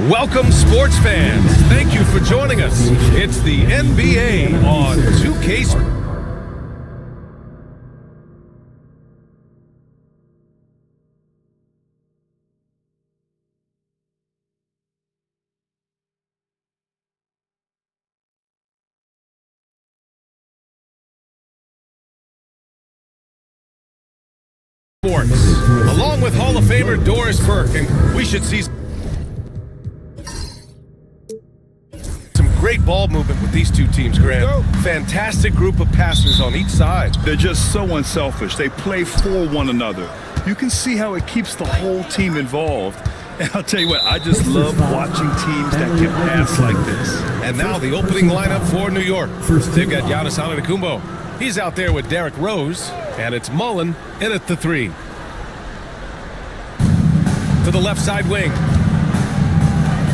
Welcome, sports fans. Thank you for joining us. It's the NBA on 2K Sports. Along with Hall of Famer Doris Burke, and we should see great ball movement with these two teams, Grant. Fantastic group of passers on each side. They're just so unselfish. They play for one another. You can see how it keeps the whole team involved. And I'll tell you what, I just love watching teams that can pass like this. And now the opening lineup for New York. They've got Giannis Antetokounmpo. He's out there with Derrick Rose, and it's Mullen in at the three. To the left side wing.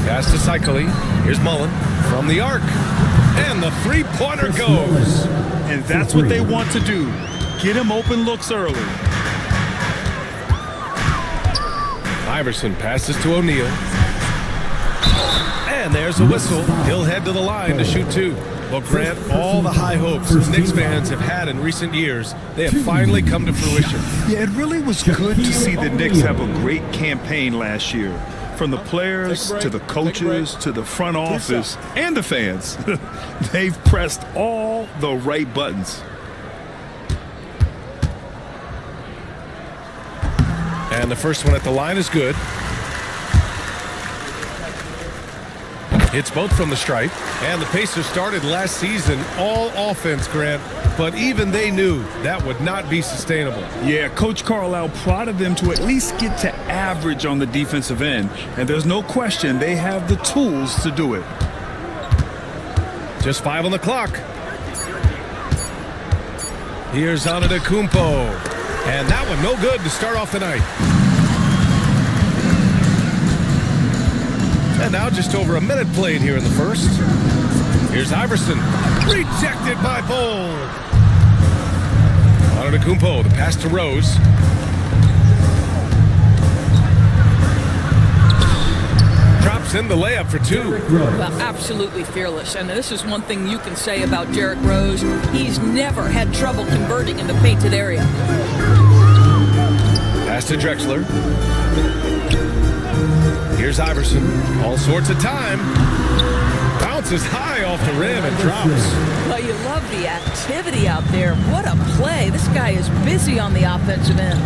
Pass to Cycli. Here's Mullen from the arc. And the three-pointer goes. And that's what they want to do. Get him open looks early. Iverson passes to O'Neal. And there's a whistle. He'll head to the line to shoot two. Well, Grant, all the high hopes Knicks fans have had in recent years, they have finally come to fruition. Yeah, it really was good to see the Knicks have a great campaign last year. From the players to the coaches to the front office and the fans. They've pressed all the right buttons. And the first one at the line is good. It's both from the stripe. And the Pacers started last season all offense, Grant. But even they knew that would not be sustainable. Yeah, Coach Carlisle prodded them to at least get to average on the defensive end. And there's no question they have the tools to do it. Just 5 on the clock. Here's Antetokounmpo. And that one no good to start off the night. And now just over a minute played here in the first. Here's Iverson. Rejected by Bol. Antetokounmpo, the pass to Rose. Drops in the layup for two. Well, absolutely fearless. And this is one thing you can say about Derrick Rose. He's never had trouble converting in the painted area. Pass to Drexler. Here's Iverson. All sorts of time. Bounces high off the rim and drops. Well, you love the activity out there. What a play. This guy is busy on the offensive end.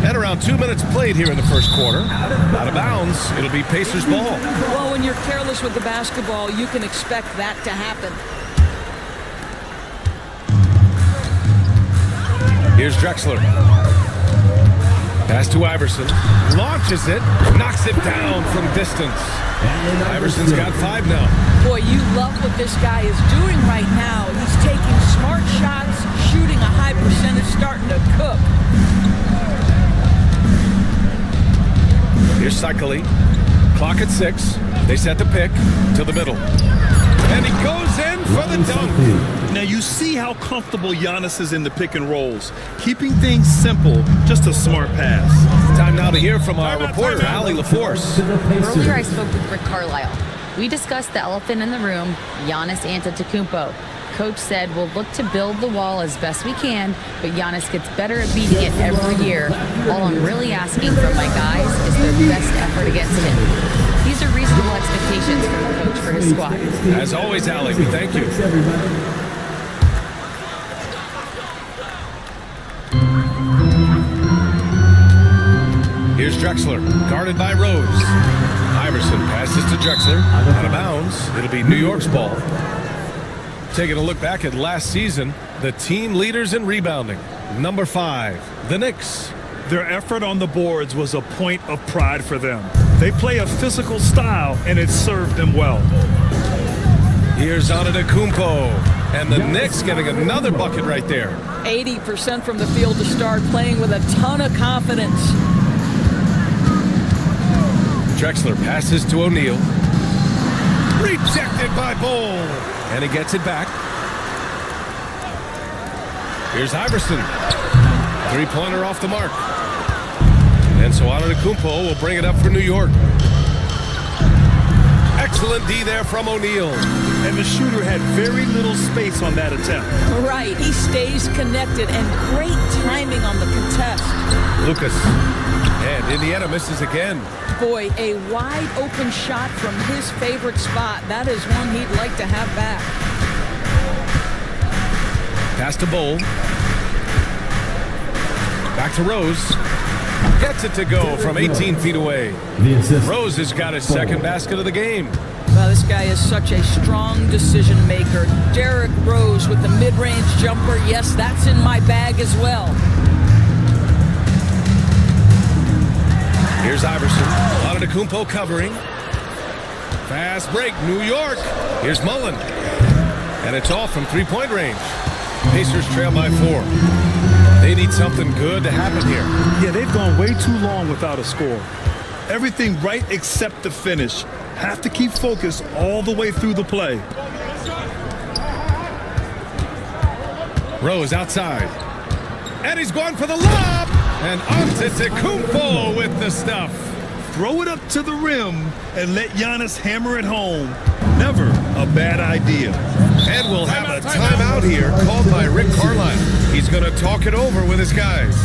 And around 2 minutes played here in the first quarter. Out of bounds. It'll be Pacers ball. Well, when you're careless with the basketball, you can expect that to happen. Here's Drexler. Pass to Iverson. Launches it. Knocks it down from distance. Iverson's got 5 now. Boy, you love what this guy is doing right now. He's taking smart shots, shooting a high percentage, starting to cook. Here's Cycli. Clock at 6. They set the pick to the middle. And he goes in for the dunk. Now you see how comfortable Giannis is in the pick and rolls. Keeping things simple, just a smart pass. Time now to hear from our reporter, Allie LaForce. Earlier I spoke with Rick Carlisle. We discussed the elephant in the room, Giannis Antetokounmpo. Coach said we'll look to build the wall as best we can, but Giannis gets better at beating it every year. All I'm really asking from my guys is their best effort against him. These are reasonable expectations from the coach for his squad. As always, Allie, we thank you. Here's Drexler, guarded by Rose. Iverson passes to Drexler. Out of bounds. It'll be New York's ball. Taking a look back at last season, the team leaders in rebounding. Number 5, the Knicks. Their effort on the boards was a point of pride for them. They play a physical style, and it served them well. Here's Antetokounmpo, and the Knicks getting another bucket right there. 80% from the field to start, playing with a ton of confidence. Drexler passes to O'Neal. Rejected by Bol. And he gets it back. Here's Iverson. Three-pointer off the mark. And And so Antetokounmpo will bring it up for New York. Excellent D there from O'Neal. And the shooter had very little space on that attempt. Right, he stays connected, and great timing on the contest. Lucas. And Indiana misses again. Boy, a wide open shot from his favorite spot. That is one he'd like to have back. Pass to Bowl. Back to Rose. Gets it to go from 18 feet away. Rose has got his second basket of the game. Well, this guy is such a strong decision maker. Derrick Rose with the mid-range jumper. Yes, that's in my bag as well. Here's Iverson. Antetokounmpo covering. Fast break, New York. Here's Mullen. And it's off from three-point range. Pacers trail by 4. They need something good to happen here. Yeah, they've gone way too long without a score. Everything right except the finish. Have to keep focused all the way through the play. Rose outside. And he's going for the lob. And Antetokounmpo with the stuff. Throw it up to the rim and let Giannis hammer it home. Never a bad idea. And we'll have a timeout here called by Rick Carlisle. He's going to talk it over with his guys.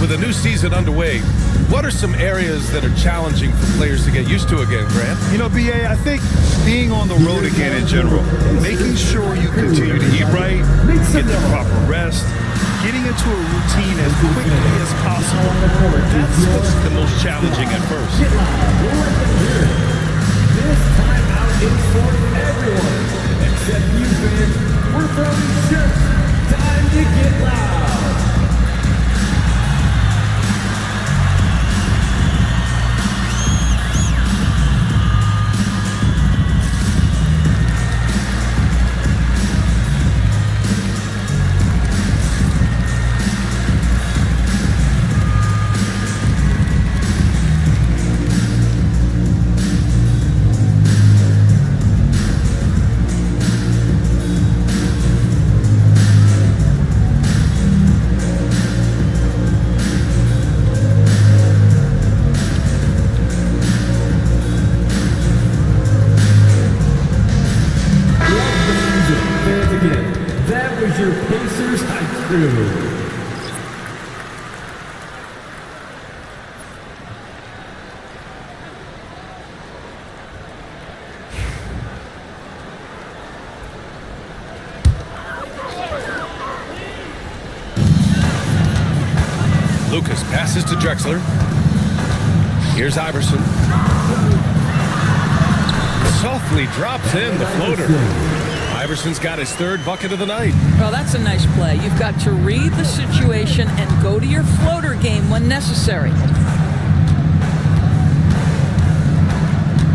With a new season underway, what are some areas that are challenging for players to get used to again, Grant? You know, B.A., I think being on the road again in general, making sure you continue to eat right, get the proper rest, getting into a routine as quickly as possible. That's what's the most challenging at first. This timeout is for everyone, except you fans. We're throwing shirts. Time to get loud. That was your Pacers hype crew. Lucas passes to Drexler. Here's Iverson. Softly drops in the floater. Iverson's got his third bucket of the night. Well, that's a nice play. You've got to read the situation and go to your floater game when necessary.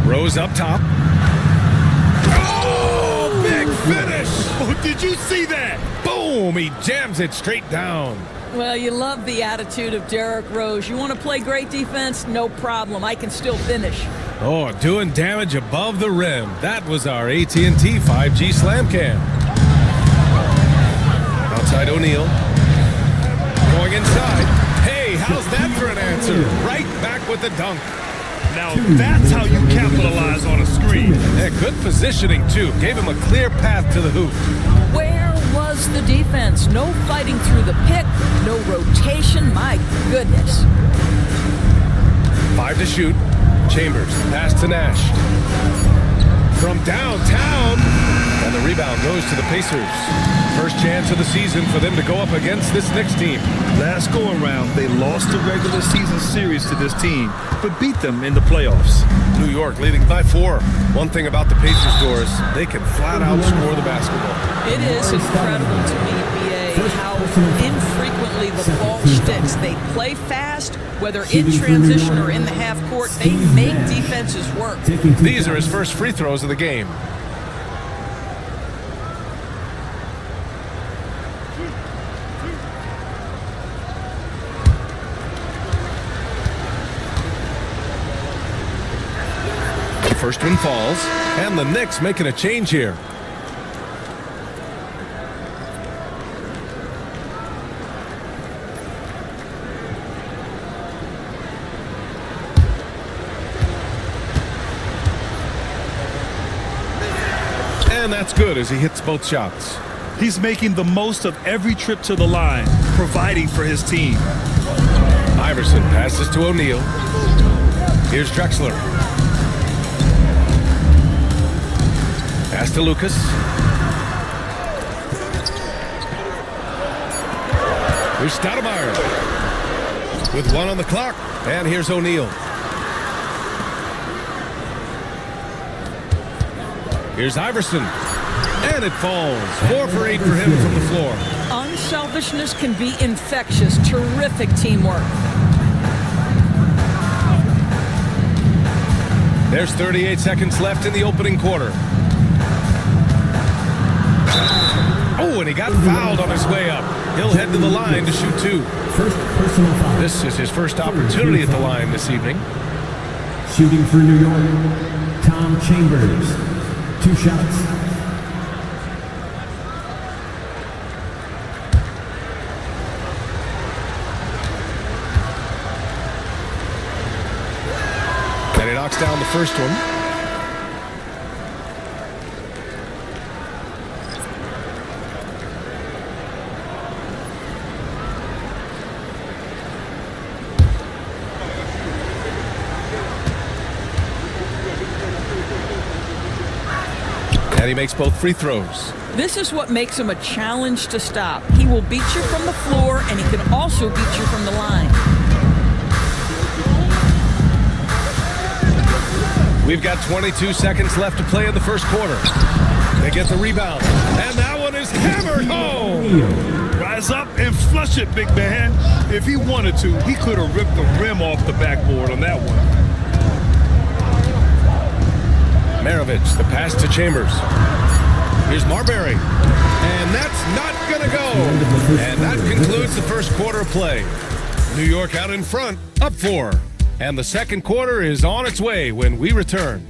Rose up top. Oh, big finish! Oh, did you see that? Boom! He jams it straight down. Well, you love the attitude of Derrick Rose. You want to play great defense? No problem. I can still finish. Oh, doing damage above the rim. That was our AT&T 5G Slam Cam. Outside O'Neal. Going inside. Hey, how's that for an answer? Right back with the dunk. Now that's how you capitalize on a screen. Yeah, good positioning, too. Gave him a clear path to the hoop. Where was the defense? No fighting through the pick, no rotation. My goodness. 5 to shoot. Chambers, pass to Nash. From downtown. And the rebound goes to the Pacers. First chance of the season for them to go up against this Knicks team. Last go-around, they lost the regular season series to this team, but beat them in the playoffs. New York leading by 4. One thing about the Pacers, Doris, they can flat out score the basketball. It is incredible to me, B.A., how infrequently the ball sticks. They play fast, whether in transition or in the half court. They make defenses work. These are his first free throws of the game. The first one falls, and the Knicks making a change here. And that's good as he hits both shots. He's making the most of every trip to the line, providing for his team. Iverson passes to O'Neal. Here's Drexler. Pass to Lucas. Here's Stoudemire with 1 on the clock. And here's O'Neal. Here's Iverson. And it falls. 4 for 8 for him from the floor. Unselfishness can be infectious. Terrific teamwork. There's 38 seconds left in the opening quarter. Oh, and he got fouled on his way up. He'll head to the line to shoot 2. First personal foul. This is his first opportunity at the line this evening. Shooting for New York, Tom Chambers. 2 shots. And he knocks down the first one. And he makes both free throws. This is what makes him a challenge to stop. He will beat you from the floor, and he can also beat you from the line. We've got 22 seconds left to play in the first quarter. They get the rebound. And that one is hammered home. Rise up and flush it, big man. If he wanted to, he could have ripped the rim off the backboard on that one. Maravich, the pass to Chambers. Here's Marbury. And that's not going to go. And that concludes the first quarter of play. New York out in front, up 4. And the second quarter is on its way when we return.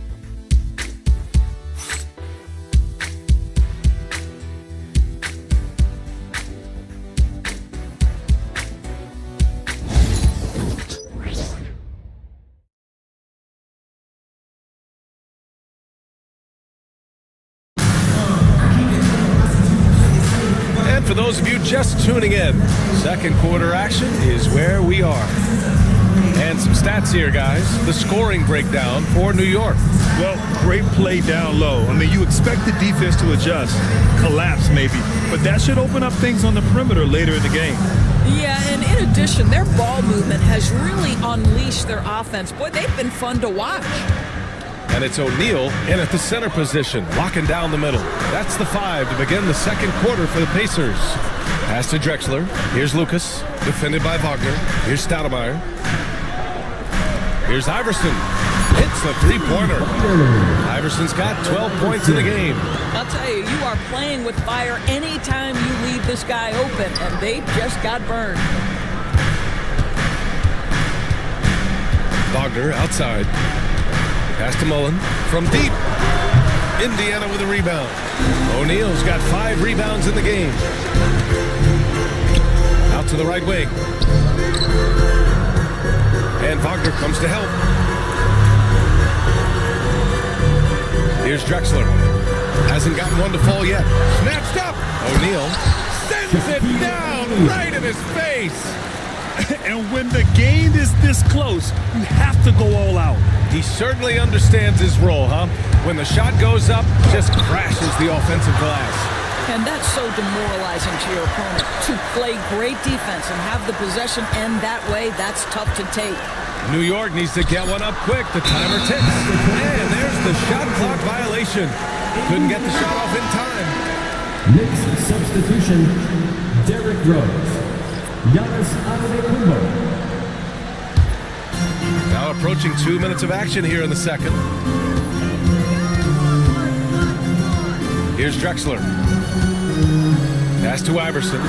And for those of you just tuning in, second quarter action is where we are. And some stats here, guys. The scoring breakdown for New York. Well, great play down low. I mean, you expect the defense to adjust, collapse maybe, but that should open up things on the perimeter later in the game. Yeah, and in addition, their ball movement has really unleashed their offense. Boy, they've been fun to watch. And it's O'Neal in at the center position, locking down the middle. That's the 5 to begin the second quarter for the Pacers. Pass to Drexler. Here's Lucas, defended by Wagner. Here's Stoudemire. Here's Iverson. Hits the three-pointer. Iverson's got 12 points in the game. I'll tell you, you are playing with fire anytime you leave this guy open, and they just got burned. Wagner outside. Pass to Mullen from deep. Indiana with a rebound. O'Neal's got 5 rebounds in the game. Out to the right wing. And Wagner comes to help. Here's Drexler. Hasn't gotten one to fall yet. Snatched up. O'Neal sends it down right in his face. And when the game is this close, you have to go all out. He certainly understands his role, huh? When the shot goes up, just crashes the offensive glass. And that's so demoralizing to your opponent. To play great defense and have the possession end that way, that's tough to take. New York needs to get one up quick. The timer ticks. And there's the shot clock violation. Couldn't get the shot off in time. Knicks substitution, Derrick Rose. Giannis Antetokounmpo. Now approaching 2 minutes of action here in the second. Here's Drexler. Pass to Iverson.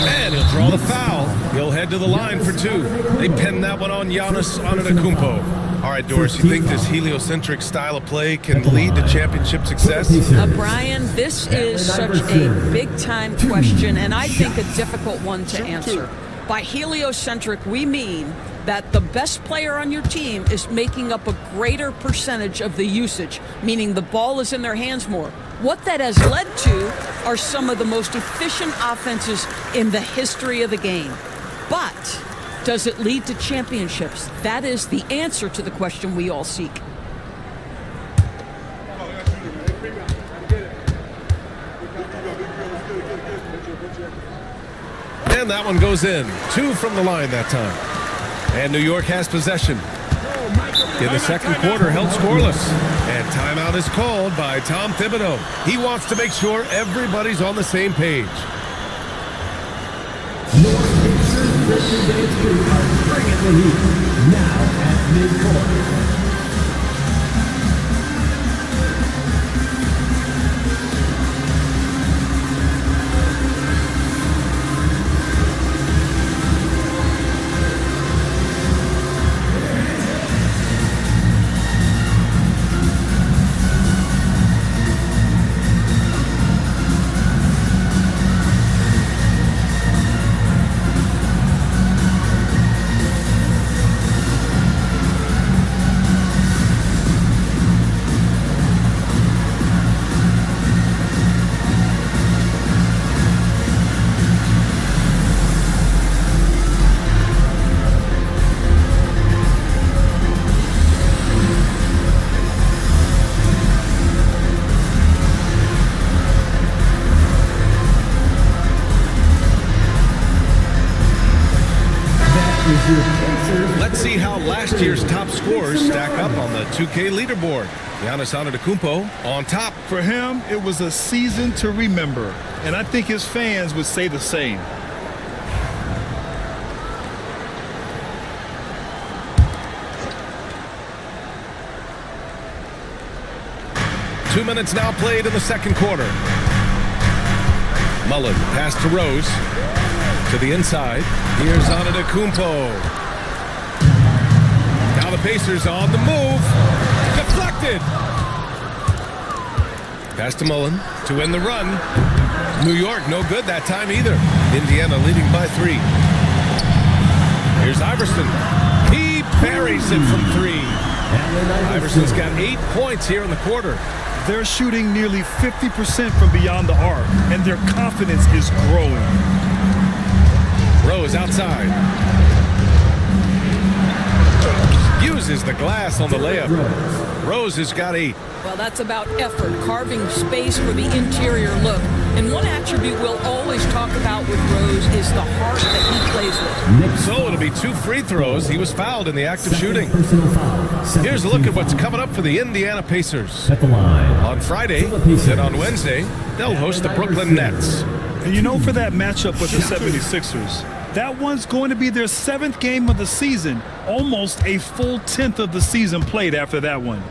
And he'll draw the foul. He'll head to the line for 2. They pin that one on Giannis Antetokounmpo. All right, Doris, you think this heliocentric style of play can lead to championship success? Brian, this is such a big-time question, and I think a difficult one to answer. By heliocentric, we mean that the best player on your team is making up a greater percentage of the usage, meaning the ball is in their hands more. What that has led to are some of the most efficient offenses in the history of the game. But does it lead to championships? That is the answer to the question we all seek. And that one goes in. 2 from the line that time. And New York has possession. In the second quarter, held scoreless. And timeout is called by Tom Thibodeau. He wants to make sure everybody's on the same page. North Pacers Christian Dance Crew are bringing the heat. Now at midcourt. Let's see how last year's top scorers stack up on the 2K leaderboard. Giannis Antetokounmpo on top. For him, it was a season to remember, and I think his fans would say the same. Two minutes now played in the second quarter. Mullen pass to Rose. To the inside. Here's Antetokounmpo. Now the Pacers on the move. Deflected. Pass to Mullen to win the run. New York no good that time either. Indiana leading by 3. Here's Iverson. He buries it from 3. Iverson's got 8 points here in the quarter. They're shooting nearly 50% from beyond the arc, and their confidence is growing. Rose outside. Uses the glass on the layup. Rose has got 8. Well, that's about effort, carving space for the interior look. And one attribute we'll always talk about with Rose is the heart that he plays with. So it'll be 2 free throws. He was fouled in the act of shooting. Here's a look at what's coming up for the Indiana Pacers. At the line. On Friday, then on Wednesday, they'll host the Brooklyn Nets. And you know, for that matchup with the 76ers, that one's going to be their 7th game of the season. Almost a full 10th of the season played after that one.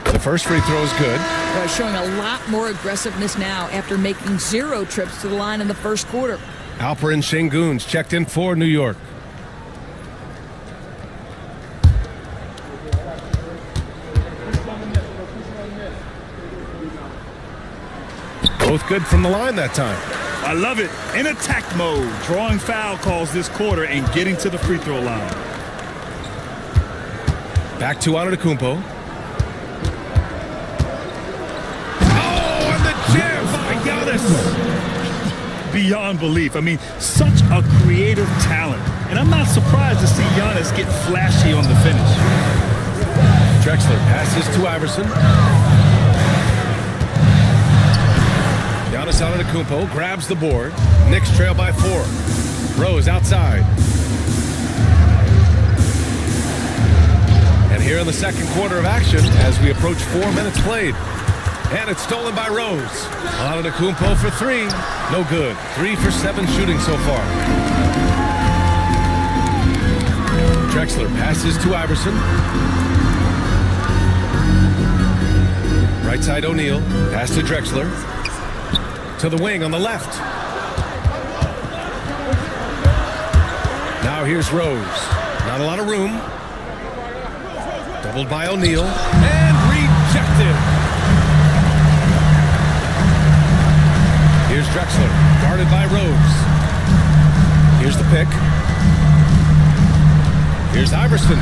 The first free throw is good. Showing a lot more aggressiveness now after making 0 trips to the line in the first quarter. Alperen Şengün's checked in for New York. Both good from the line that time. I love it. In attack mode, drawing foul calls this quarter and getting to the free throw line. Back to Antetokounmpo. Oh, and the jam by Giannis. Beyond belief. I mean, such a creative talent. And I'm not surprised to see Giannis get flashy on the finish. Drexler passes to Iverson. Giannis Antetokounmpo grabs the board. Knicks trail by 4. Rose outside. And here in the second quarter of action as we approach 4 minutes played. And it's stolen by Rose. Antetokounmpo for 3. No good. 3 for 7 shooting so far. Drexler passes to Iverson. Right side O'Neal. Pass to Drexler. To the wing on the left. Now here's Rose. Not a lot of room. Doubled by O'Neal. And rejected. Here's Drexler. Guarded by Rose. Here's the pick. Here's Iverson.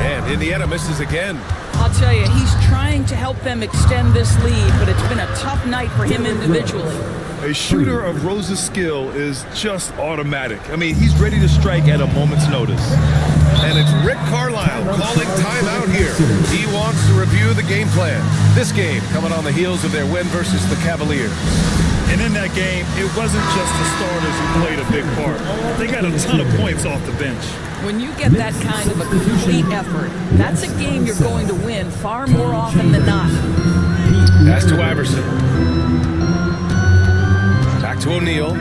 And Indiana misses again. I'll tell you, he's trying to help them extend this lead, but it's been a tough night for him individually. A shooter of Rose's skill is just automatic. I mean, he's ready to strike at a moment's notice. And it's Rick Carlisle calling timeout here. He wants to review the game plan. This game coming on the heels of their win versus the Cavaliers. And in that game, it wasn't just the starters who played a big part. They got a ton of points off the bench. When you get that kind of a complete effort, that's a game you're going to win far more often than not. Pass to Iverson. Back to O'Neal.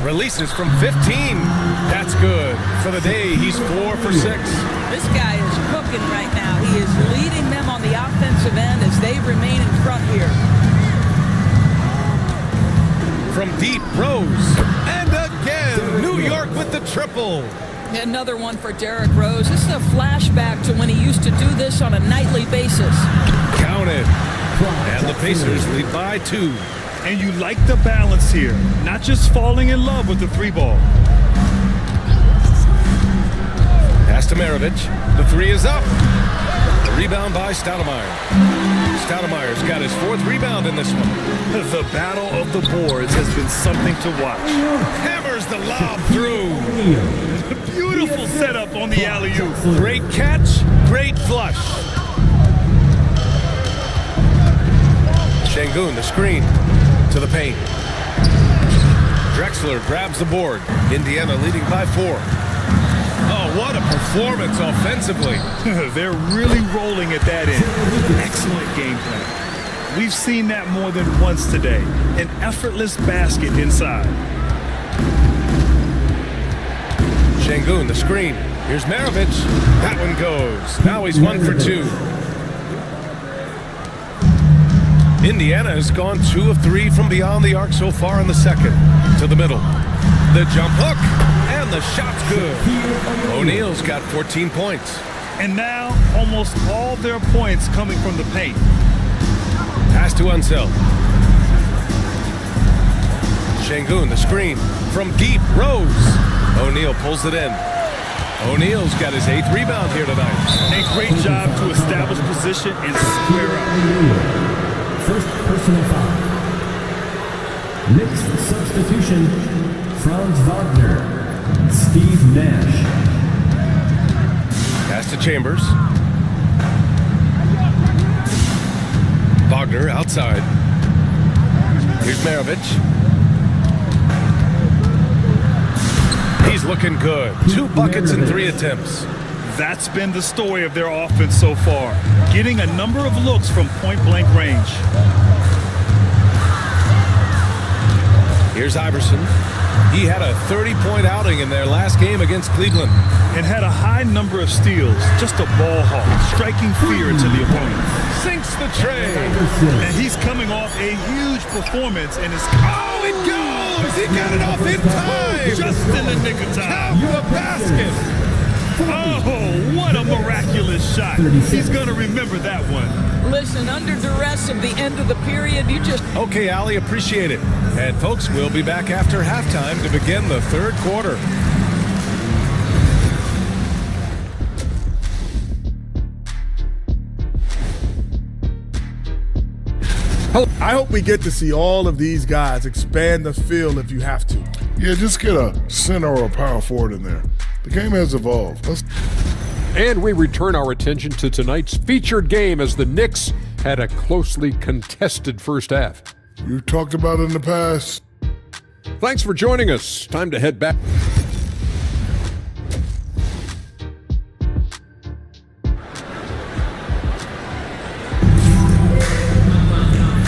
Releases from 15. That's good. For the day, he's 4 for 6. This guy is cooking right now. He is leading them on the offensive end as they remain in front here. From deep, Rose. And again, New York with the triple. Another one for Derrick Rose. This is a flashback to when he used to do this on a nightly basis. Counted. And the Pacers lead by 2. And you like the balance here, not just falling in love with the 3-ball. Pass to Maravich. The 3 is up. The rebound by Stoudemire. Stoudemire's got his 4th rebound in this one. The battle of the boards has been something to watch. Hammers the lob through. Beautiful setup on the alley-oop. Great catch, great flush. Şengün, the screen to the paint. Drexler grabs the board. Indiana leading by 4. Oh, what a performance offensively. They're really rolling at that end. Excellent game plan. We've seen that more than once today. An effortless basket inside. Şengün, the screen. Here's Maravich. That one goes. Now he's 1 for 2. Indiana has gone 2 of 3 from beyond the arc so far in the second. To the middle. The jump hook. And the shot's good. O'Neal's got 14 points. And now, almost all their points coming from the paint. Pass to Unseld. Şengün, the screen. From deep, Rose. O'Neal pulls it in. O'Neal's got his 8th rebound here tonight. A great job to establish position and square up. First personal foul. Next substitution, Franz Wagner, Steve Nash. Pass to Chambers. Wagner outside. Here's Maravich. He's looking good. 2 buckets in 3 attempts. That's been the story of their offense so far. Getting a number of looks from point-blank range. Here's Iverson. He had a 30-point outing in their last game against Cleveland. And had a high number of steals. Just a ball hawk, striking fear into the opponent. Sinks the tray. And he's coming off a huge performance and is... Oh, it goes! He got it off in time! Just in the nick of time. Count the basket! Oh, what a miraculous shot. He's going to remember that one. Listen, under duress of the end of the period, you just... Okay, Allie, appreciate it. And folks, we'll be back after halftime to begin the 3rd quarter. I hope we get to see all of these guys expand the field if you have to. Yeah, just get a center or a power forward in there. The game has evolved. And we return our attention to tonight's featured game as the Knicks had a closely contested first half. We've talked about it in the past. Thanks for joining us. Time to head back.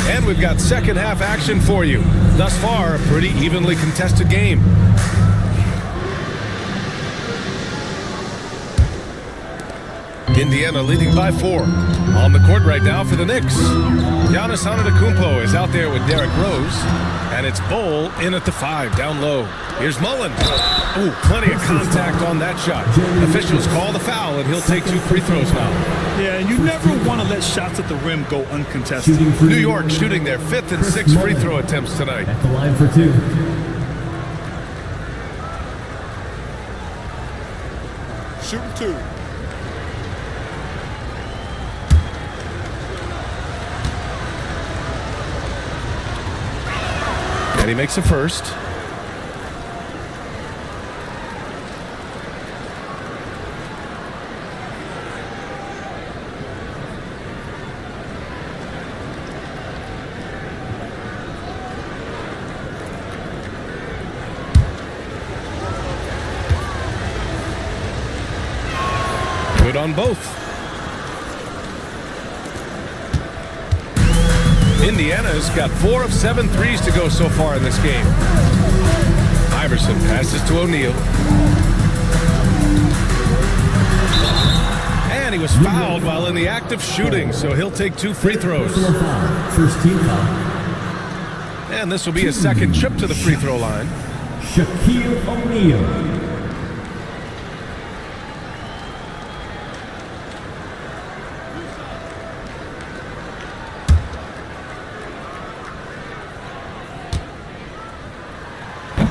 And we've got second half action for you. Thus far, a pretty evenly contested game. Indiana leading by 4. On the court right now for the Knicks. Giannis Antetokounmpo is out there with Derrick Rose. And it's Bol in at the 5, down low. Here's Mullen. Ooh, plenty of contact on that shot. Officials call the foul, and he'll take 2 free throws now. Yeah, and you never want to let shots at the rim go uncontested. New York shooting their 5th and 6th free throw attempts tonight. At the line for 2. Shooting 2. And he makes a first. Good on both. Indiana's got 4 of 7 threes to go so far in this game. Iverson passes to O'Neal. And he was fouled while in the act of shooting, so he'll take 2 free throws. First team foul. And this will be his second trip to the free throw line. Shaquille O'Neal.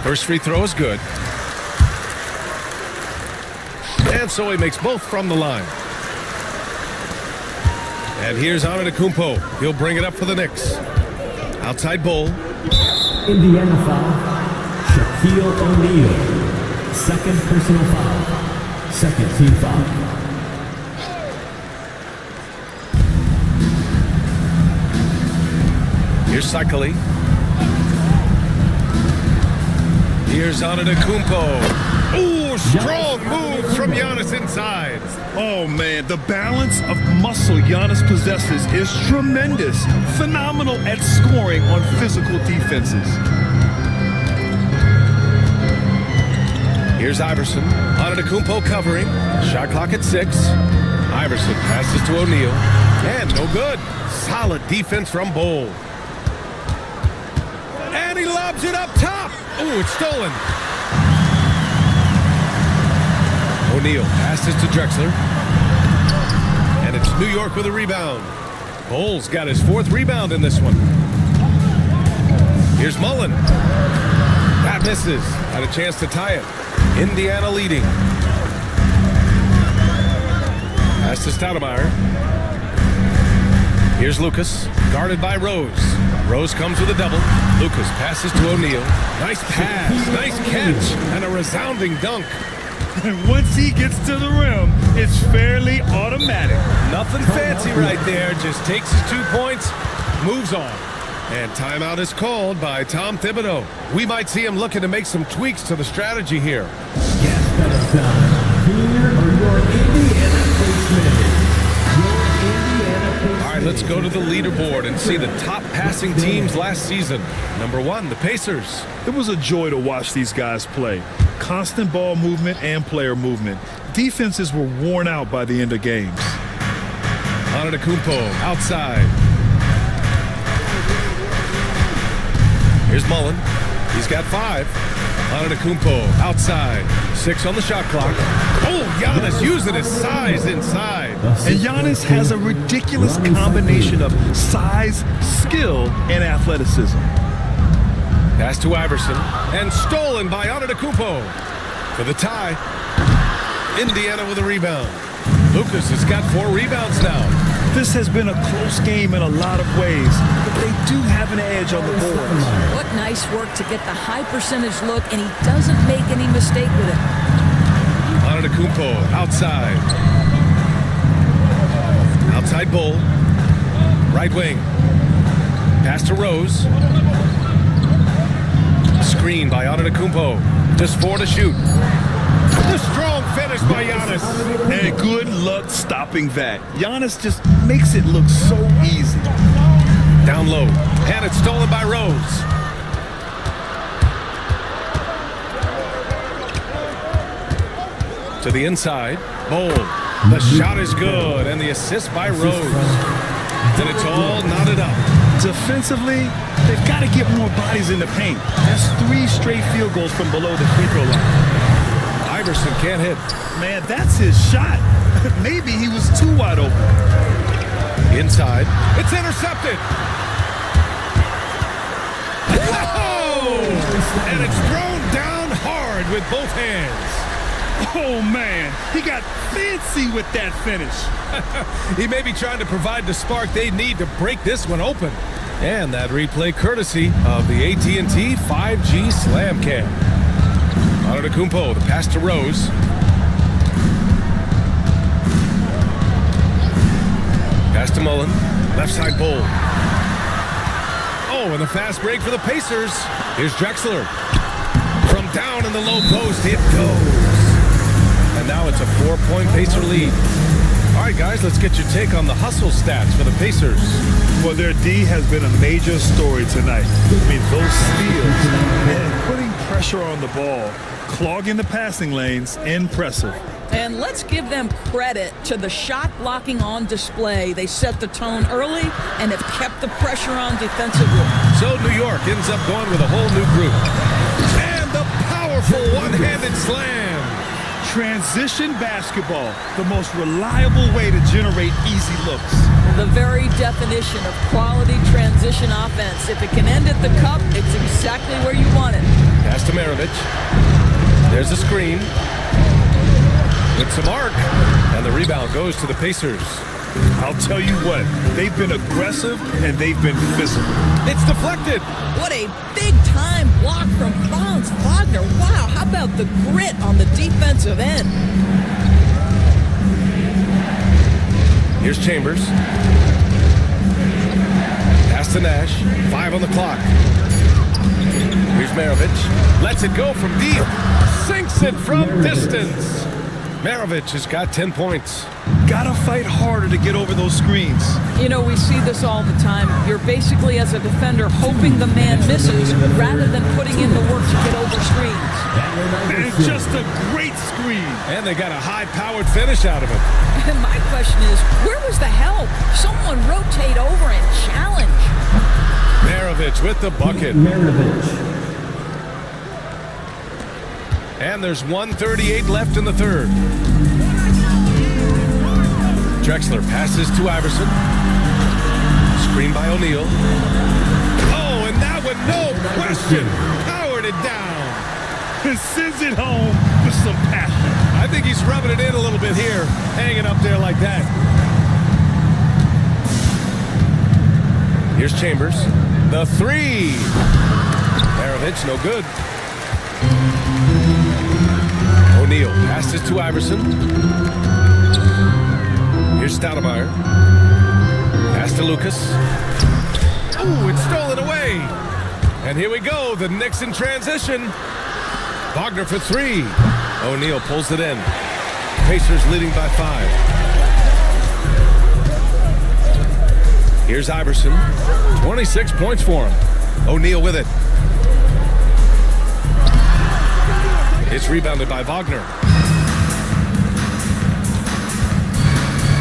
First free throw is good. And so he makes both from the line. And here's Antetokounmpo. He'll bring it up for the Knicks. Outside Bol. Indiana foul. Shaquille O'Neal. Second personal foul. Second team foul. Here's Cycli. Here's Antetokounmpo. Ooh, strong moves from Giannis inside. Oh, man, the balance of muscle Giannis possesses is tremendous. Phenomenal at scoring on physical defenses. Here's Iverson. Antetokounmpo covering. Shot clock at 6. Iverson passes to O'Neal. And no good. Solid defense from Bol. And he lobs it up top. Ooh, it's stolen. O'Neal passes to Drexler. And it's New York with a rebound. Bol's got his 4th rebound in this one. Here's Mullen. That misses. Had a chance to tie it. Indiana leading. Pass to Stoudemire. Here's Lucas, guarded by Rose. Rose comes with a double. Lucas passes to O'Neal. Nice pass, nice catch, and a resounding dunk. And once he gets to the rim, it's fairly automatic. Nothing fancy right there, just takes his 2 points, moves on. And timeout is called by Tom Thibodeau. We might see him looking to make some tweaks to the strategy here. Yes, better time. Here are your Indiana pace minutes. All right, let's go to the leaderboard and see the top passing teams last season. Number 1, the Pacers. It was a joy to watch these guys play. Constant ball movement and player movement. Defenses were worn out by the end of games. Antetokounmpo outside. Here's Mullen. He's got 5. Antetokounmpo outside. 6 on the shot clock. Oh, Giannis using his size inside. And Giannis has a ridiculous combination of size, skill, and athleticism. Pass to Iverson. And stolen by Antetokounmpo. For the tie. Indiana with a rebound. Lucas has got 4 rebounds now. This has been a close game in a lot of ways, but they do have an edge on the boards. What nice work to get the high percentage look, and he doesn't make any mistake with it. Antetokounmpo outside. Outside Bol. Right wing. Pass to Rose. Screen by Antetokounmpo. Just 4 to shoot. The strong finish by Giannis. And good luck stopping that. Giannis just makes it look so easy. Down low. And it's stolen by Rose. To the inside. Bol The shot is good, and the assist by Rose. Then it's all knotted up. Defensively, they've got to get more bodies in the paint. That's 3 straight field goals from below the free throw line. Iverson can't hit. Man, that's his shot. Maybe he was too wide open. Inside. It's intercepted. Whoa! And it's thrown down hard with both hands. Oh, man. He got fancy with that finish. He may be trying to provide the spark they need to break this one open. And that replay courtesy of the AT&T 5G Slam Cam. Antetokounmpo, the pass to Rose. Pass to Mullen. Left side bowl. Oh, and the fast break for the Pacers. Here's Drexler. From down in the low post, it goes. And now it's a 4-point Pacer lead. All right, guys, let's get your take on the hustle stats for the Pacers. Well, their D has been a major story tonight. I mean, those steals and putting pressure on the ball, clogging the passing lanes, impressive. And let's give them credit to the shot blocking on display. They set the tone early and have kept the pressure on defensively. So New York ends up going with a whole new group. And the powerful one-handed slam. Transition basketball, the most reliable way to generate easy looks. The very definition of quality transition offense. If it can end at the cup, it's exactly where you want it. Pass to Maravich. There's a screen. It's a mark. And the rebound goes to the Pacers. I'll tell you what, they've been aggressive and they've been physical. It's deflected. What a big-time block from Franz Wagner. Wow, how about the grit on the defensive end? Here's Chambers. Pass to Nash. 5 on the clock. Here's Maravich. Lets it go from deep. Sinks it from distance. Maravich has got 10 points. Gotta fight harder to get over those screens. You know, we see this all the time. You're basically, as a defender, hoping the man misses rather than putting in the work to get over screens. And just a great screen. And they got a high-powered finish out of it. And my question is, where was the help? Someone rotate over and challenge. Maravich with the bucket. And there's 1:38 left in the third. Drexler passes to Iverson. Screen by O'Neal. Oh, and that one, no question, powered it down. And sends it home with some passion. I think he's rubbing it in a little bit here, hanging up there like that. Here's Chambers. The three. Maravich, no good. O'Neal passes to Iverson. Here's Stoudemire. Pass to Lucas. Ooh, it's stolen away. And here we go, the Knicks in transition. Wagner for 3. O'Neal pulls it in. Pacers leading by 5. Here's Iverson. 26 points for him. O'Neal with it. It's rebounded by Wagner.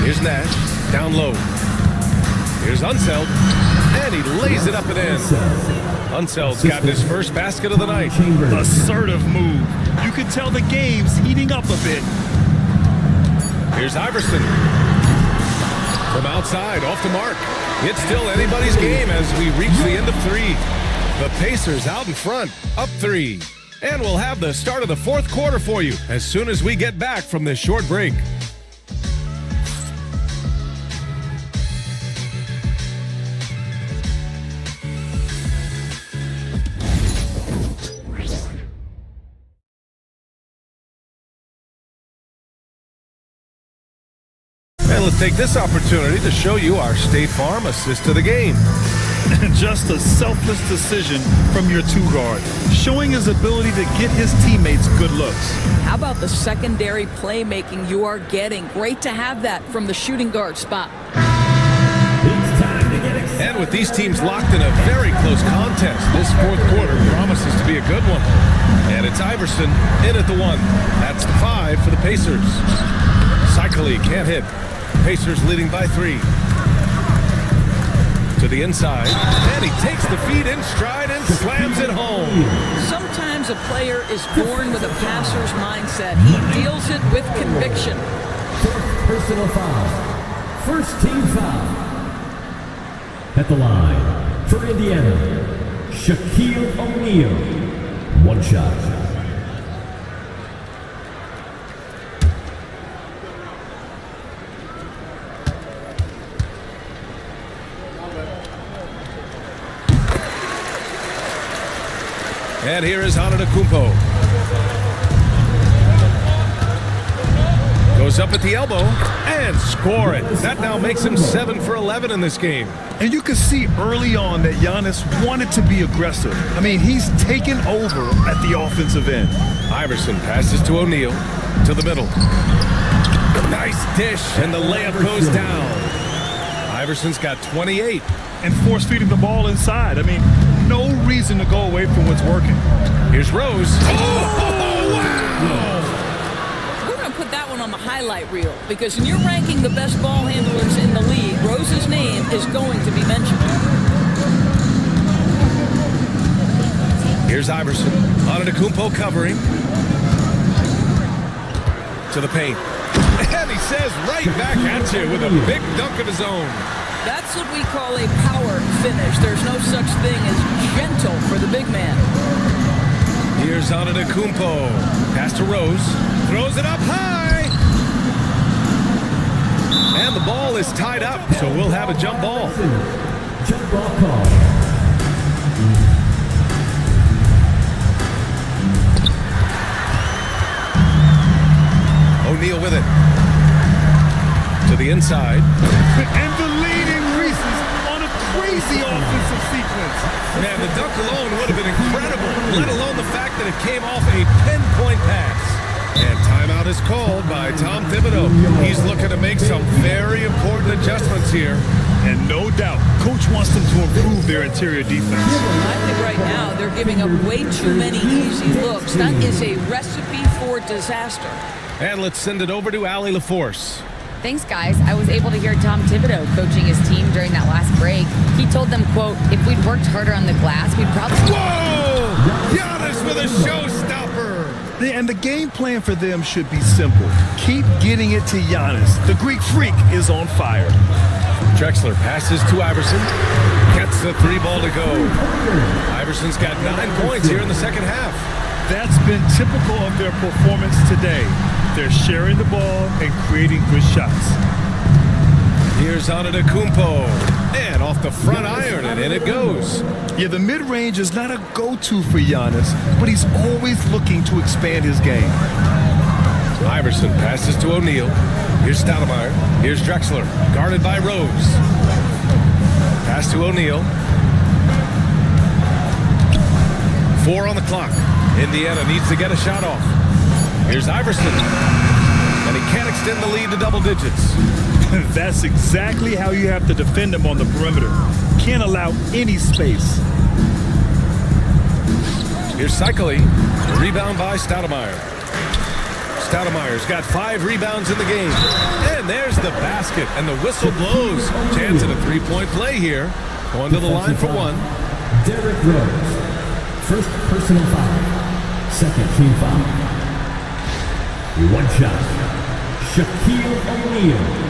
Here's Nash, down low. Here's Unseld, and he lays it up and in. Unseld's gotten his first basket of the night. Assertive move. You can tell the game's heating up a bit. Here's Iverson. From outside, off the mark. It's still anybody's game as we reach the end of 3. The Pacers out in front, up 3. And we'll have the start of the fourth quarter for you as soon as we get back from this short break. And let's take this opportunity to show you our State Farm assist of the game. Just a selfless decision from your 2-guard, showing his ability to get his teammates good looks. How about the secondary playmaking you are getting? Great to have that from the shooting guard spot. And with these teams locked in a very close contest, this fourth quarter promises to be a good one. And it's Iverson in at the 1. That's the 5 for the Pacers. Cycling can't hit. Pacers leading by 3. To the inside, and he takes the feed in stride and slams it home. Sometimes a player is born with a passer's mindset. He deals it with conviction. Fourth personal foul. First team foul. At the line for Indiana, Shaquille O'Neal. One shot. And here is Antetokounmpo. Goes up at the elbow and score it. That now makes him 7 for 11 in this game. And you can see early on that Giannis wanted to be aggressive. I mean, he's taken over at the offensive end. Iverson passes to O'Neal, to the middle. Nice dish, and the layup goes down. Iverson's got 28. And force feeding the ball inside. I mean, no reason to go away from what's working. Here's Rose. Oh, wow! We're going to put that one on the highlight reel because when you're ranking the best ball handlers in the league, Rose's name is going to be mentioned. Here's Iverson. Antetokounmpo covering. To the paint. And he says right back at you with a big dunk of his own. That's what we call a power finish. There's no such thing as gentle for the big man. Here's Antetokounmpo. Pass to Rose. Throws it up high. And the ball is tied up, so we'll have a jump ball. Jump ball call. O'Neal with it. To the inside. And the leading Reese's on a crazy offensive sequence. Man, the dunk alone would have been incredible, let alone the fact that it came off a pinpoint pass. And timeout is called by Tom Thibodeau. He's looking to make some very important adjustments here. And no doubt, Coach wants them to improve their interior defense. I think right now they're giving up way too many easy looks. That is a recipe for disaster. And let's send it over to Allie LaForce. Thanks, guys. I was able to hear Tom Thibodeau coaching his team during that last break. He told them, quote, if we'd worked harder on the glass, we'd probably... Whoa! Giannis with a showstopper! And the game plan for them should be simple. Keep getting it to Giannis. The Greek freak is on fire. Drexler passes to Iverson. Gets the 3 ball to go. Iverson's got 9 points here in the second half. That's been typical of their performance today. They're sharing the ball and creating good shots. Here's Antetokounmpo. And off the front iron, and in it goes. Yeah, the mid-range is not a go-to for Giannis, but he's always looking to expand his game. Iverson passes to O'Neal. Here's Stoudemire. Here's Drexler, guarded by Rose. Pass to O'Neal. 4 on the clock. Indiana needs to get a shot off. Here's Iverson. And he can't extend the lead to double digits. That's exactly how you have to defend him on the perimeter. Can't allow any space. Here's Cycling. Rebound by Stoudemire. Stoudemire's got 5 rebounds in the game. And there's the basket, and the whistle blows. Chance at a 3-point play here. Going to the line for 1. Derrick Rose. First personal foul. Second team foul. One shot. Shaquille O'Neal.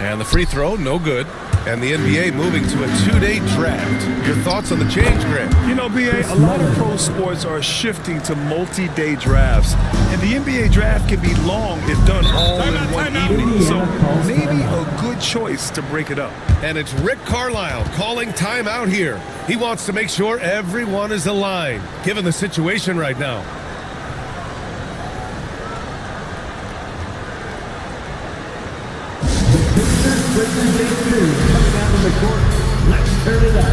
And the free throw, no good. And the NBA moving to a 2-day draft. Your thoughts on the change, Grant? You know, BA, a lot of pro sports are shifting to multi-day drafts. And the NBA draft can be long if done all in one evening. So maybe a good choice to break it up. And it's Rick Carlisle calling timeout here. He wants to make sure everyone is aligned, given the situation right now. Coming out of the court. Let's turn it up.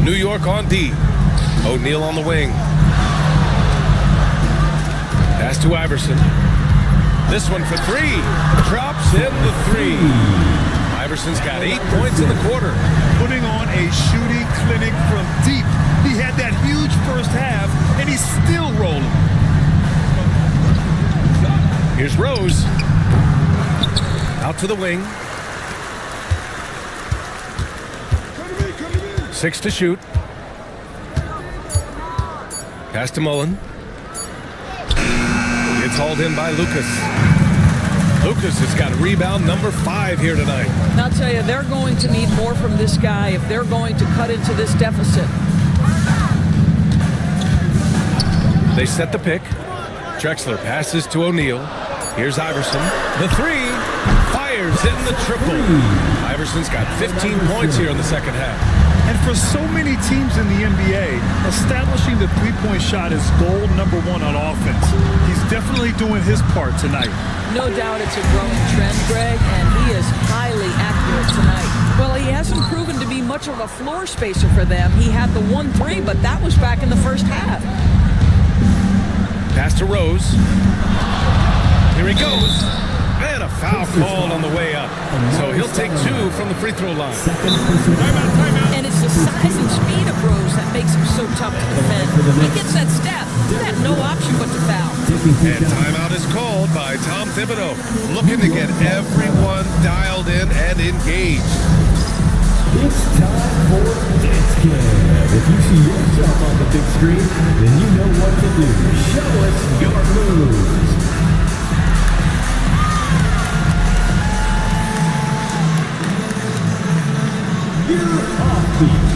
New York on D. O'Neal on the wing. Pass to Iverson. This one for three. Drops in the three. Iverson's got 8 points in the quarter. Putting on a shooting clinic from deep. He had that huge first half, and he's still rolling. Here's Rose. Out to the wing. 6 to shoot. Pass to Mullen. It's hauled in by Lucas. Lucas has got rebound number 5 here tonight. And I'll tell you, they're going to need more from this guy if they're going to cut into this deficit. They set the pick. Drexler passes to O'Neal. Here's Iverson. The three. Fires in the triple. Iverson's got 15 points here in the second half. And for so many teams in the NBA, establishing the three-point shot is goal number 1 on offense. He's definitely doing his part tonight. No doubt it's a growing trend, Greg, and he is highly accurate tonight. Well, he hasn't proven to be much of a floor spacer for them. He had the 1-3, but that was back in the first half. Pass to Rose. Here he goes. And a foul called on the way up. So he'll take 2 from the free throw line. And it's the size and speed of Rose that makes him so tough to defend. He gets that step. He had no option but to foul. And timeout is called by Tom Thibodeau, looking to get everyone dialed in and engaged. It's time for Dance Cam. If you see yourself on the big screen, then you know what to do. Show us your moves. You're offbeat.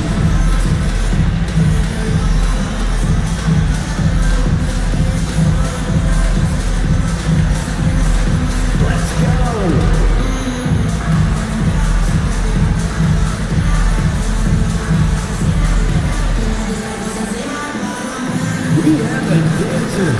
Let's go. We have a dancer.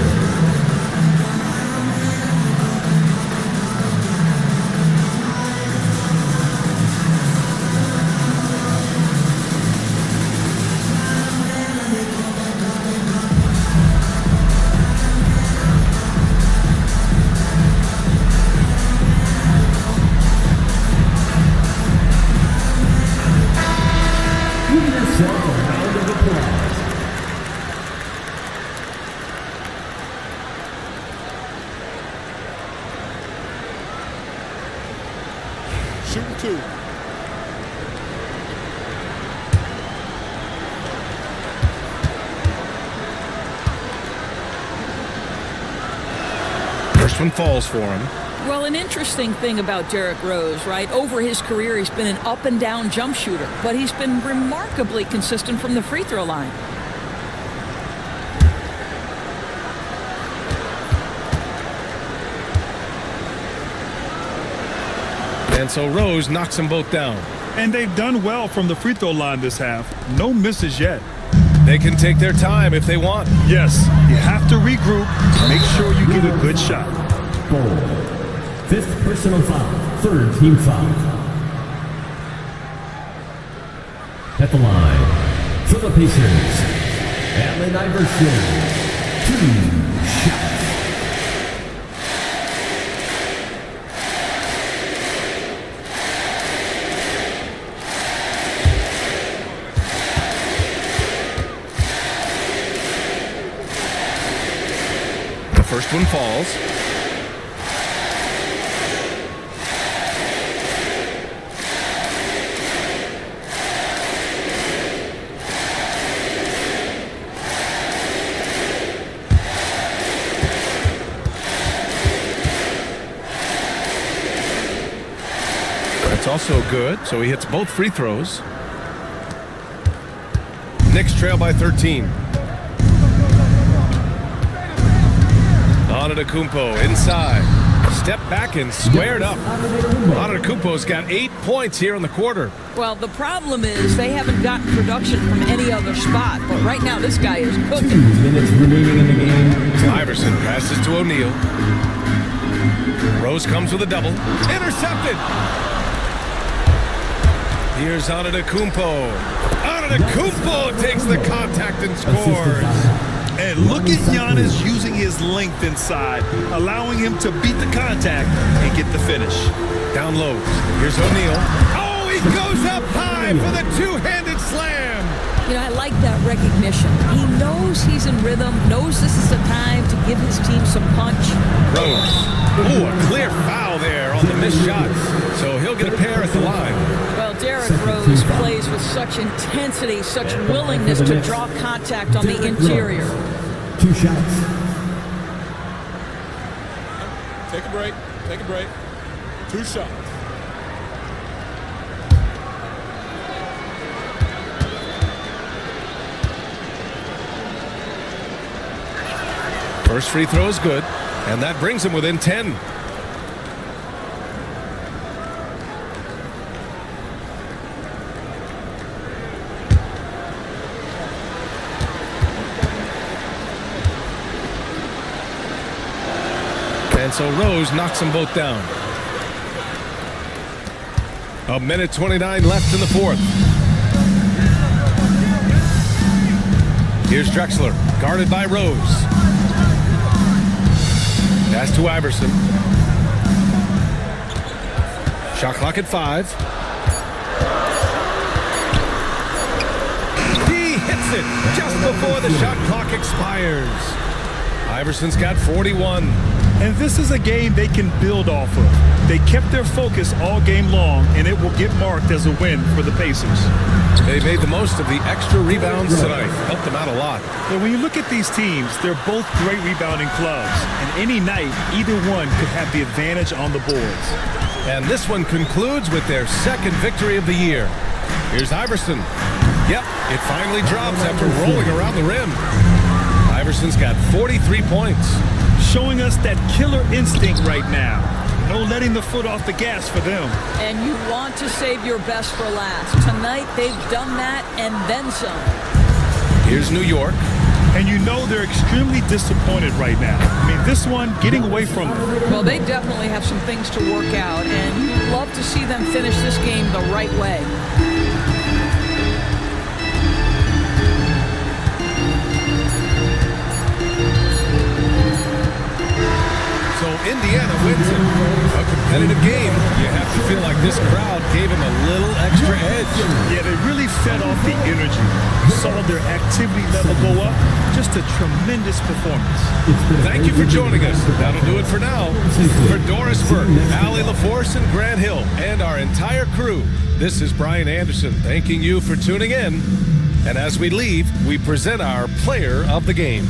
Give yourself a round of applause. Shooting 2. First one falls for him. Well, an interesting thing about Derrick Rose, right? Over his career, he's been an up-and-down jump shooter, but he's been remarkably consistent from the free throw line. And so Rose knocks them both down. And they've done well from the free throw line this half. No misses yet. They can take their time if they want. Yes, you have to regroup. Make sure you get a good shot. 4. 5th personal foul. 3rd team foul. At the line, for the Pacers, Allen Iverson. 2 shots. The first one falls. That's also good, so he hits both free throws. Knicks trail by 13. Antetokounmpo inside. Step back and squared up. Antetokounmpo's got 8 points here in the quarter. Well, the problem is they haven't gotten production from any other spot, but right now this guy is 2 cooking. minutes remaining in the game. Iverson passes to O'Neal. Rose comes with a double. Intercepted! Here's Antetokounmpo. Antetokounmpo takes the contact and scores. And look at Giannis using his length inside, allowing him to beat the contact and get the finish. Down low. Here's O'Neal. Oh, he goes up high for the two-handed slam. You know, I like that recognition. He knows he's in rhythm, knows this is the time to give his team some punch. Rose. Oh, a clear foul there on the missed shot. So he'll get a pair at the line. Well, Derrick Rose plays with such intensity, such willingness to draw contact on the interior. 2 shots. Take a break. Take a break. 2 shots. First free throw is good, and that brings him within 10. And so Rose knocks them both down. 1:29 left in the fourth. Here's Drexler, guarded by Rose. Pass to Iverson. Shot clock at 5. He hits it just before the shot clock expires. Iverson's got 41. And this is a game they can build off of. They kept their focus all game long, and it will get marked as a win for the Pacers. They made the most of the extra rebounds tonight. Helped them out a lot. But when you look at these teams, they're both great rebounding clubs. And any night, either one could have the advantage on the boards. And this one concludes with their second victory of the year. Here's Iverson. Yep, it finally drops after rolling around the rim. Iverson's got 43 points. Showing us that killer instinct right now. No letting the foot off the gas for them. And you want to save your best for last. Tonight, they've done that and then some. Here's New York. And you know they're extremely disappointed right now. I mean, this one getting away from them. Well, they definitely have some things to work out, and you'd love to see them finish this game the right way. So Indiana wins it. A competitive game. You have to feel like this crowd gave him a little extra edge. Yeah, they really fed off the energy. Saw their activity level go up. Just a tremendous performance. Thank you for joining us. That'll do it for now. For Doris Burke, Allie LaForce, and Grant Hill, and our entire crew, this is Brian Anderson thanking you for tuning in. And as we leave, we present our player of the game.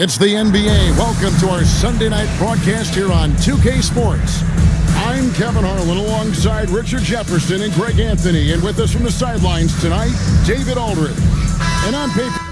It's the NBA. Welcome to our Sunday night broadcast here on 2K Sports. I'm Kevin Harlan alongside Richard Jefferson and Greg Anthony. And with us from the sidelines tonight, David Aldridge. And on paper...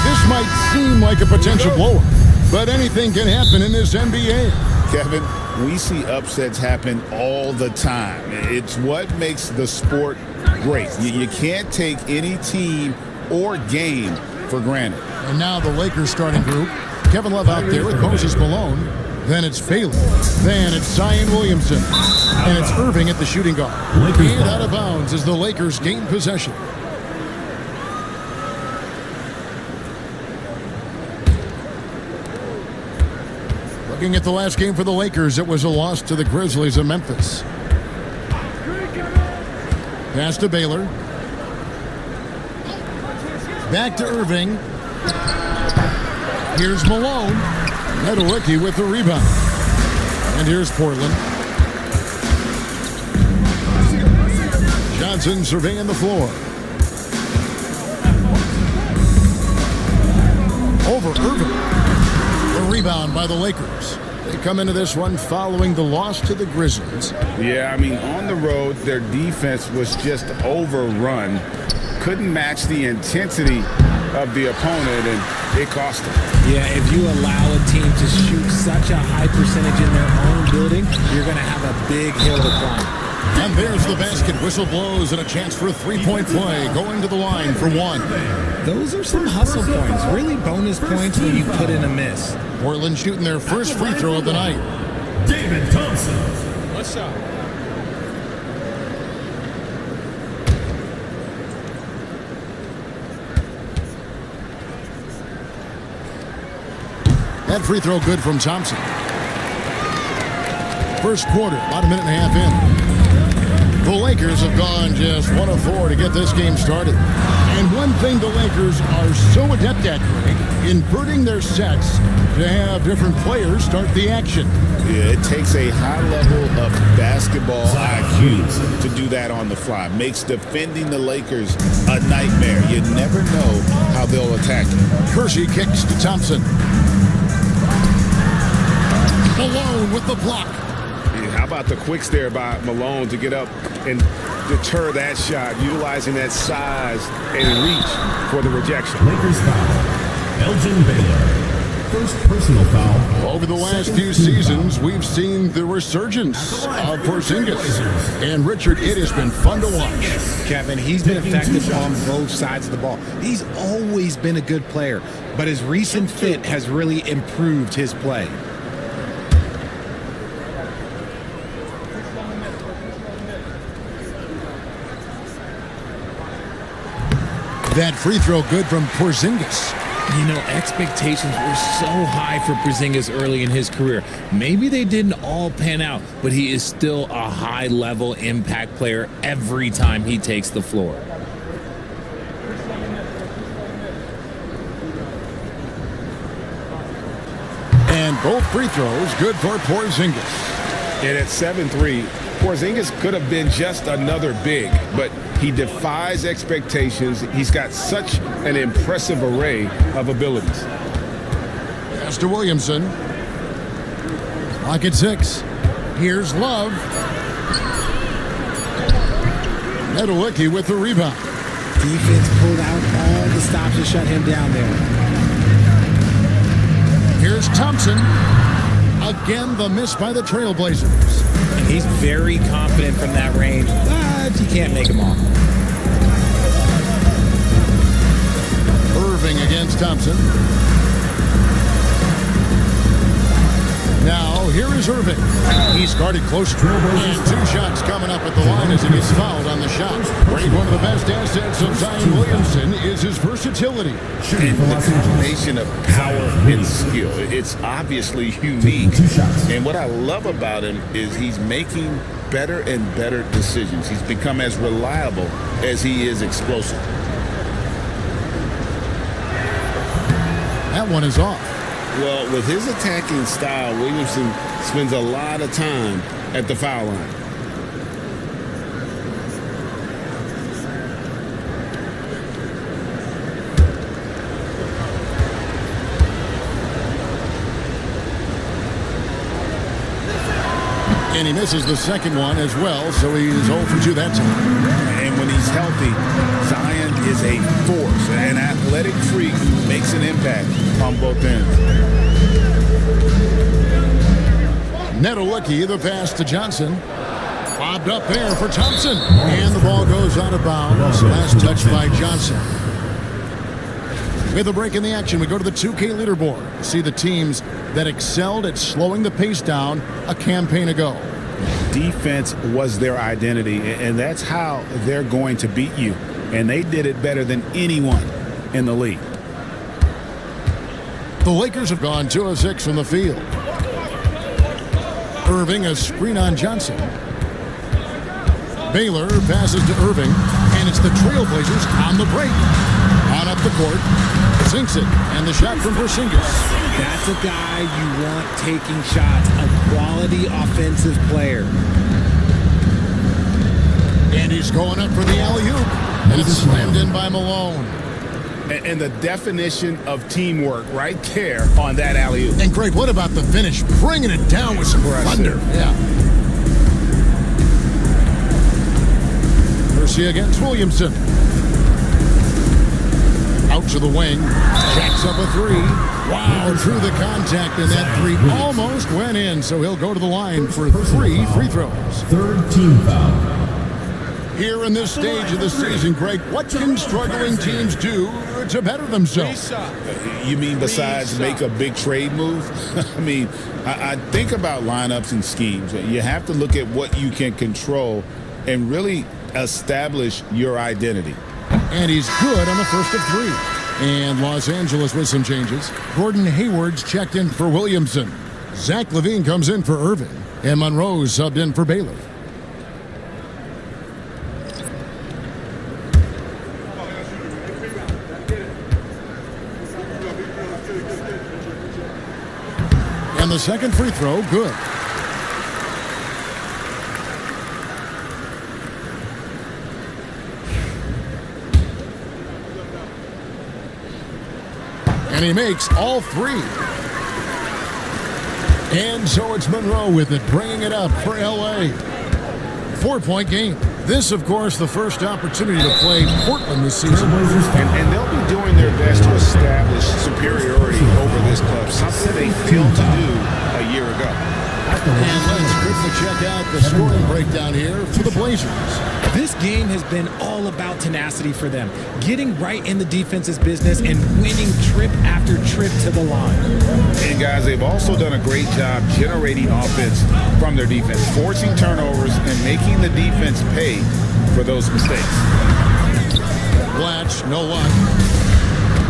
This might seem like a potential blowout, but anything can happen in this NBA. Kevin, we see upsets happen all the time. It's what makes the sport great. You can't take any team or game for granted. And now the Lakers starting group. Kevin Love out there with Moses Malone. Then it's Bailey. Then it's Zion Williamson. And it's Irving at the shooting guard. And out of bounds as the Lakers gain possession. Looking at the last game for the Lakers, it was a loss to the Grizzlies of Memphis. Pass to Baylor. Back to Irving. Here's Malone. Meadowicki with the rebound. And here's Portland. Johnson surveying the floor. Over Irving. The rebound by the Lakers. They come into this one following the loss to the Grizzlies. Yeah, I mean, on the road, their defense was just overrun. Couldn't match the intensity of the opponent, and it cost them. Yeah, if you allow a team to shoot such a high percentage in their own building, you're going to have a big hill to climb. And there's the basket. Whistle blows and a chance for a three-point play. Going to the line for one. Those are some hustle points. Really bonus points when you put in a miss. Portland shooting their first free throw of the night. David Thompson. What's up? That free throw good from Thompson. First quarter, about a minute and a half in. The Lakers have gone just 1 of 4 to get this game started. And one thing the Lakers are so adept at, Greg, inverting their sets to have different players start the action. Yeah, it takes a high level of basketball IQ to do that on the fly. Makes defending the Lakers a nightmare. You never know how they'll attack you. Kersey kicks to Thompson. Malone with the block. How about the quicks there by Malone to get up and deter that shot, utilizing that size and reach for the rejection. Lakers foul. Elgin Baylor. First personal foul. Over the last few seasons, we've seen the resurgence of Porzingis. And Richard, it has been fun to watch. Kevin, he's been effective on both sides of the ball. He's always been a good player, but his recent fit has really improved his play. That free throw good from Porzingis. You know, expectations were so high for Porzingis early in his career. Maybe they didn't all pan out, but he is still a high-level impact player every time he takes the floor. And both free throws good for Porzingis. And at 7'3", Porzingis could have been just another big, but he defies expectations. He's got such an impressive array of abilities. Pass to Williamson. Clock at 6. Here's Love. Nowitzki with the rebound. Defense pulled out all the stops to shut him down there. Here's Thompson. Again, the miss by the Trailblazers. And he's very confident from that range, but he can't make him all. Irving against Thompson. Now, here is Irving. He's guarded close. And 2 shots coming up at the line as he gets fouled on the shot. One of the best assets of Zion Williamson is his versatility. And the combination of power and skill, it's obviously unique. And what I love about him is he's making better and better decisions. He's become as reliable as he is explosive. That one is off. Well, with his attacking style, Williamson spends a lot of time at the foul line. And he misses the second one as well, so he's 0 for 2 that time. And when he's healthy, Zion is a force, an athletic freak who makes an impact on both ends. Nowitzki, the pass to Johnson. Bobbed up there for Thompson. And the ball goes out of bounds. Last touch by Johnson. With a break in the action, we go to the 2K leaderboard. See the teams that excelled at slowing the pace down a campaign ago. Defense was their identity, and that's how they're going to beat you. And they did it better than anyone in the league. The Lakers have gone 2 of 6 from the field. Irving, a screen on Johnson. Baylor passes to Irving, and it's the Trailblazers on the break. On up the court, sinks it, and the shot from Porzingis. That's a guy you want taking shots, a quality offensive player. And he's going up for the alley-oop, and it's slammed in by Malone. And the definition of teamwork right there on that alley-oop. And Greg, what about the finish? Bringing it down with some thunder. Yeah. Mercy against Williamson. Out to the wing. Jacks up a 3. Wow, through the contact, and that 3 almost went in, so he'll go to the line for 3 free throws. Third team foul. Here in this stage of the season, Greg, what can struggling teams do to better themselves? You mean besides make a big trade move? I mean, I think about lineups and schemes. You have to look at what you can control and really establish your identity. And he's good on the first of 3. And Los Angeles with some changes. Gordon Hayward's checked in for Williamson. Zach LaVine comes in for Irving. And Monroe's subbed in for Baylor. And the second free throw, good. And he makes all 3. And so it's Monroe with it, bringing it up for L.A. 4-point game. This, of course, the first opportunity to play Portland this season. And they'll be doing their best to establish superiority over this club, something they failed to do a year ago. And let's quickly check out the scoring breakdown here for the Blazers. This game has been all about tenacity for them, getting right in the defense's business and winning trip after trip to the line. And guys, they've also done a great job generating offense from their defense, forcing turnovers and making the defense pay for those mistakes. Blatch, no luck.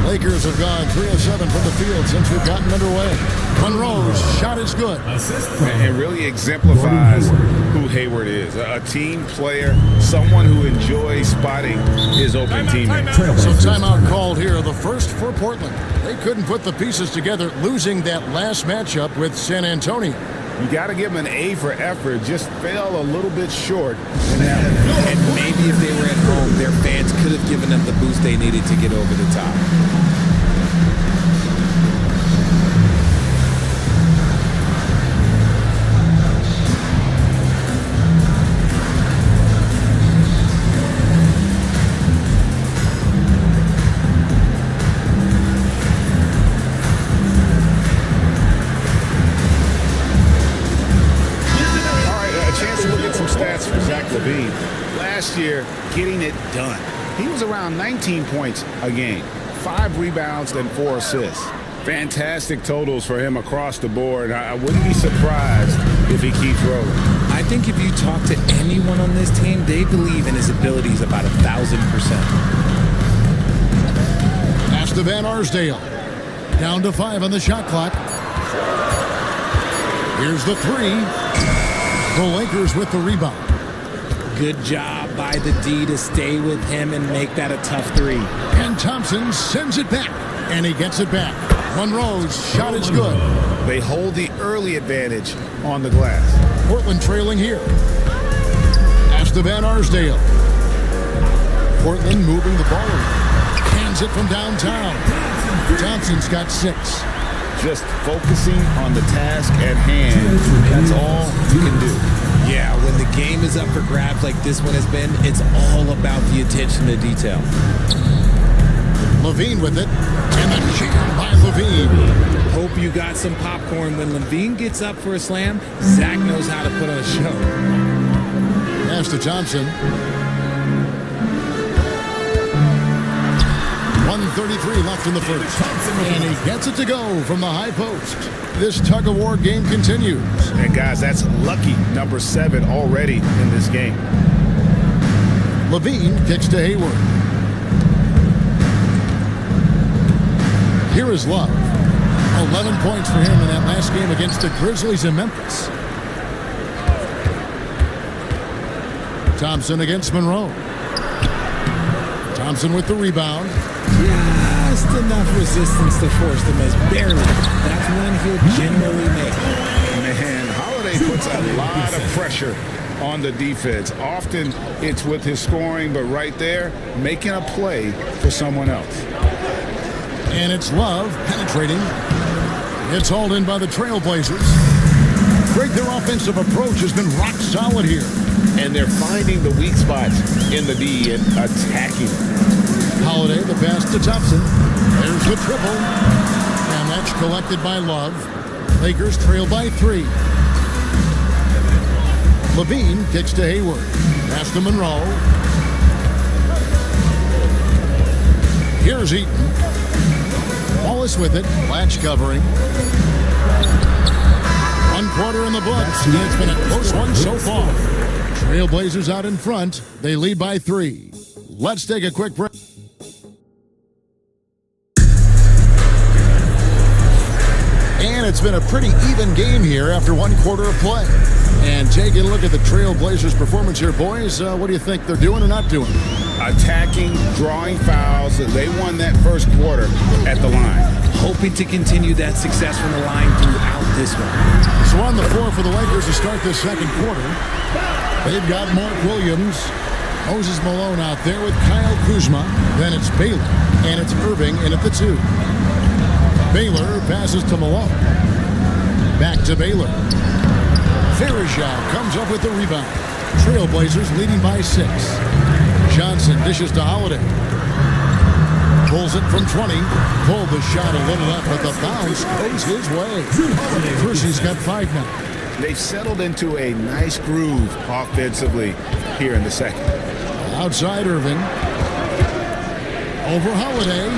Lakers have gone 3 of 7 from the field since we've gotten underway. Monroe's shot is good. It really exemplifies who Hayward is. A team player, someone who enjoys spotting his open teammates. So timeout called here, the first for Portland. They couldn't put the pieces together, losing that last matchup with San Antonio. You got to give them an A for effort. Just fell a little bit short. And maybe if they were at home, their fans could have given them the boost they needed to get over the top. last year getting it done. He was around 19 points a game, 5 rebounds and 4 assists. Fantastic totals for him across the board. I wouldn't be surprised if he keeps rolling. I think if you talk to anyone on this team, they believe in his abilities about 1,000%. Pass to Van Arsdale. Down to 5 on the shot clock. Here's the 3. The Lakers with the rebound. Good job by the D to stay with him and make that a tough 3. And Thompson sends it back. And he gets it back. Monroe's shot is good. They hold the early advantage on the glass. Portland trailing here. Pass to Van Arsdale. Portland moving the ball. Hands it from downtown. Thompson's got 6. Just focusing on the task at hand. That's all you can do. Yeah, when the game is up for grabs like this one has been, it's all about the attention to detail. Levine with it. And the jam by Levine. Hope you got some popcorn. When Levine gets up for a slam, Zach knows how to put on a show. Pass to Thompson. 1:33 left in the first. And he gets it to go from the high post. This tug-of-war game continues. And guys, that's lucky number 7 already in this game. Levine kicks to Hayward. Here is Love. 11 points for him in that last game against the Grizzlies in Memphis. Thompson against Monroe. Thompson with the rebound. Just enough resistance to force the miss. Barely. That's one he'll generally make. Man, Holiday puts a lot of pressure on the defense. Often it's with his scoring, but right there, making a play for someone else. And it's Love penetrating. It's hauled in by the Trailblazers. Greg, their offensive approach has been rock solid here. And they're finding the weak spots in the D and attacking. Holiday, the pass to Thompson. There's the triple. And that's collected by Love. Lakers trail by 3. Levine kicks to Hayward. Pass to Monroe. Here's Eaton. Wallace with it. Latch covering. 1 quarter in the books. And it's been a close one so far. Trailblazers out in front. They lead by 3. Let's take a quick break. And it's been a pretty even game here after 1 quarter of play. And taking a look at the Trailblazers' performance here, boys, what do you think they're doing or not doing? Attacking, drawing fouls. They won that first quarter at the line. Hoping to continue that success from the line throughout this one. So on the floor for the Lakers to start this second quarter, they've got Mark Williams, Moses Malone out there with Kyle Kuzma. Then it's Baylor, and it's Irving in at the 2. Baylor passes to Malone. Back to Baylor. Farajao comes up with the rebound. Trailblazers leading by 6. Johnson dishes to Holiday. Pulls it from 20. Pulled the shot a little up, but the bounce goes his way. Percy's got 5 now. They've settled into a nice groove offensively here in the second. Outside Irving. Over Holiday.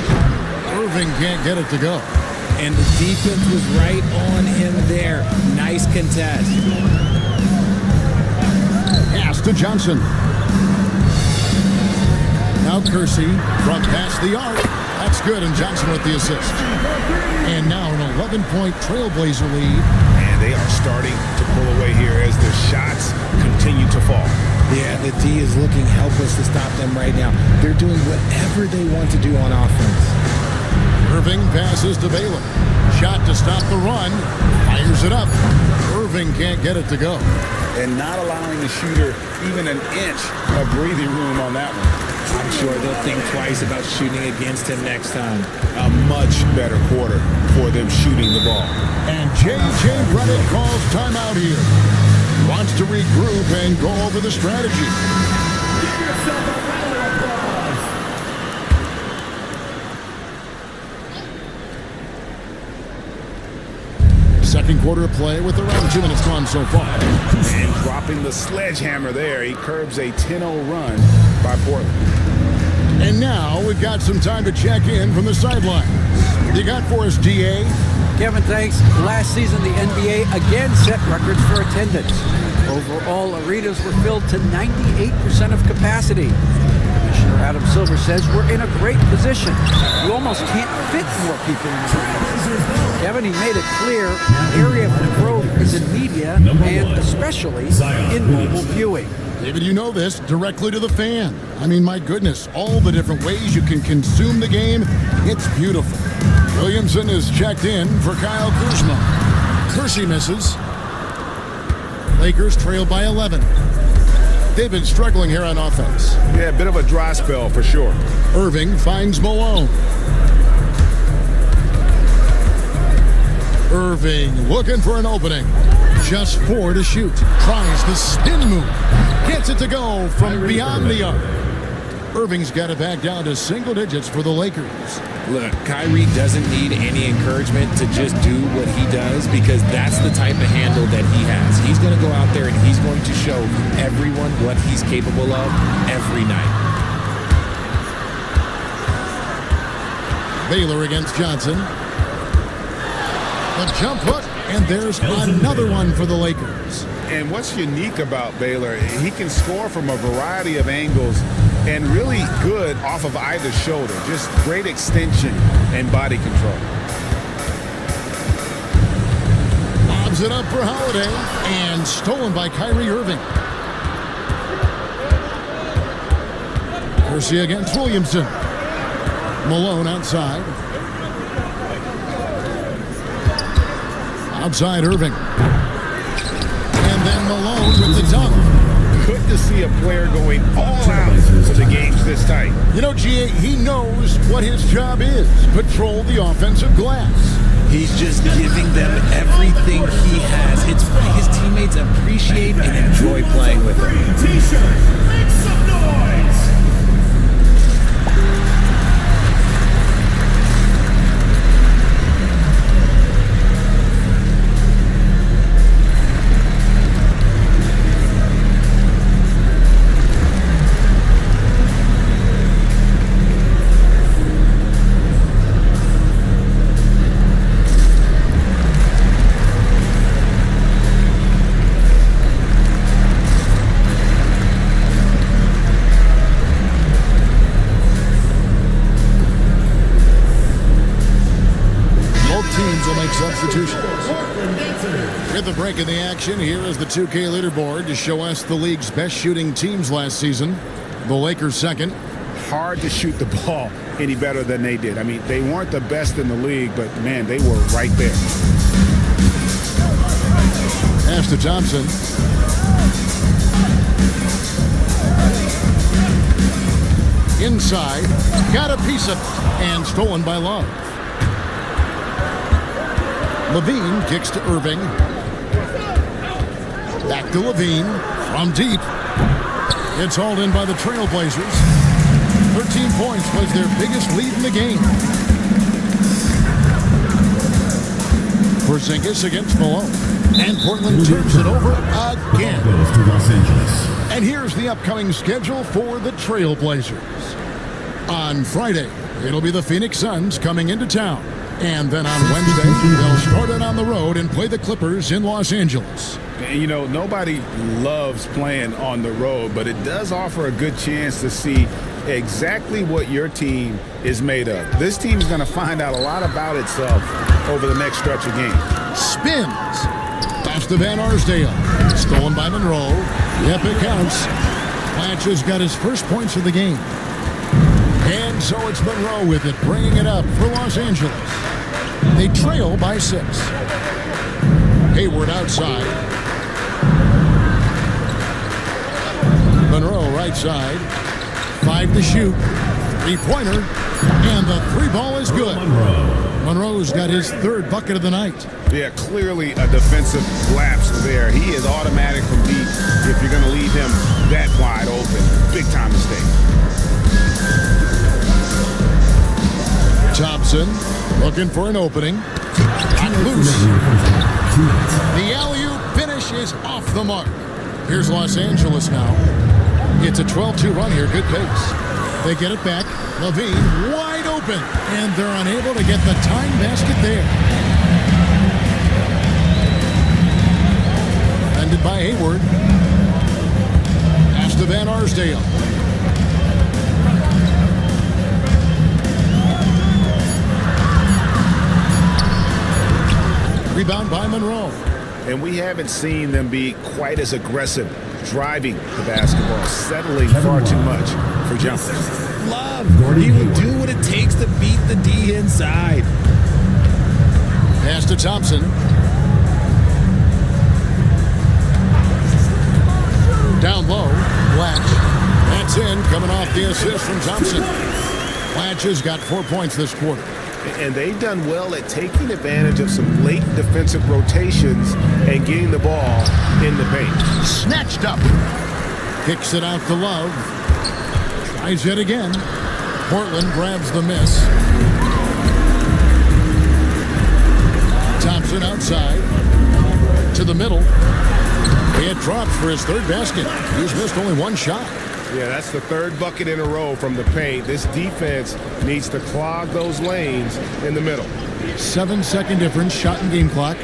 Irving can't get it to go. And the defense was right on him there. Nice contest. Pass to Johnson. Now Kersey from past the arc. That's good, and Johnson with the assist. And now an 11-point Trailblazer lead. And they are starting to pull away here as the shots continue to fall. Yeah, the D is looking helpless to stop them right now. They're doing whatever they want to do on offense. Irving passes to Baylor. Shot to stop the run. Fires it up. Irving can't get it to go. And not allowing the shooter even an inch of breathing room on that one. I'm sure they'll think twice about shooting against him next time. A much better quarter for them shooting the ball. And J.J. Redick calls timeout here. Wants to regroup and go over the strategy. Second quarter of play with around 2 minutes gone so far. And dropping the sledgehammer there, he curbs a 10-0 run by Portland. And now we've got some time to check in from the sidelines. What do you got for us, DA? Kevin, thanks. Last season, the NBA again set records for attendance. Overall, arenas were filled to 98% of capacity. Commissioner Adam Silver says we're in a great position. You almost can't fit more people in the arena. Kevin, he made it clear the area for growth is in media and especially in mobile viewing. David, you know this, directly to the fan. I mean, my goodness, all the different ways you can consume the game, it's beautiful. Williamson is checked in for Kyle Kuzma. Kersey misses. Lakers trail by 11. They've been struggling here on offense. Yeah, a bit of a dry spell for sure. Irving finds Malone. Irving looking for an opening. Just 4 to shoot. Tries the spin move. Gets it to go from beyond the arc. Irving's got it back down to single digits for the Lakers. Look, Kyrie doesn't need any encouragement to just do what he does because that's the type of handle that he has. He's going to go out there and he's going to show everyone what he's capable of every night. Baylor against Johnson. A jump hook, and there's another one for the Lakers. And what's unique about Baylor, he can score from a variety of angles and really good off of either shoulder. Just great extension and body control. Lobs it up for Holiday, and stolen by Kyrie Irving. Kersey against Williamson. Malone outside. Outside Irving. And then Malone with the dunk. Good to see a player going all out for the games this tight. You know, GA, he knows what his job is. Patrol the offensive glass. He's just giving them everything he has. It's why his teammates appreciate and enjoy playing with him. T-shirt, make some noise! With the break in the action, here is the 2K leaderboard to show us the league's best shooting teams last season. The Lakers second. Hard to shoot the ball any better than they did. I mean, they weren't the best in the league, but man, they were right there. Pass to Thompson. Inside, got a piece of it, and stolen by Love. Levine kicks to Irving. Back to Levine from deep. It's hauled in by the Trailblazers. 13 points was their biggest lead in the game. Porzingis against Malone. And Portland turns it over again. Goes to Los Angeles. And here's the upcoming schedule for the Trailblazers. On Friday, it'll be the Phoenix Suns coming into town. And then on Wednesday, they'll start it on the road and play the Clippers in Los Angeles. And, you know, nobody loves playing on the road, but it does offer a good chance to see exactly what your team is made of. This team is going to find out a lot about itself over the next stretch of games. Spins. Pass to Van Arsdale. Stolen by Monroe. Yep, it counts. Blanche has got his first points of the game. And so it's Monroe with it, bringing it up for Los Angeles. They trail by 6. Hayward outside. Monroe right side. 5 to shoot. 3-pointer. And the 3-ball is good. Monroe's got his 3rd bucket of the night. Yeah, clearly a defensive lapse there. He is automatic from deep if you're going to leave him that wide open. Big time mistake. Thompson looking for an opening. Got loose. The alley-oop finish is off the mark. Here's Los Angeles now. It's a 12-2 run here. Good pace. They get it back. Levine wide open. And they're unable to get the tying basket there. Ended by Hayward. Pass to Van Arsdale. Rebound by Monroe. And we haven't seen them be quite as aggressive driving the basketball, settling far too much for jumpers. Love. He will do what it takes to beat the D inside. Pass to Thompson. Down low, Blatch. That's in, coming off the assist from Thompson. Blatch has got 4 points this quarter. And they've done well at taking advantage of some late defensive rotations and getting the ball in the paint. Snatched up. Kicks it out to Love. Tries it again. Portland grabs the miss. Thompson outside. To the middle. It drops for his third basket. He's missed only one shot. Yeah, that's the third bucket in a row from the paint. This defense needs to clog those lanes in the middle. 7-second difference, shot and game clock.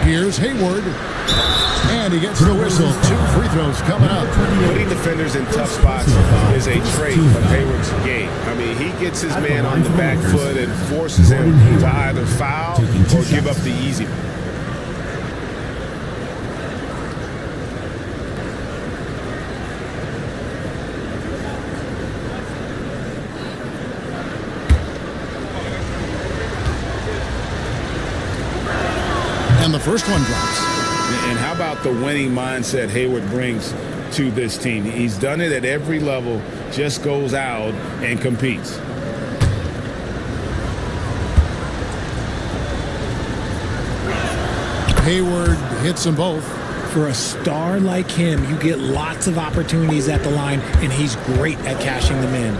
Here's Hayward. And he gets the whistle. 2 free throws coming up. Putting defenders in tough spots is a trait of Hayward's game. I mean, he gets his man on the back foot and forces him to either foul or give up the easy one. And the first one drops. And how about the winning mindset Hayward brings to this team? He's done it at every level, just goes out and competes. Hayward hits them both. For a star like him, you get lots of opportunities at the line, and he's great at cashing them in.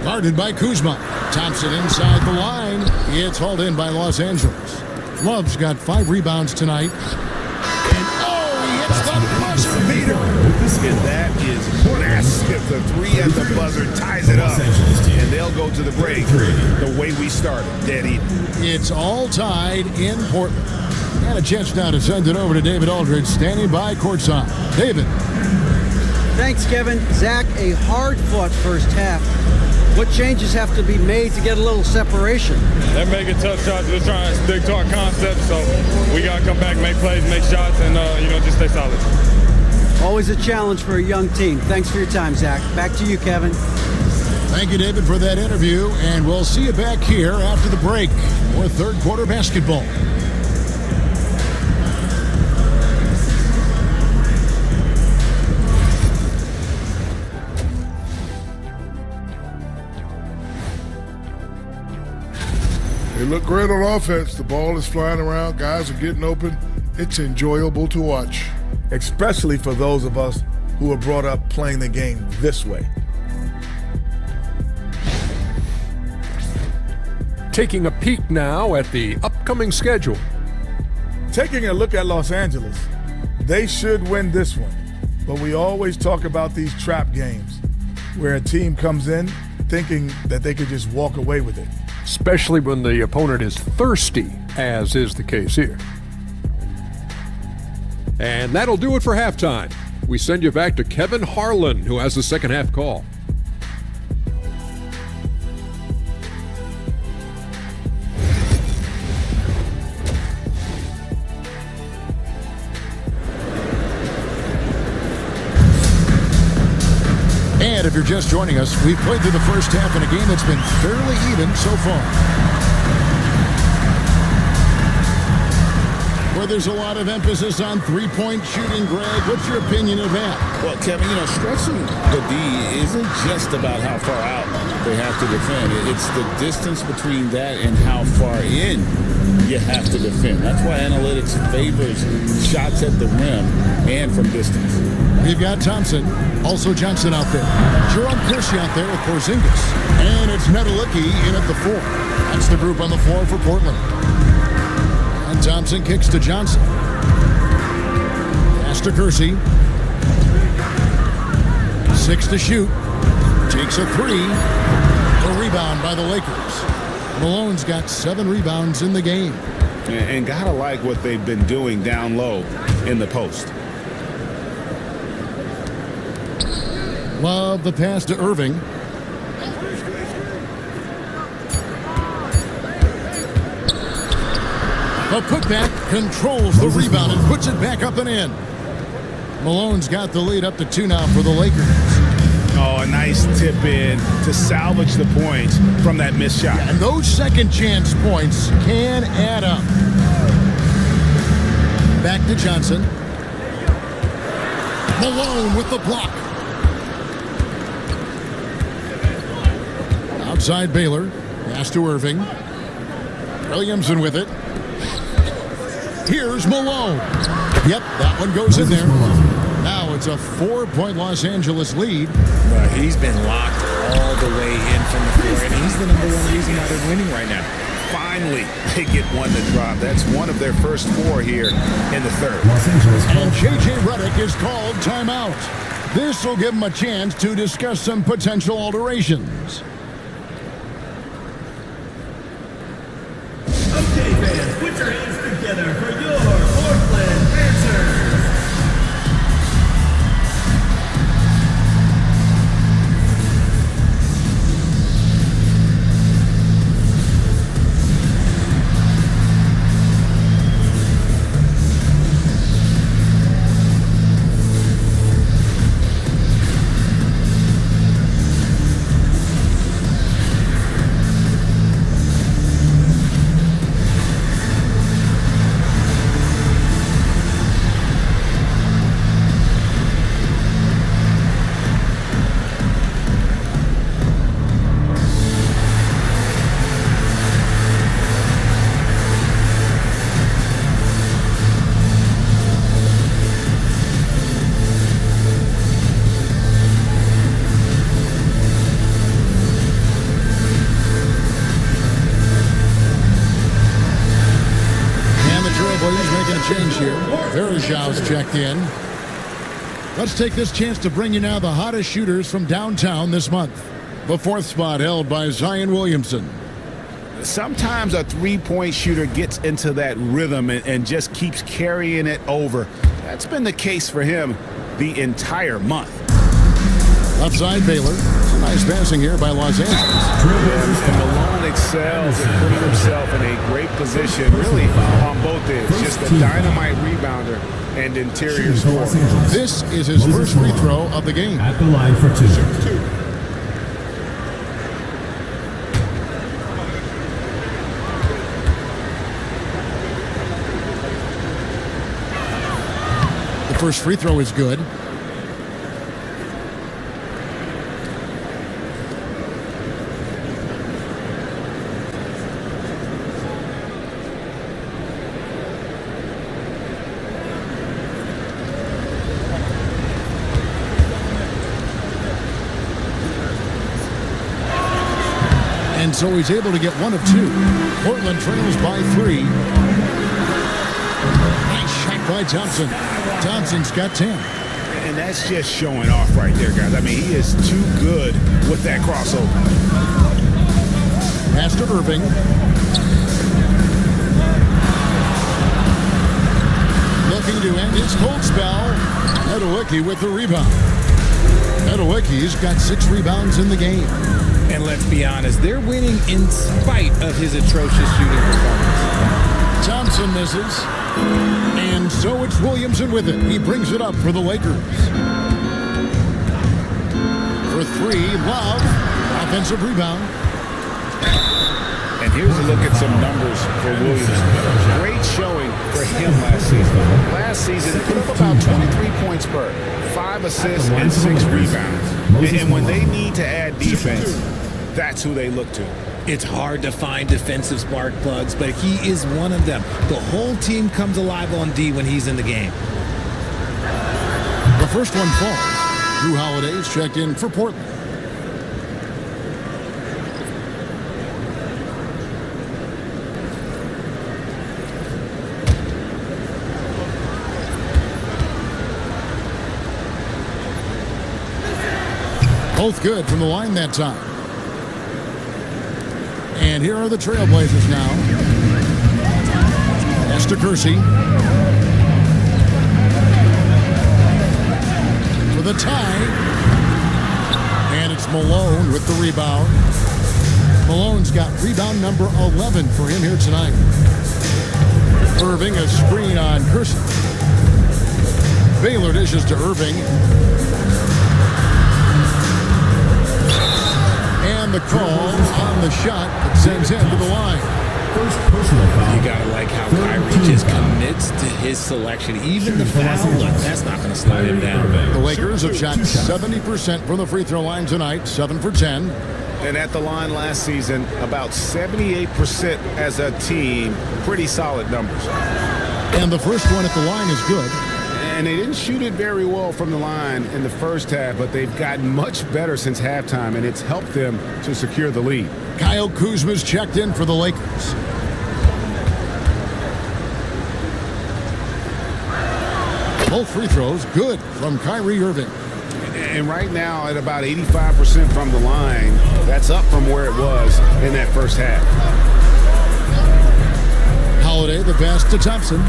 Guarded by Kuzma. Thompson inside the line. It's hauled in by Los Angeles. Love's got 5 rebounds tonight. And he hits the buzzer beater. And that is massive. The 3 at the buzzer ties it up. And they'll go to the break the way we started, dead even. It's all tied in Portland. And a chance now to send it over to David Aldridge, standing by courtside. David. Thanks, Kevin. Zach, a hard-fought first half. What changes have to be made to get a little separation? They're making tough shots. They're trying to stick to our concept, so we got to come back, make plays, make shots, and, just stay solid. Always a challenge for a young team. Thanks for your time, Zach. Back to you, Kevin. Thank you, David, for that interview, and we'll see you back here after the break for third quarter basketball. They look great on offense. The ball is flying around. Guys are getting open. It's enjoyable to watch. Especially for those of us who were brought up playing the game this way. Taking a peek now at the upcoming schedule. Taking a look at Los Angeles, they should win this one. But we always talk about these trap games where a team comes in thinking that they could just walk away with it. Especially when the opponent is thirsty, as is the case here. And that'll do it for halftime. We send you back to Kevin Harlan, who has the second half call. And if you're just joining us, we've played through the first half in a game that's been fairly even so far. where there's a lot of emphasis on three-point shooting, Greg. What's your opinion of that? Well, Kevin, stretching the D isn't just about how far out they have to defend. It's the distance between that and how far in you have to defend. That's why analytics favors shots at the rim and from distance. We've got Thompson, also Johnson out there. Jerome Kersey out there with Porzingis. And it's Nedelicki in at the 4. That's the group on the floor for Portland. And Thompson kicks to Johnson. Pass to Kersey. 6 to shoot. Takes a 3. A rebound by the Lakers. Malone's got 7 rebounds in the game. And gotta like what they've been doing down low in the post. Love the pass to Irving. A putback controls the rebound and puts it back up and in. Malone's got the lead up to 2 now for the Lakers. Oh, a nice tip in to salvage the points from that missed shot. And those second chance points can add up. Back to Johnson. Malone with the block. Outside Baylor. Pass to Irving. Williamson with it. Here's Malone. Yep, that one goes in there. Now it's a 4-point Los Angeles lead. He's been locked all the way in from the floor, and he's the number 1 reason why they're winning right now. Finally, they get one to drop. That's one of their first 4 here in the third. And J.J. Redick is called timeout. This will give him a chance to discuss some potential alterations. Okay, fans, put your hands together for your Portland Panthers. Verajav's checked in. Let's take this chance to bring you now the hottest shooters from downtown this month. The 4th spot held by Zion Williamson. Sometimes a three-point shooter gets into that rhythm and just keeps carrying it over. That's been the case for him the entire month. Left side Baylor. Nice passing here by Los Angeles. And Malone excels at putting himself in a great position, really, on both ends. Just a dynamite rebounder and interior scorer. This is his first free throw of the game. At the line for 2. The first free throw is good. And so he's able to get 1 of 2. Portland trails by 3. Nice shot by Thompson. Thompson's got 10. And that's just showing off right there, guys. I mean, he is too good with that crossover. Pass to Irving. Looking to end his cold spell. Nedelicki with the rebound. Nedelicki's got 6 rebounds in the game. And let's be honest, they're winning in spite of his atrocious shooting performance. Thompson misses. And so it's Williamson with it. He brings it up for the Lakers. For 3, Love. Offensive rebound. And here's a look at some numbers for Williamson. Great showing for him last season. Last season, he put up about 23 points per, 5 assists, and 6 rebounds. And when they need to add defense, that's who they look to. It's hard to find defensive spark plugs, but he is one of them. The whole team comes alive on D when he's in the game. The first one falls. Drew Holiday's checked in for Portland. Both good from the line that time. And here are the Trailblazers now. Esther Kersey. For the tie. And it's Malone with the rebound. Malone's got rebound number 11 for him here tonight. Irving, a screen on Kersey. Baylor dishes to Irving. And the call on the shot that sends him to the line. You gotta like how Kyrie just commits to his selection. Even the foul look, that's not going to slow him down. The Lakers have shot 70% from the free throw line tonight, 7 for 10. And at the line last season, about 78% as a team. Pretty solid numbers. And the first one at the line is good. And they didn't shoot it very well from the line in the first half, but they've gotten much better since halftime, and it's helped them to secure the lead. Kyle Kuzma's checked in for the Lakers. Both free throws good from Kyrie Irving. And right now at about 85% from the line, that's up from where it was in that first half. Holiday the pass to Thompson.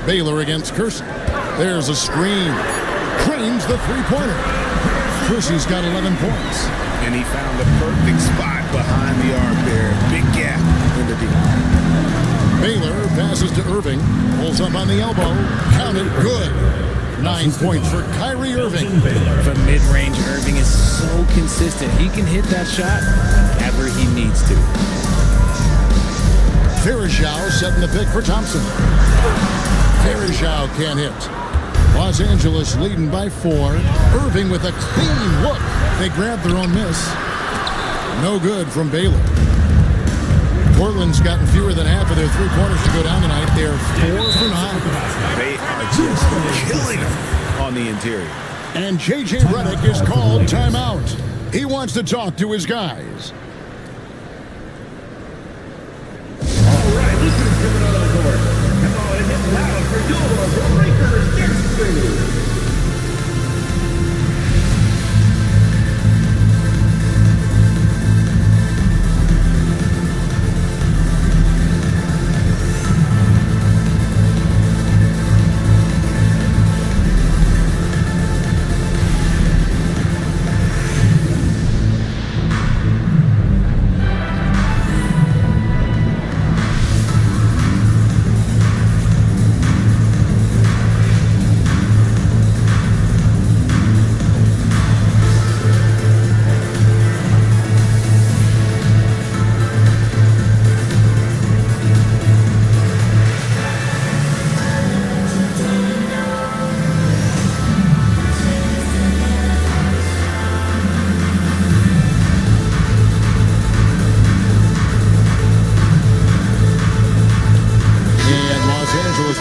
Baylor against Kersey. There's a screen. Cranes the three-pointer. Kersey's got 11 points. And he found the perfect spot behind the arc there. Big gap in the deep. Baylor passes to Irving. Pulls up on the elbow. Counted good. 9 points for Kyrie Irving. From mid-range, Irving is so consistent. He can hit that shot whenever he needs to. Farishau setting the pick for Thompson. Farishau can't hit. Los Angeles leading by 4. Irving with a clean look. They grab their own miss. No good from Baylor. Portland's gotten fewer than half of their three-pointers to go down tonight. They're 4 for 9. They are just killing them on the interior. And J.J. Redick is called timeout. He wants to talk to his guys. All right, this is coming on the court. Come on and get loud for your Lakers next move.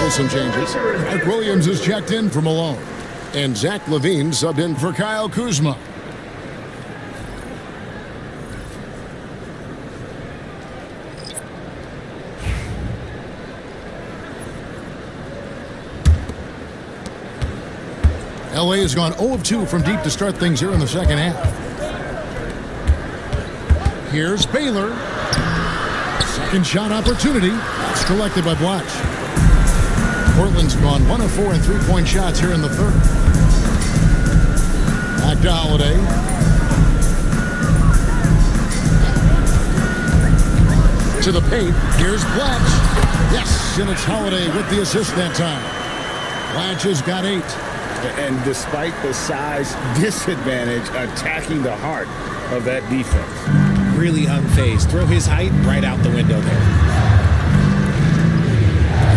Some changes. Mike Williams is checked in for Malone. And Zach LaVine subbed in for Kyle Kuzma. LA has gone 0 of 2 from deep to start things here in the second half. Here's Baylor. Second shot opportunity. It's collected by Blatch. Portland's gone 1 of 4 in three-point shots here in the third. Back to Holiday. To the paint. Here's Blatch. Yes, and it's Holiday with the assist that time. Blatch has got 8. And despite the size disadvantage, attacking the heart of that defense. really unfazed. Throw his height right out the window there.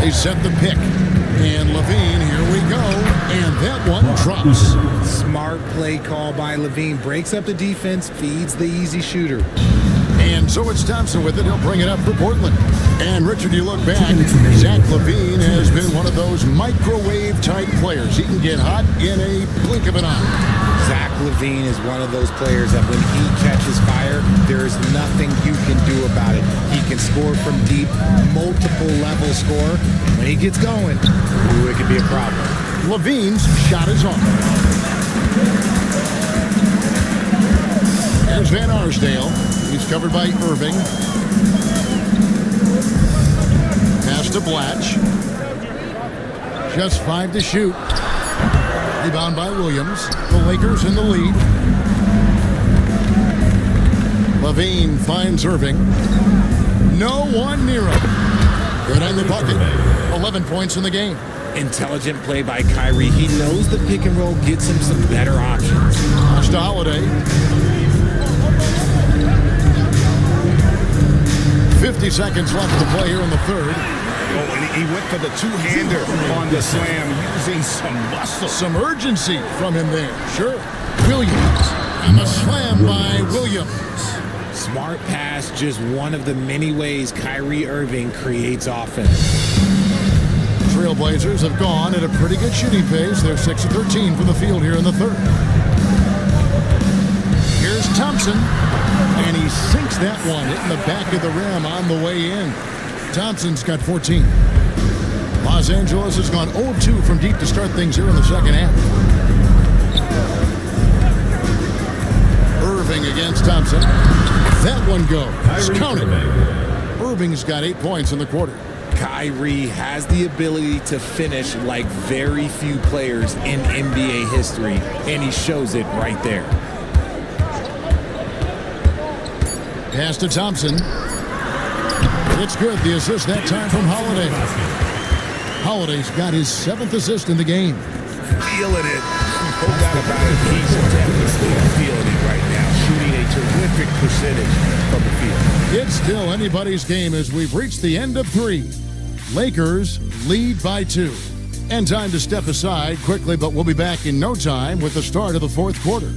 They set the pick. And Levine, here we go. And that one drops. Smart play call by Levine. Breaks up the defense, feeds the easy shooter. And so it's Thompson with it. He'll bring it up for Portland. And Richard, you look back, Zach Levine has been one of those microwave-type players. He can get hot in a blink of an eye. Zach Levine is one of those players that when he catches fire, there is nothing you can do about it. He can score from deep, multiple level score. When he gets going, ooh, it could be a problem. Levine's shot is on. There's Van Arsdale. He's covered by Irving. Pass to Blatch. Just 5 to shoot. Rebound by Williams. The Lakers in the lead. Levine finds Irving. No one near him. Good on the bucket. 11 points in the game. Intelligent play by Kyrie. He knows the pick and roll gets him some better options. Pass to Holiday. 50 seconds left to play here in the third. Oh, and he went for the two-hander on the slam, using some muscle. Some urgency from him there. Sure. Williams. And a slam by Williams. Smart pass, just one of the many ways Kyrie Irving creates offense. Trailblazers have gone at a pretty good shooting pace. They're 6 of 13 from the field here in the third. Here's Thompson. And he sinks that one, hitting the back of the rim on the way in. Thompson's got 14. Los Angeles has gone 0-2 from deep to start things here in the second half. Irving against Thompson. That one goes. Counted. Irving's got 8 points in the quarter. Kyrie has the ability to finish like very few players in NBA history, and he shows it right there. Pass to Thompson. It's good. The assist that time from Holiday. Holiday's got his 7th assist in the game. Feeling it. No doubt about it. He's definitely feeling it right now. Shooting a terrific percentage from the field. It's still anybody's game as we've reached the end of 3. Lakers lead by 2. And time to step aside quickly, but we'll be back in no time with the start of the fourth quarter.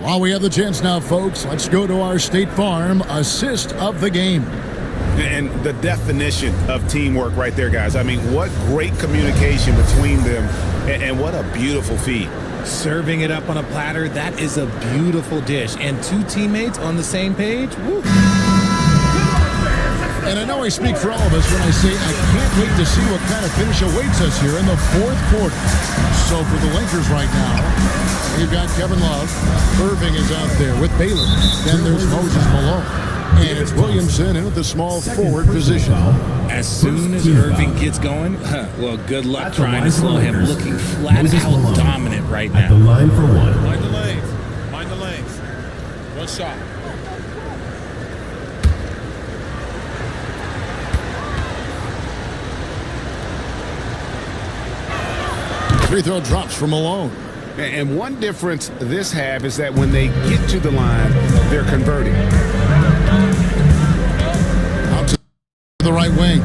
While we have the chance now, folks, let's go to our State Farm assist of the game. And the definition of teamwork right there, guys. I mean, what great communication between them, and what a beautiful feed. Serving it up on a platter, that is a beautiful dish. And 2 teammates on the same page, woo. And I know I speak for all of us when I say I can't wait to see what kind of finish awaits us here in the fourth quarter. So for the Lakers right now, you've got Kevin Love. Irving is out there with Baylor. Then there's Moses Malone. And it's Williamson in at the small forward position. As soon as Irving gets going, well, good luck trying to slow him. Looking flat out dominant right now. At the line for one. Mind the lanes. Mind the lanes. One shot. Free throw drops from Malone. And one difference this half is that when they get to the line, they're converting. Out to the right wing.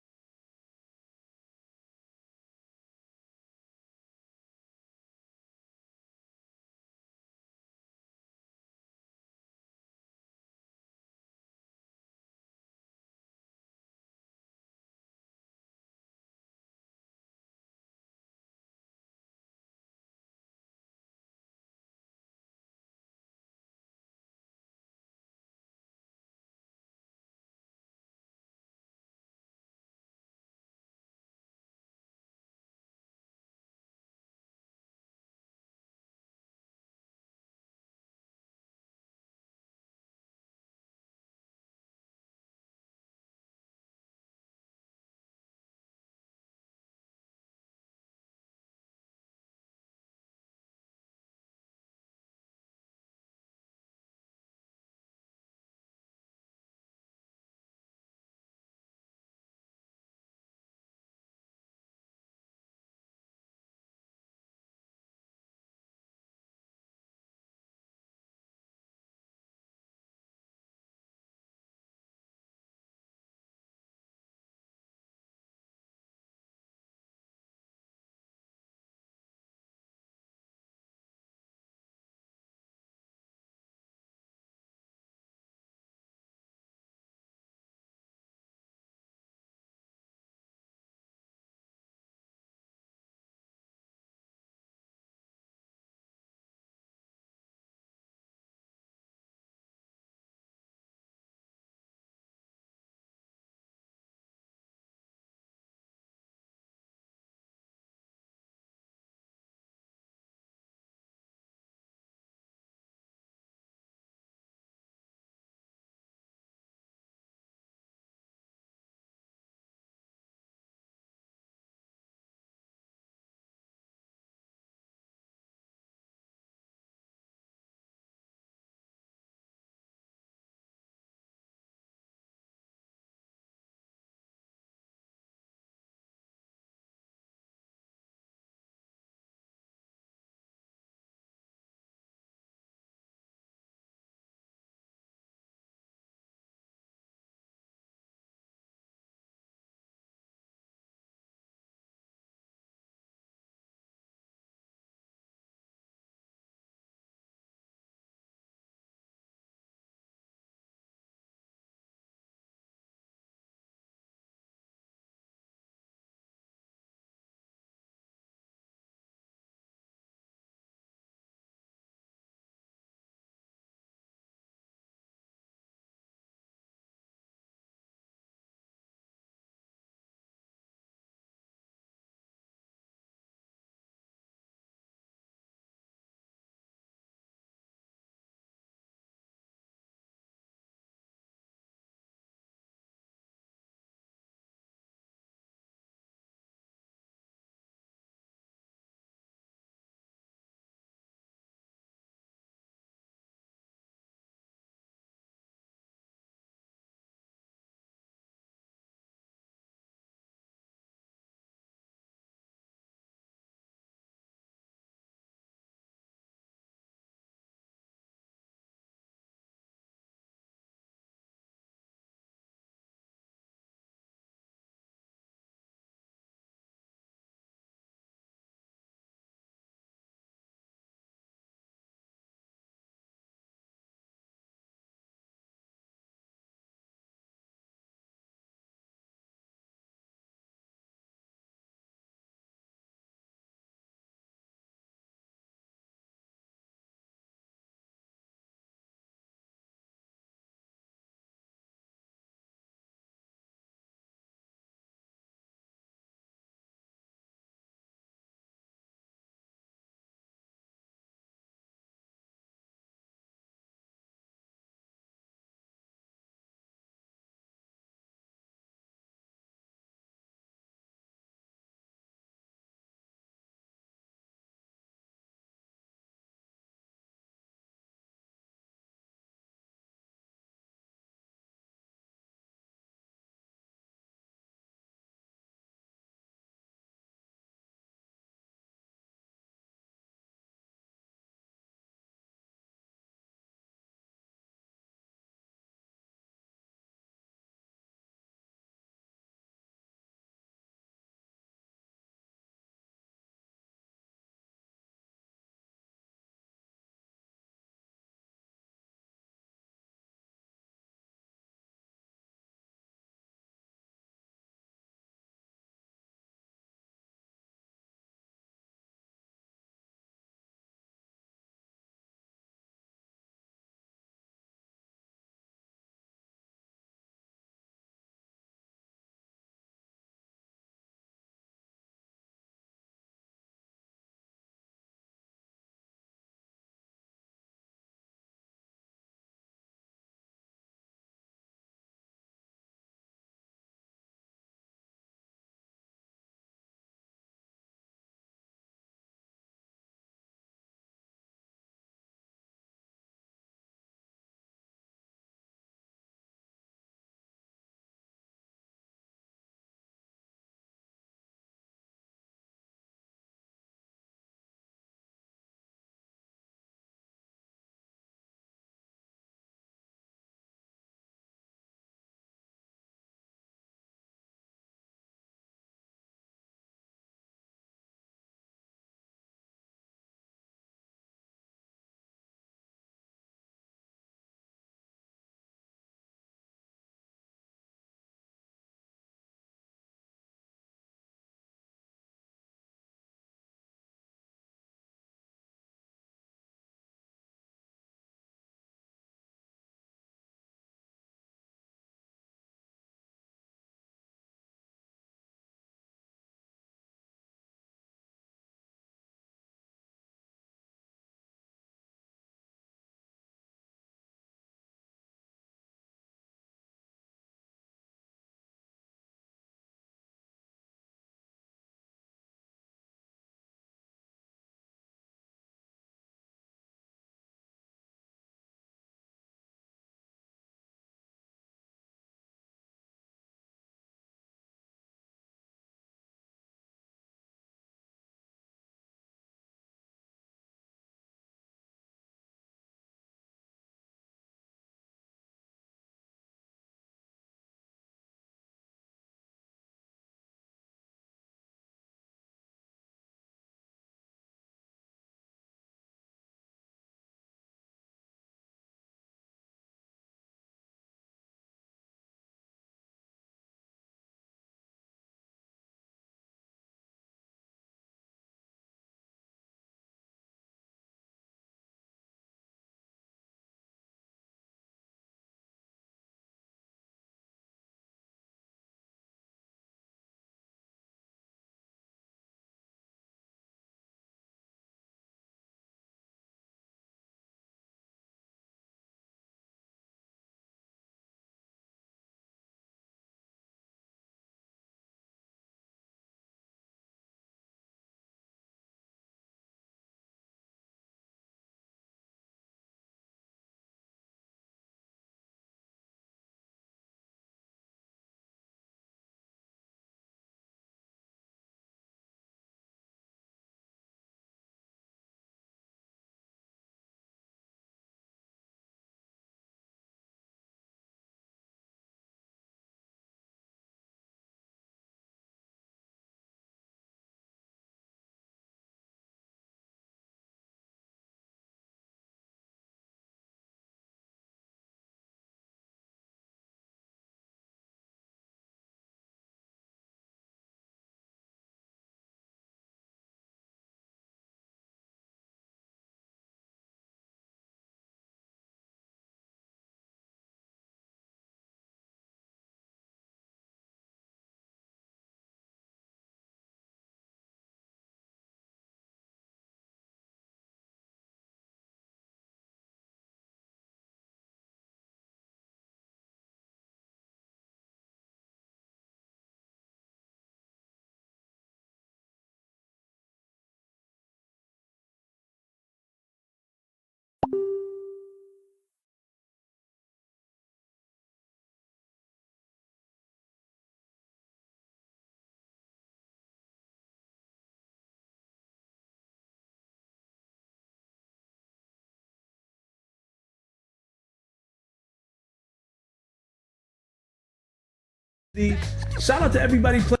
Shout out to everybody playing.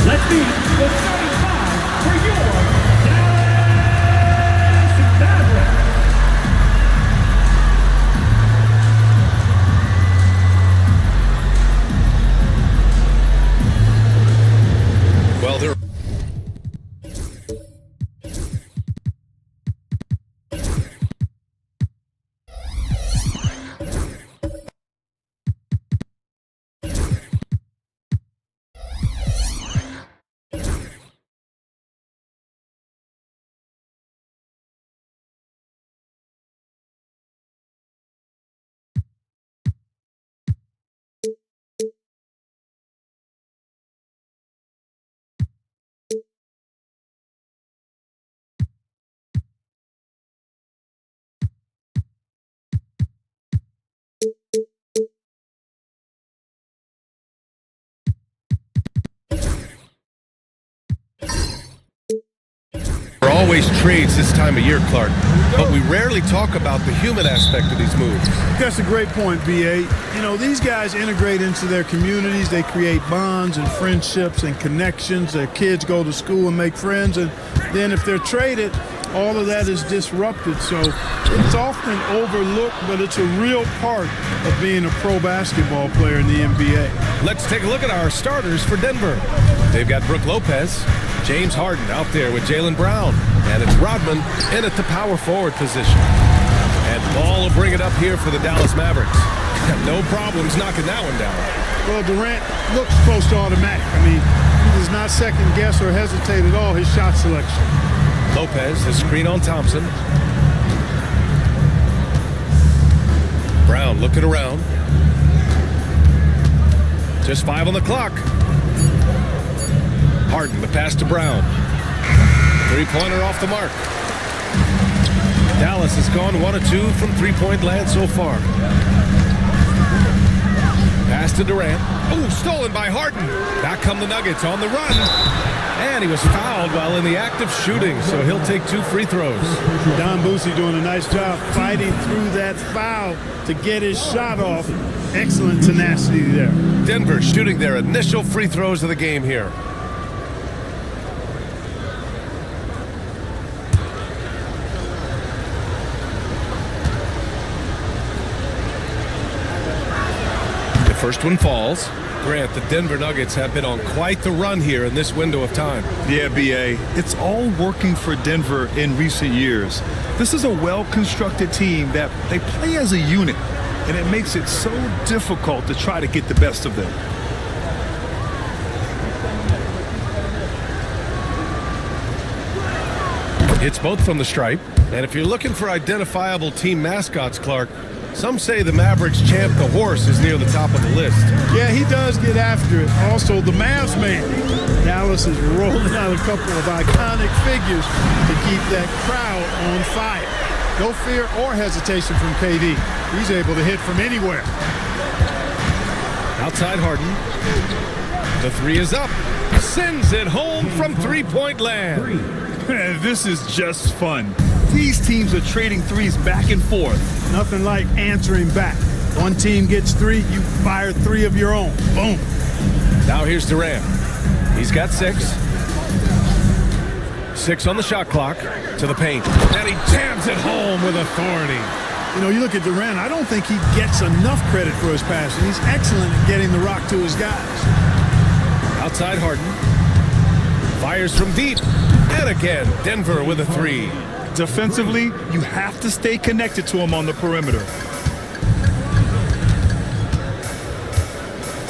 Let's meet the starting five for your Dallas Mavericks. Well, they're always trades this time of year, Clark, but we rarely talk about the human aspect of these moves. That's a great point, B.A. You know, these guys integrate into their communities. They create bonds and friendships and connections. Their kids go to school and make friends, and then if they're traded, all of that is disrupted. So it's often overlooked, but it's a real part of being a pro basketball player in the NBA. Let's take a look at our starters for Denver. They've got Brook Lopez, James Harden out there with Jaylen Brown, and it's Rodman in at the power forward position. And Ball will bring it up here for the Dallas Mavericks. No problems knocking that one down. Well, Durant looks close to automatic. I mean, he does not second guess or hesitate at all his shot selection. Lopez, his screen on Thompson. Brown looking around. Just 5 on the clock. Harden, the pass to Brown. Three-pointer off the mark. Dallas has gone 1 of 2 from three-point land so far. Pass to Durant. Oh, stolen by Harden. Back come the Nuggets on the run. And he was fouled while in the act of shooting, so he'll take 2 free throws. Don Boosie doing a nice job fighting through that foul to get his shot off. Excellent tenacity there. Denver shooting their initial free throws of the game here. First one falls. Grant, the Denver Nuggets have been on quite the run here in this window of time. Yeah, B.A., it's all working for Denver in recent years. This is a well-constructed team that they play as a unit, and it makes it so difficult to try to get the best of them. It's both from the stripe, and if you're looking for identifiable team mascots, Clark, some say the Mavericks champ, the horse, is near the top of the list. Yeah, he does get after it. Also, the Mavs man. Dallas is rolling out a couple of iconic figures to keep that crowd on fire. No fear or hesitation from KD. He's able to hit from anywhere. Outside Harden. The three is up. Sends it home from three-point land. This is just fun. These teams are trading threes back and forth. Nothing like answering back. One team gets three, you fire three of your own. Boom. Now here's Durant. He's got 6. 6 on the shot clock to the paint. And he jams it home with authority. You know, you look at Durant, I don't think he gets enough credit for his passing. He's excellent at getting the rock to his guys. Outside Harden. Fires from deep. And again, Denver with a 3. Defensively, you have to stay connected to him on the perimeter.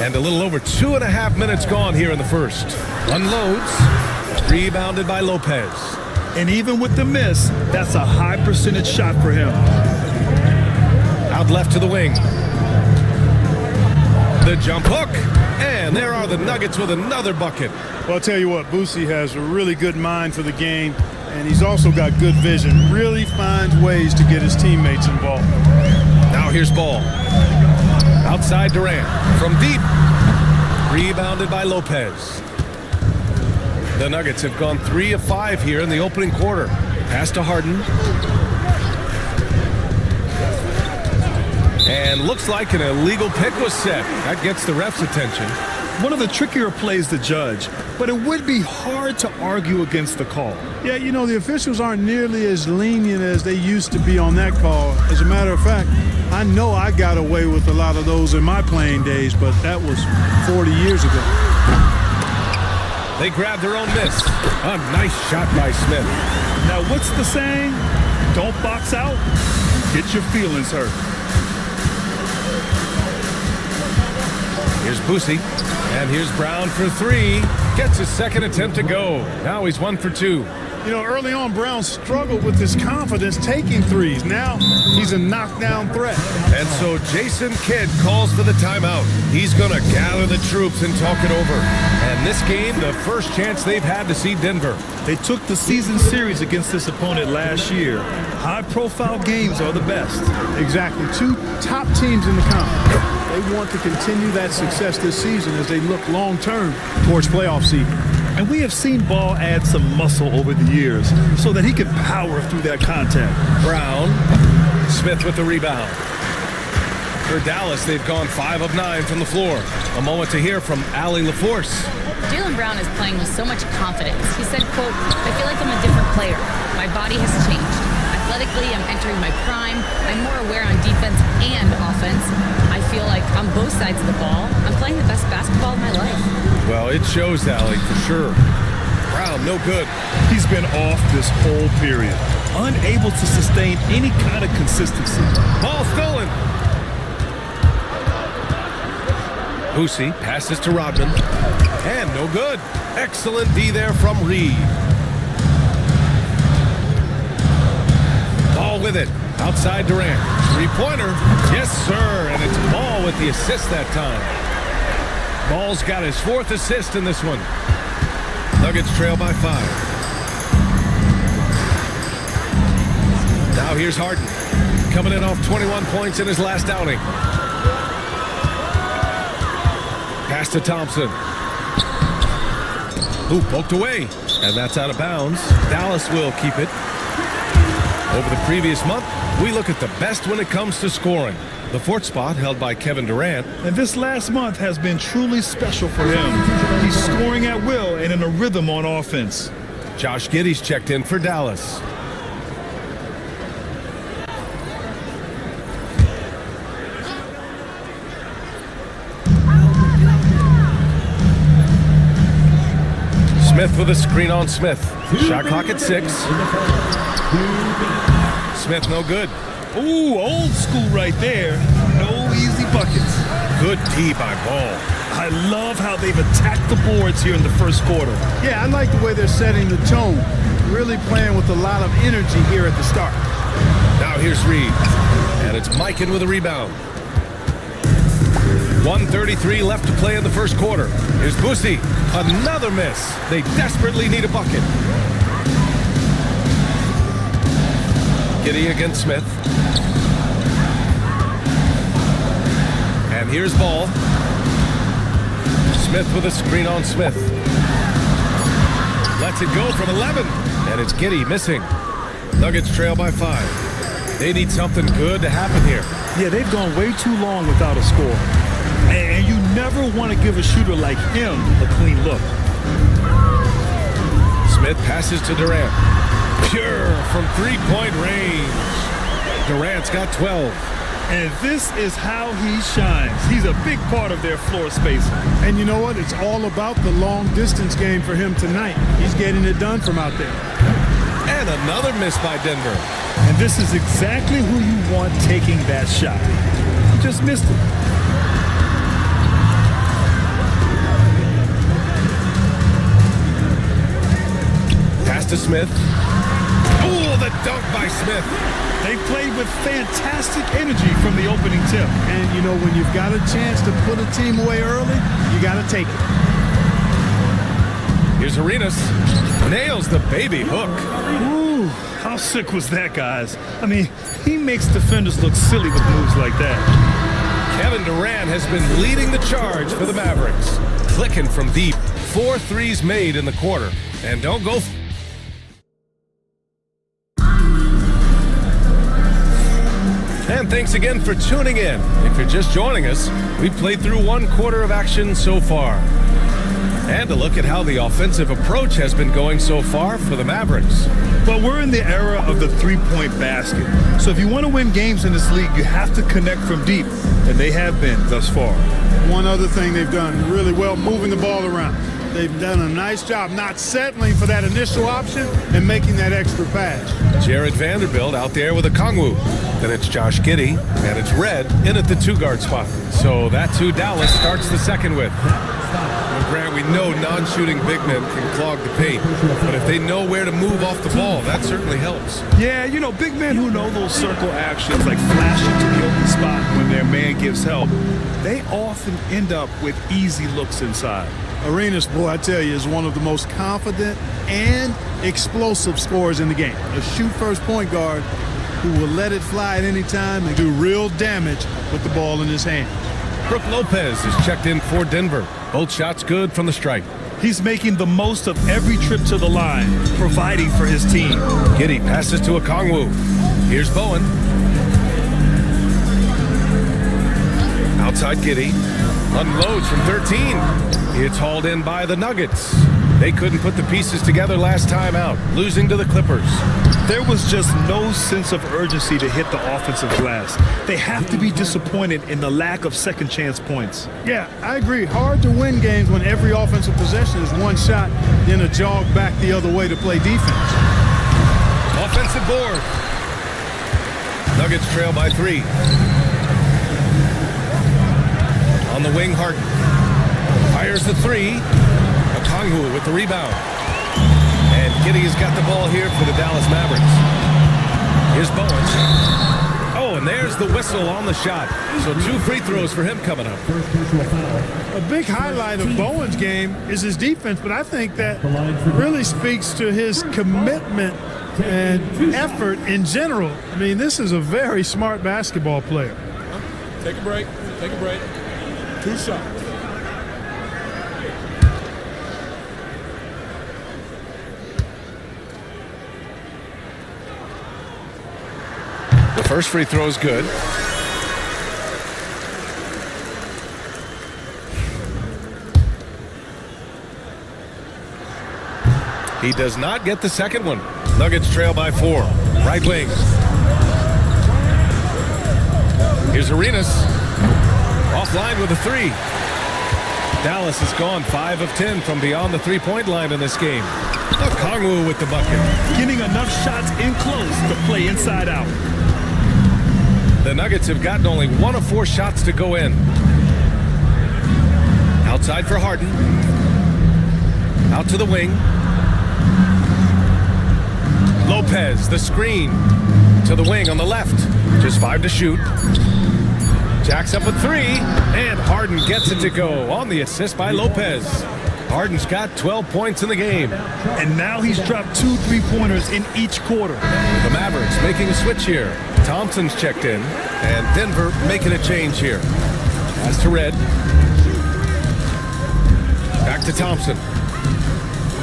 And a little over 2.5 minutes gone here in the first. Unloads. Rebounded by Lopez. And even with the miss, that's a high percentage shot for him. Out left to the wing. The jump hook. And there are the Nuggets with another bucket. Well, I'll tell you what, Boosie has a really good mind for the game. And he's also got good vision. Really finds ways to get his teammates involved. Now here's Ball. Outside Durant. From deep. Rebounded by Lopez. The Nuggets have gone 3 of 5 here in the opening quarter. Pass to Harden. And looks like an illegal pick was set. That gets the ref's attention. One of the trickier plays to judge, but it would be hard to argue against the call. Yeah, you know, the officials aren't nearly as lenient as they used to be on that call. As a matter of fact, I know I got away with a lot of those in my playing days, but that was 40 years ago. They grab their own miss. A nice shot by Smith. Now, what's the saying? Don't box out, get your feelings hurt. Here's Boosie. And here's Brown for 3. Gets his second attempt to go. Now he's 1 for 2. You know, early on, Brown struggled with his confidence taking threes. Now he's a knockdown threat. And so Jason Kidd calls for the timeout. He's going to gather the troops and talk it over. And this game, the first chance they've had to see Denver. They took the season series against this opponent last year. High-profile games are the best. Exactly. 2 top teams in the conference. They want to continue that success this season as they look long-term towards playoff seeding. And we have seen Ball add some muscle over the years so that he can power through that contact. Brown. Smith with the rebound. For Dallas, they've gone 5 of 9 from the floor. A moment to hear from Allie LaForce. Jaylen Brown is playing with so much confidence. He said, quote, "I feel like I'm a different player. My body has changed. Athletically, I'm entering my prime. I'm more aware on defense and offense. I feel like on both sides of the ball, I'm playing the best basketball of my life." Well, it shows, Allie, for sure. Brown, no good. He's been off this whole period. Unable to sustain any kind of consistency. Ball stolen. Boosie passes to Rodman. And no good. Excellent D there from Reed. Ball with it. Outside Durant. 3-pointer. Yes, sir. And it's Ball with the assist that time. Ball's got his 4th assist in this one. Nuggets trail by 5. Now here's Harden. Coming in off 21 points in his last outing. Pass to Thompson. Who poked away. And that's out of bounds. Dallas will keep it. Over the previous month, we look at the best when it comes to scoring. The 4th spot held by Kevin Durant. And this last month has been truly special for him. He's scoring at will and in a rhythm on offense. Josh Giddey's checked in for Dallas. Smith with a screen on Smith. Shot clock at 6. Smith no good. Ooh, old school right there. No easy buckets. Good D by Ball. I love how they've attacked the boards here in the first quarter. Yeah, I like the way they're setting the tone. Really playing with a lot of energy here at the start. Now here's Reed. And it's Mikan with a rebound. 1:33 left to play in the first quarter. Here's Boosie. Another miss. They desperately need a bucket. Giddey against Smith. And here's Ball. Smith with a screen on Smith. Lets it go from 11. And it's Giddey missing. Nuggets trail by 5. They need something good to happen here. Yeah, they've gone way too long without a score. And you never want to give a shooter like him a clean look. Smith passes to Durant. Pure from three-point range. Durant's got 12. And this is how he shines. He's a big part of their floor spacing. And you know what? It's all about the long distance game for him tonight. He's getting it done from out there. And another miss by Denver. And this is exactly who you want taking that shot. He just missed it. Pass to Smith. Oh, the dunk by Smith. They played with fantastic energy from the opening tip. And, you know, when you've got a chance to put a team away early, you got to take it. Here's Arenas. Nails the baby hook. Ooh, how sick was that, guys? I mean, he makes defenders look silly with moves like that. Kevin Durant has been leading the charge for the Mavericks. Clicking from deep. 4 threes made in the quarter. And don't go... And thanks again for tuning in. If you're just joining us, we played through 1 quarter of action so far. And a look at how the offensive approach has been going so far for the Mavericks. Well, we're in the era of the three-point basket. So if you want to win games in this league, you have to connect from deep. And they have been thus far. One other thing they've done really well, moving the ball around. They've done a nice job not settling for that initial option and making that extra pass. Jared Vanderbilt out there with a Kongwu. Then it's Josh Giddey, and it's Red in at the 2-guard spot. So that's who Dallas starts the second with. Well, Grant, we know non-shooting big men can clog the paint, but if they know where to move off the ball, that certainly helps. Yeah, you know, big men who know those circle actions, like flashing to the open spot when their man gives help, they often end up with easy looks inside. Arenas, boy, I tell you, is one of the most confident and explosive scorers in the game. A shoot-first point guard who will let it fly at any time and do real damage with the ball in his hand. Brook Lopez is checked in for Denver. Both shots good from the stripe. He's making the most of every trip to the line, providing for his team. Giddey passes to Okongwu. Here's Bowen. Outside Giddey. Unloads from 13. It's hauled in by the Nuggets. They couldn't put the pieces together last time out, losing to the Clippers. There was just no sense of urgency to hit the offensive glass. They have to be disappointed in the lack of second chance points. Yeah, I agree. Hard to win games when every offensive possession is one shot, then a jog back the other way to play defense. Offensive board. Nuggets trail by 3. On the wing, Harden. Fires the 3. Okongwu with the rebound. And Giddey has got the ball here for the Dallas Mavericks. Here's Bowen. Oh, and there's the whistle on the shot. So 2 free throws for him coming up. A big highlight of Bowen's game is his defense, but I think that really speaks to his commitment and effort in general. I mean, this is a very smart basketball player. Take a break. Take a break. 2 shots. The first free throw is good. He does not get the second one. Nuggets trail by 4. Right wing. Here's Arenas. Offline with a 3. Dallas has gone 5 of 10 from beyond the three-point line in this game. Okongwu with the bucket. Getting enough shots in close to play inside out. The Nuggets have gotten only 1 of 4 shots to go in. Outside for Harden. Out to the wing. Lopez, the screen. To the wing on the left. Just 5 to shoot. Jacks up a 3. And Harden gets it to go on the assist by Lopez. Harden's got 12 points in the game. And now he's dropped 2 3-pointers in each quarter. The Mavericks making a switch here. Thompson's checked in. And Denver making a change here. Pass to Red. Back to Thompson.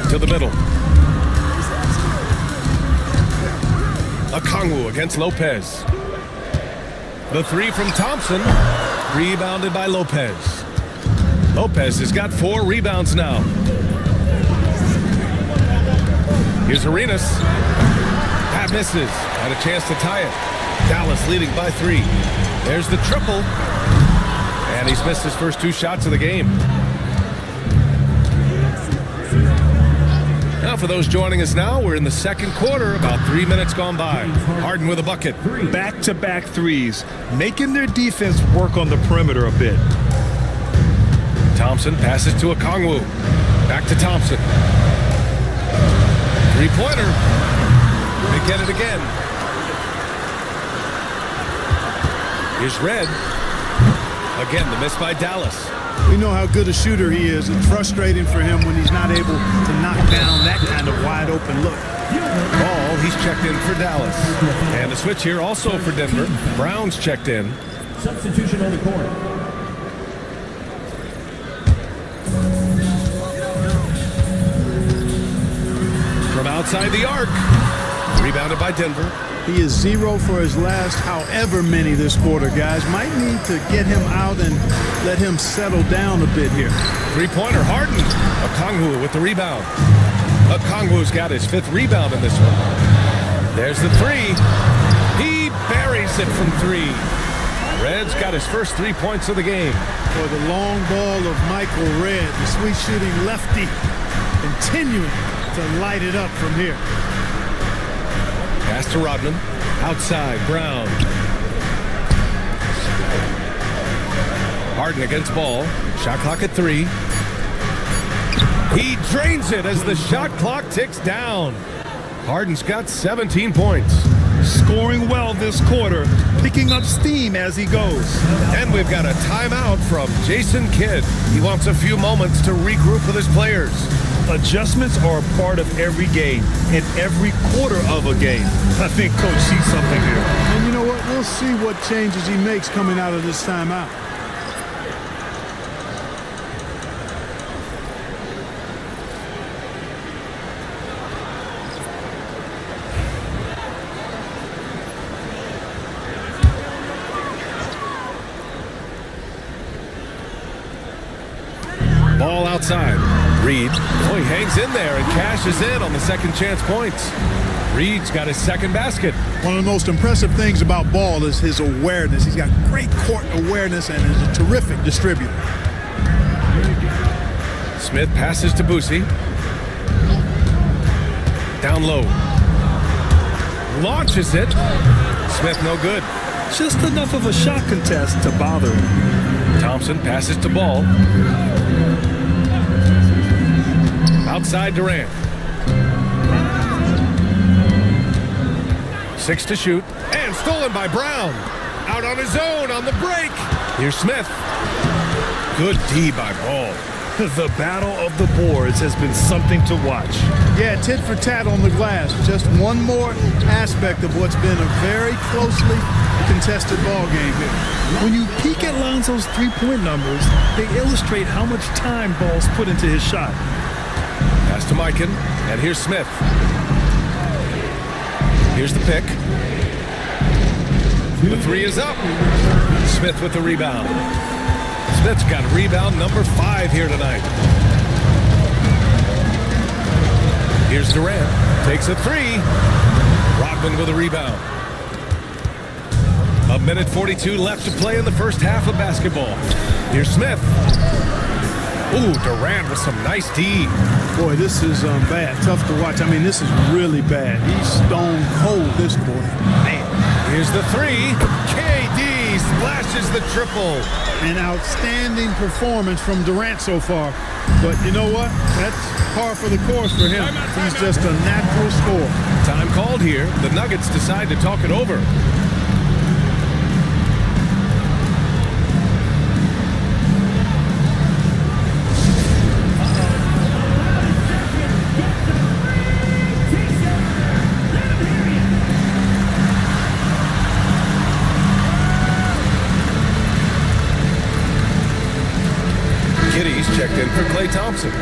To the middle. Okongwu against Lopez. The 3 from Thompson. Rebounded by Lopez. Lopez has got 4 rebounds now. Here's Arenas. That misses. Had a chance to tie it. Dallas leading by 3. There's the triple. And he's missed his first 2 shots of the game. Now for those joining us now, we're in the second quarter, about 3 minutes gone by. Harden with a bucket. Back-to-back threes, making their defense work on the perimeter a bit. Thompson passes to Okongwu. Back to Thompson. Three-pointer. They get it again. Here's Red. Again, the miss by Dallas. We know how good a shooter he is. It's frustrating for him when he's not able to knock down that kind of wide open look. Ball, he's checked in for Dallas. And a switch here also for Denver. Brown's checked in. Substitution on the court. From outside the arc. Rebounded by Denver. He is 0 for his last however many this quarter, guys. Might need to get him out and let him settle down a bit here. Three-pointer, Harden. Okongwu with the rebound. Okongwu's got his 5th rebound in this one. There's the 3. He buries it from 3. Red's got his first 3 points of the game. For the long ball of Michael Red, the sweet shooting lefty, continuing to light it up from here. Pass to Rodman. Outside, Brown. Harden against Ball. Shot clock at 3. He drains it as the shot clock ticks down. Harden's got 17 points. Scoring well this quarter, picking up steam as he goes. And we've got a timeout from Jason Kidd. He wants a few moments to regroup with his players. Adjustments are a part of every game and every quarter of a game. I think Coach sees something here. And you know what? We'll see what changes he makes coming out of this timeout. Ball outside. Reed. Oh, he hangs in there and cashes in on the second chance points. Reed's got his second basket. One of the most impressive things about Ball is his awareness. He's got great court awareness and is a terrific distributor. Smith passes to Boosie. Down low. Launches it. Smith no good. Just enough of a shot contest to bother him. Thompson passes to Ball. Outside Durant. 6 to shoot. And stolen by Brown. Out on his own on the break. Here's Smith. Good D by Ball. The battle of the boards has been something to watch. Yeah, tit for tat on the glass. Just one more aspect of what's been a very closely contested ball game here. When you peek at Lonzo's three-point numbers, they illustrate how much time Ball's put into his shot. Pass to Mikan, and here's Smith. Here's the pick. The 3 is up. Smith with the rebound. Smith's got rebound number 5 here tonight. Here's Durant. Takes a 3. Rodman with a rebound. 1:42 left to play in the first half of basketball. Here's Smith. Ooh, Durant with some nice D. Boy, this is bad. Tough to watch. I mean, this is really bad. He's stone cold this quarter. Man. Here's the three. KD splashes the triple. An outstanding performance from Durant so far. But you know what? That's par for the course for him. He's just a natural scorer. Time called here. The Nuggets decide to talk it over. Checked in for Klay Thompson.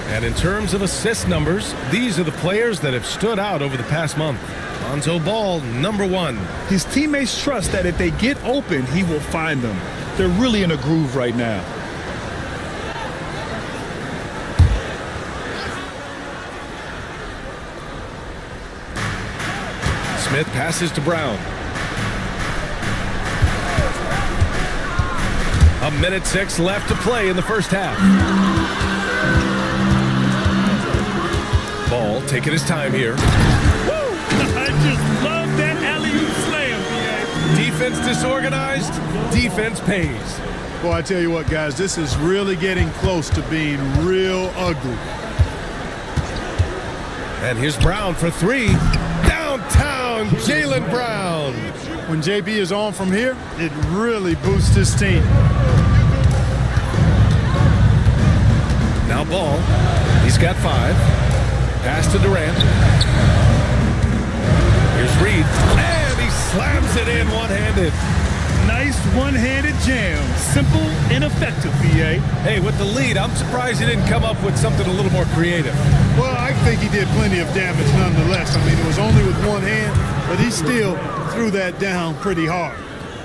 And in terms of assist numbers, these are the players that have stood out over the past month. Lonzo Ball, number 1. His teammates trust that if they get open, he will find them. They're really in a groove right now. Smith passes to Brown. A minute 6 left to play in the first half. Ball taking his time here. Woo! I just love that alley-oop slam, BA. Defense disorganized, defense pays. Well, I tell you what, guys, this is really getting close to being real ugly. And here's Brown for 3. Downtown, Jaylen Brown. When JB is on from here, it really boosts his team. Now Ball, he's got 5. Pass to Durant. Here's Reed, and he slams it in one-handed. Nice one-handed jam. Simple and effective, BA. Hey, with the lead, I'm surprised he didn't come up with something a little more creative. Well, I think he did plenty of damage nonetheless. I mean, it was only with one hand, but he still threw that down pretty hard.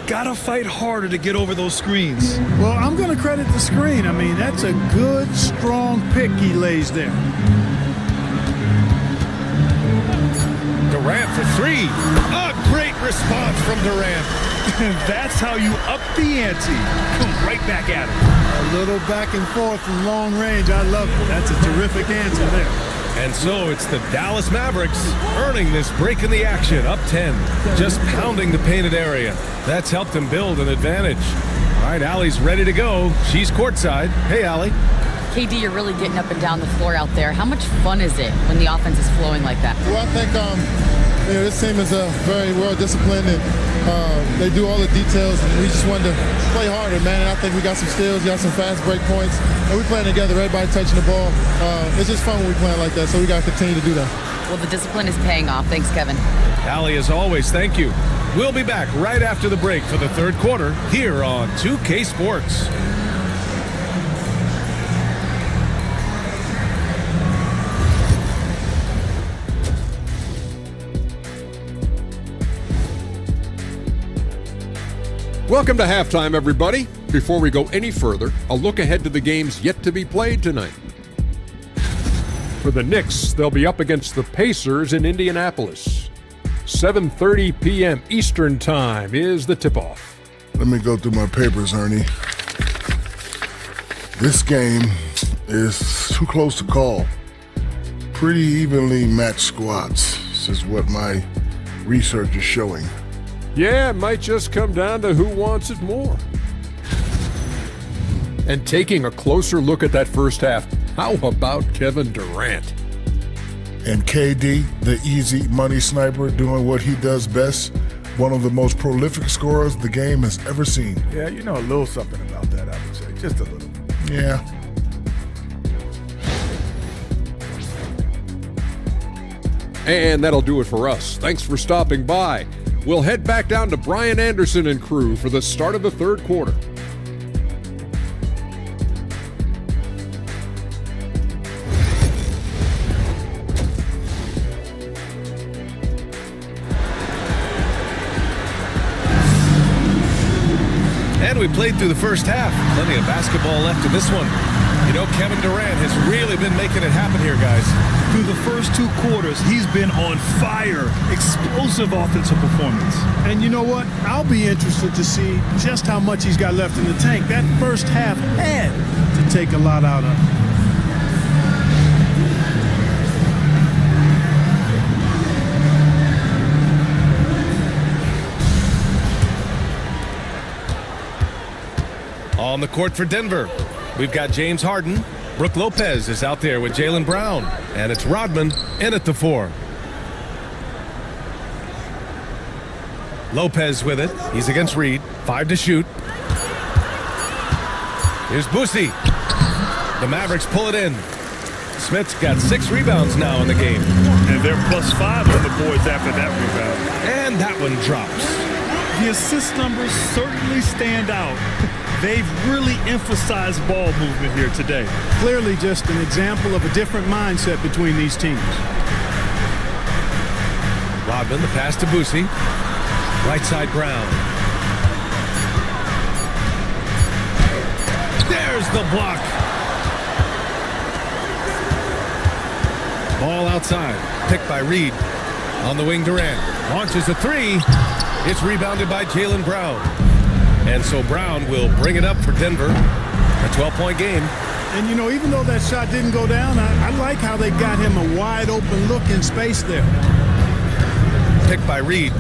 Gotta fight harder to get over those screens. Well, I'm going to credit the screen. I mean, that's a good, strong pick he lays there. Durant for 3. A great response from Durant. And that's how you up the ante. Come right back at him. A little back and forth from long range. I love it. That's a terrific answer there. And so it's the Dallas Mavericks earning this break in the action, up 10, just pounding the painted area. That's helped them build an advantage. All right, Allie's ready to go. She's courtside. Hey, Allie. KD, you're really getting up and down the floor out there. How much fun is it when the offense is flowing like that? Well, I think this team is very well disciplined, and they do all the details, and we just wanted to play harder, man. And I think we got some steals, got some fast break points, and we playing together, everybody touching the ball. It's just fun when we playing like that, so we got to continue to do that. Well, the discipline is paying off. Thanks, Kevin. Allie, as always, thank you. We'll be back right after the break for the third quarter here on 2K Sports. Welcome to halftime, everybody. Before we go any further, a look ahead to the games yet to be played tonight. For the Knicks, they'll be up against the Pacers in Indianapolis. 7:30 p.m. Eastern Time is the tip-off. Let me go through my papers, Ernie. This game is too close to call. Pretty evenly matched squads. This is what my research is showing. Yeah, it might just come down to who wants it more. And taking a closer look at that first half, how about Kevin Durant? And KD, the easy money sniper, doing what he does best. One of the most prolific scorers the game has ever seen. Yeah, you know a little something about that, I would say. Just a little. Yeah. And that'll do it for us. Thanks for stopping by. We'll head back down to Brian Anderson and crew for the start of the third quarter. And And we played through the first half. Plenty of basketball left in this one. You know, Kevin Durant has really been making it happen here, guys. Through the first 2 quarters, he's been on fire. Explosive offensive performance. And you know what? I'll be interested to see just how much he's got left in the tank. That first half had to take a lot out of him. On the court for Denver, we've got James Harden. Brook Lopez is out there with Jaylen Brown. And it's Rodman in at the 4. Lopez with it. He's against Reed. 5 to shoot. Here's Boosie. The Mavericks pull it in. Smith's got 6 rebounds now in the game. And they're +5 on the boards after that rebound. And that one drops. The assist numbers certainly stand out. They've really emphasized ball movement here today. Clearly just an example of a different mindset between these teams. Rodman, the pass to Boosie. Right side Brown. There's the block. Ball outside. Picked by Reed. On the wing, Durant. Launches a 3. It's rebounded by Jaylen Brown. And so Brown will bring it up for Denver. A 12-point game. And, you know, even though that shot didn't go down, I like how they got him a wide-open look in space there. Picked by Reed.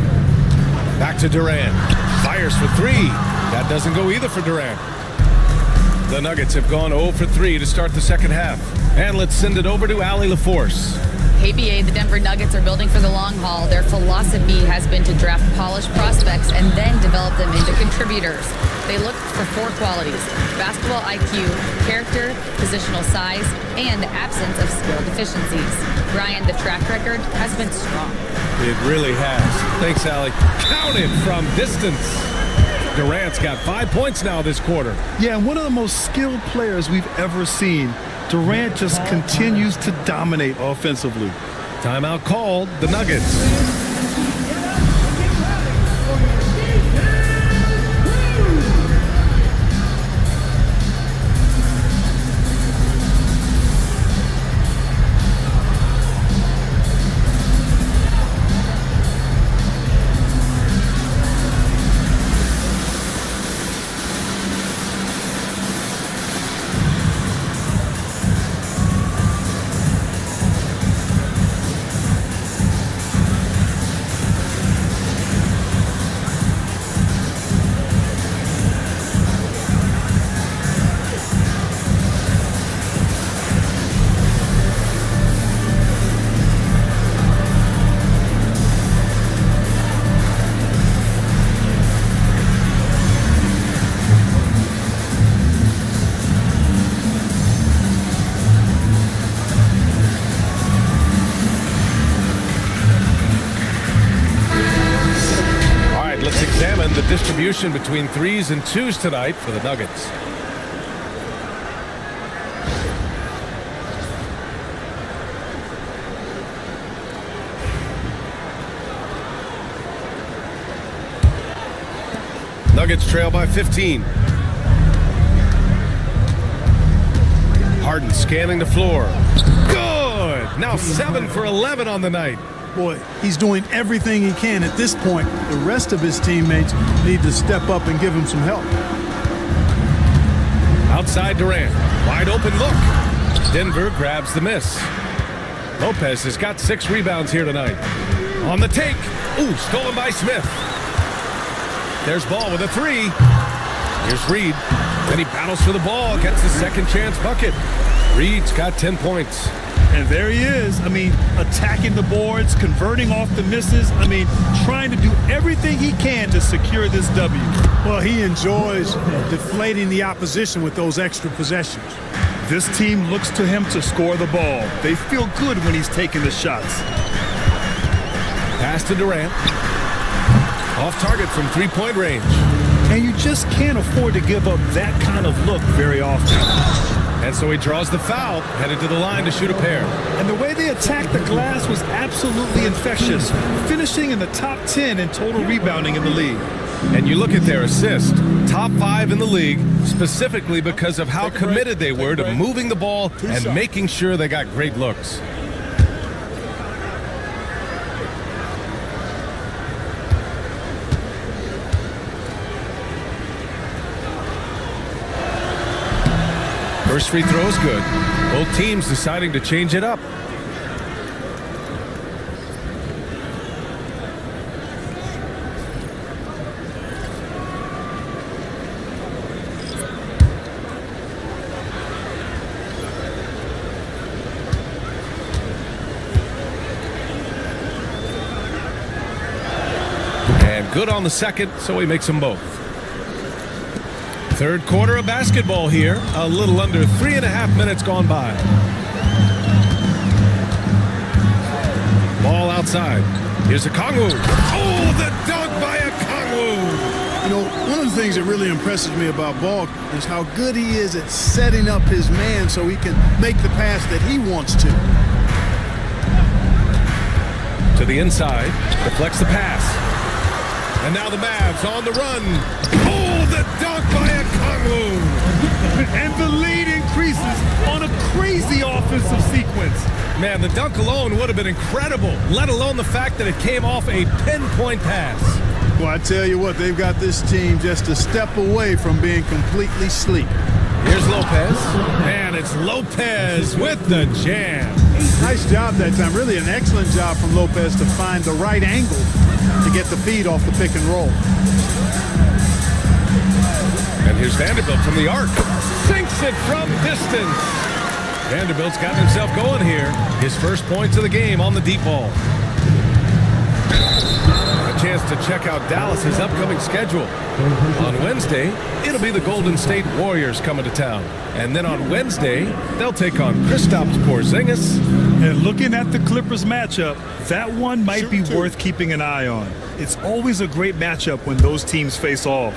Back to Durant. Fires for 3. That doesn't go either for Durant. The Nuggets have gone 0 for 3 to start the second half. And let's send it over to Allie LaForce. KBA, the Denver Nuggets are building for the long haul. Their philosophy has been to draft polished prospects and then develop them into contributors. They look for 4 qualities: basketball IQ, character, positional size, and the absence of skill deficiencies. Brian, the track record has been strong. It really has. Thanks, Allie. Counted from distance. Durant's got 5 points now this quarter. Yeah, one of the most skilled players we've ever seen. Durant just continues to dominate offensively. Timeout called. The Nuggets. The distribution between 3s and 2s tonight for the Nuggets. Nuggets trail by 15. Harden scanning the floor. Good! Now 7 for 11 on the night. Boy, he's doing everything he can at this point. The rest of his teammates need to step up and give him some help. Outside Durant. Wide open look. Denver grabs the miss. Lopez has got 6 rebounds here tonight. On the take. Ooh, stolen by Smith. There's Ball with a 3. Here's Reed. Then he battles for the ball. Gets the second chance bucket. Reed's got 10 points. And there he is. I mean, attacking the boards, converting off the misses. I mean, trying to do everything he can to secure this W. Well, he enjoys deflating the opposition with those extra possessions. This team looks to him to score the ball. They feel good when he's taking the shots. Pass to Durant. Off target from 3-point range. And you just can't afford to give up that kind of look very often. And so he draws the foul, headed to the line to shoot a pair. And the way they attacked the glass was absolutely infectious, finishing in the top 10 in total rebounding in the league. And you look at their assist, top 5 in the league, specifically because of how committed they were to moving the ball and making sure they got great looks. First free throw is good. Both teams deciding to change it up. And good on the second, so he makes them both. Third quarter of basketball here. A little under 3.5 minutes gone by. Ball outside. Here's a Kongwu. Oh, the dunk by a Kongwu. You know, one of the things that really impresses me about Ball is how good he is at setting up his man so he can make the pass that he wants to. To the inside. Deflects the pass. And now the Mavs on the run. Oh, the dunk by a Kongwu. And the lead increases on a crazy offensive sequence. Man, the dunk alone would have been incredible, let alone the fact that it came off a pinpoint pass. Well, I tell you what, they've got this team just a step away from being completely sleep. Here's Lopez, and it's Lopez with the jam. Nice job that time. Really an excellent job from Lopez to find the right angle to get the feed off the pick and roll. And here's Vanderbilt from the arc. Sinks it from distance. Vanderbilt's got himself going here. His first points of the game on the deep ball. A chance to check out Dallas's upcoming schedule. On Wednesday, it'll be the Golden State Warriors coming to town. And then on Wednesday, they'll take on Kristaps Porzingis. And looking at the Clippers matchup, that one might be worth keeping an eye on. It's always a great matchup when those teams face off.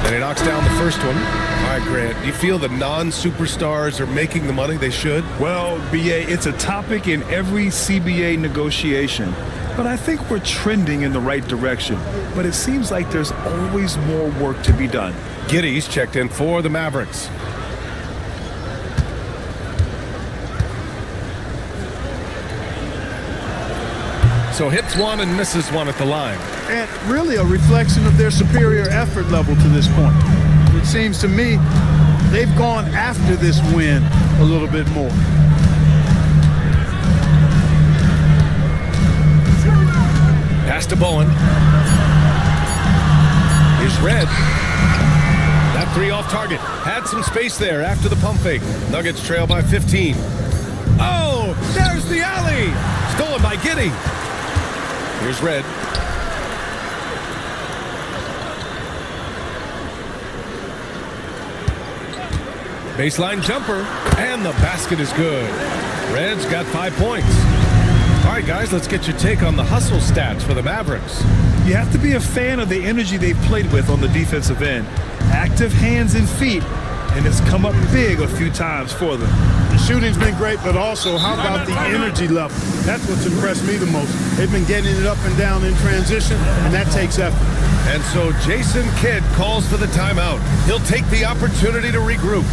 And he knocks down the first one. All right, Grant, do you feel the non-superstars are making the money they should? Well, BA, it's a topic in every CBA negotiation. But I think we're trending in the right direction. But it seems like there's always more work to be done. Giddey's checked in for the Mavericks. So hits one and misses one at the line. And really a reflection of their superior effort level to this point. It seems to me they've gone after this win a little bit more. Pass to Bowen. Here's Red. That three off target. Had some space there after the pump fake. Nuggets trail by 15. Oh, there's the alley. Stolen by Giddey. Here's Red. Baseline jumper, and the basket is good. Red's got 5 points. All right, guys, let's get your take on the hustle stats for the Mavericks. You have to be a fan of the energy they've played with on the defensive end. Active hands and feet, and it's come up big a few times for them. The shooting's been great, but also how about the energy level? That's what's impressed me the most. They've been getting it up and down in transition, and that takes effort. And so Jason Kidd calls for the timeout. He'll take the opportunity to regroup.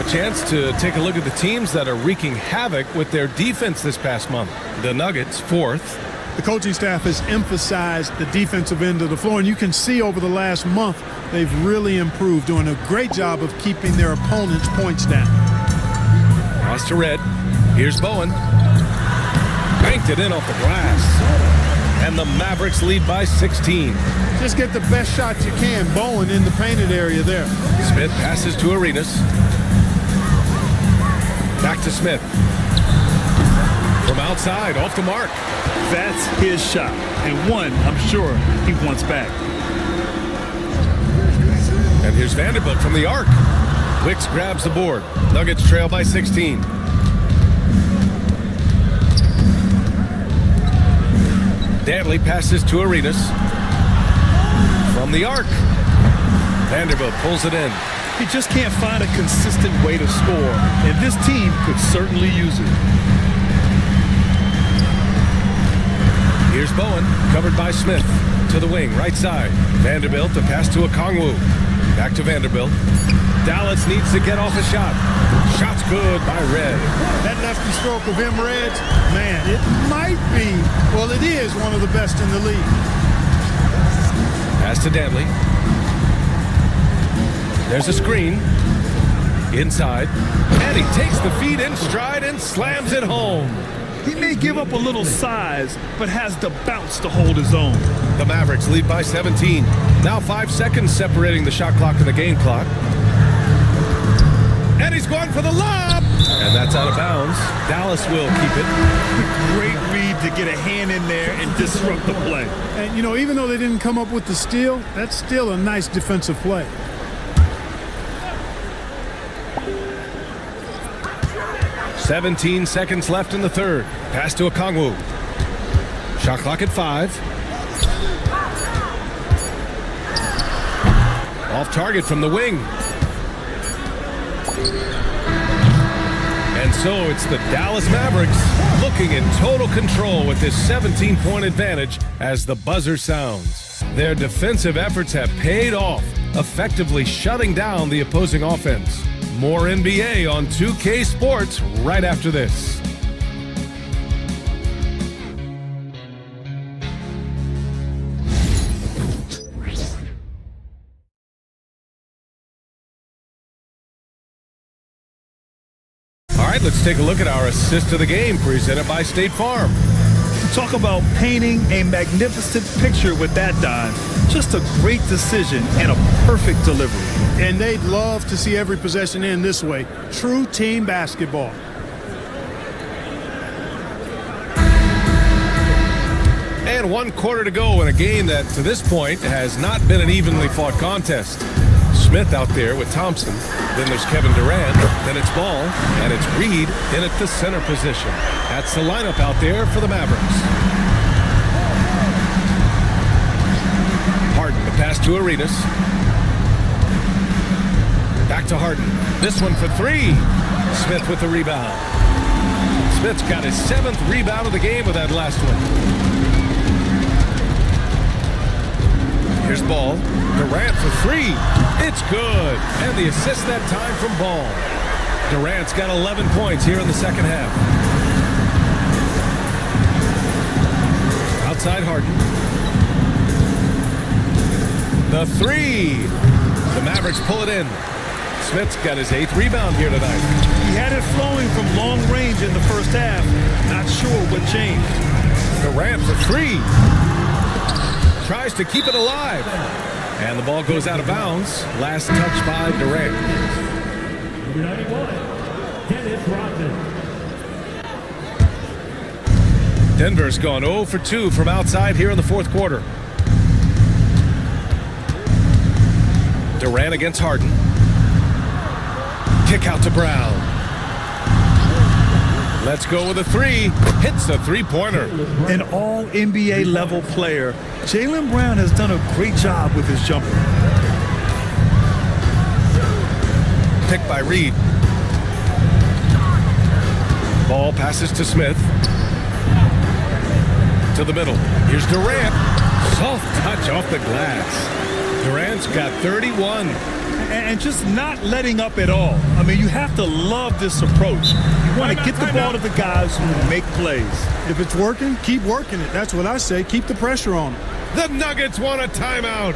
chance to take a look at the teams that are wreaking havoc with their defense this past month. The Nuggets, 4th. The coaching staff has emphasized the defensive end of the floor, and you can see over the last month they've really improved, doing a great job of keeping their opponents' points down. Pass to Red. Here's Bowen. Banked it in off the glass. And the Mavericks lead by 16. Just get the best shot you can. Bowen in the painted area there. Smith passes to Arenas. Back to Smith. From outside, off the mark. That's his shot, and one I'm sure he wants back. And here's Vanderbilt from the arc. Wicks grabs the board. Nuggets trail by 16. Dantley passes to Arenas. From the arc. Vanderbilt pulls it in. He just can't find a consistent way to score, and this team could certainly use it. Here's Bowen, covered by Smith. To the wing, right side. Vanderbilt, the pass to Okongwu. Back to Vanderbilt. Dallas needs to get off a shot. Shot's good by Red. That lefty stroke of Red's, man, it might be, well, it is one of the best in the league. Pass to Dantley. There's a screen. Inside. And he takes the feed in stride and slams it home. He may give up a little size, but has the bounce to hold his own. The Mavericks lead by 17. Now 5 seconds separating the shot clock and the game clock. And he's going for the lob. And that's out of bounds. Dallas will keep it. Great read to get a hand in there and disrupt the play. And, you know, even though they didn't come up with the steal, that's still a nice defensive play. "17 seconds left in the third. Pass to Okongwu. Shot clock at 5. Off target from the wing. And so it's the Dallas Mavericks looking in total control with this 17-point advantage as the buzzer sounds. Their defensive efforts have paid off, effectively shutting down the opposing offense. More NBA on 2K Sports right after this. All right, let's take a look at our assist of the game presented by State Farm. Talk about painting a magnificent picture with that dime. Just a great decision and a perfect delivery. And they'd love to see every possession end this way. True team basketball. And 1 quarter to go in a game that, to this point, has not been an evenly fought contest. Smith out there with Thompson. Then there's Kevin Durant. Then it's Ball. And it's Reed in at the center position. That's the lineup out there for the Mavericks. Harden, the pass to Arenas. Back to Harden. This one for 3. Smith with the rebound. Smith's got his 7th rebound of the game with that last one. Here's Ball. Durant for 3. It's good. And the assist that time from Ball. Durant's got 11 points here in the second half. Outside Harden. The 3. The Mavericks pull it in. Smith's got his 8th rebound here tonight. He had it flowing from long range in the first half. Not sure what changed. Durant for 3. Tries to keep it alive. And the ball goes out of bounds. Last touch by Durant. Number 91, Dennis Rodman. Denver's gone 0 for 2 from outside here in the fourth quarter. Durant against Harden. Kick out to Brown. Let's go with a 3. Hits the three-pointer. An all-NBA level player, Jaylen Brown has done a great job with his jumper. Picked by Reed. Ball passes to Smith. To the middle. Here's Durant. Soft touch off the glass. Durant's got 31. and just not letting up at all. I mean, you have to love this approach. You want to get the ball to the guys who make plays. If it's working, keep working it. That's what I say. Keep the pressure on them. The Nuggets want a timeout.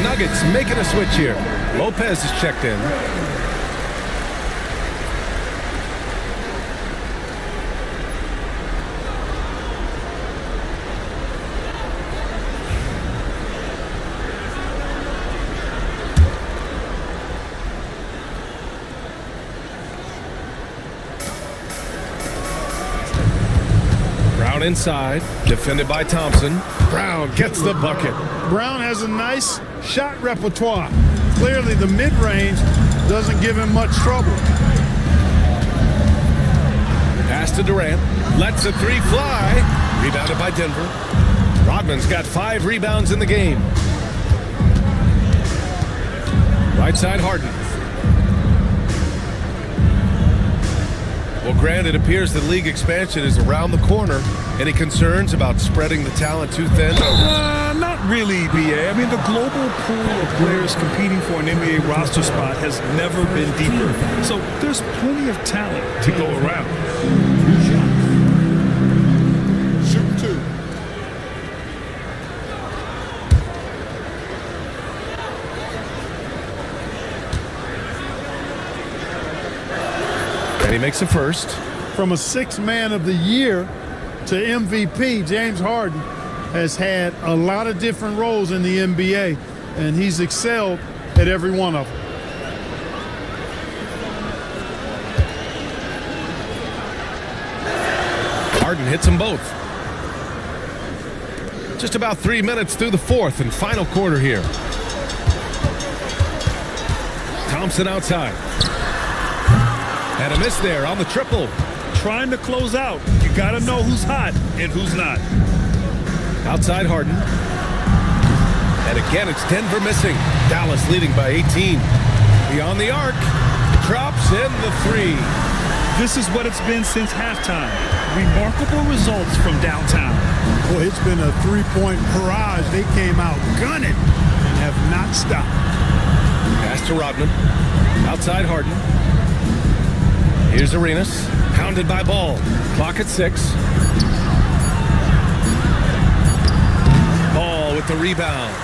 Nuggets making a switch here. Lopez is checked in. Brown inside, defended by Thompson. Brown gets the bucket. Brown has a nice shot repertoire. Clearly the mid-range doesn't give him much trouble. Pass to Durant. Lets a three fly. Rebounded by Denver. Rodman's got 5 rebounds in the game. Right side Harden. Well, Grant, it appears that league expansion is around the corner. Any concerns about spreading the talent too thin? Not really, B.A. I mean, the global pool of players competing for an NBA roster spot has never been deeper. So there's plenty of talent to go around. Shoot 2. And he makes a first. From a 6th man of the year to MVP, James Harden has had a lot of different roles in the NBA, and he's excelled at every one of them. Harden hits them both. Just about 3 minutes through the 4th and final quarter here. Thompson outside. And a miss there on the triple. Trying to close out. You got to know who's hot and who's not. Outside Harden. And again, it's Denver missing. Dallas leading by 18. Beyond the arc. Drops in the 3. This is what it's been since halftime. Remarkable results from downtown. Boy, it's been a 3-point barrage. They came out gunning and have not stopped. Pass to Rodman. Outside Harden. Here's Arenas. Pounded by Ball. Clock at 6. Ball with the rebound.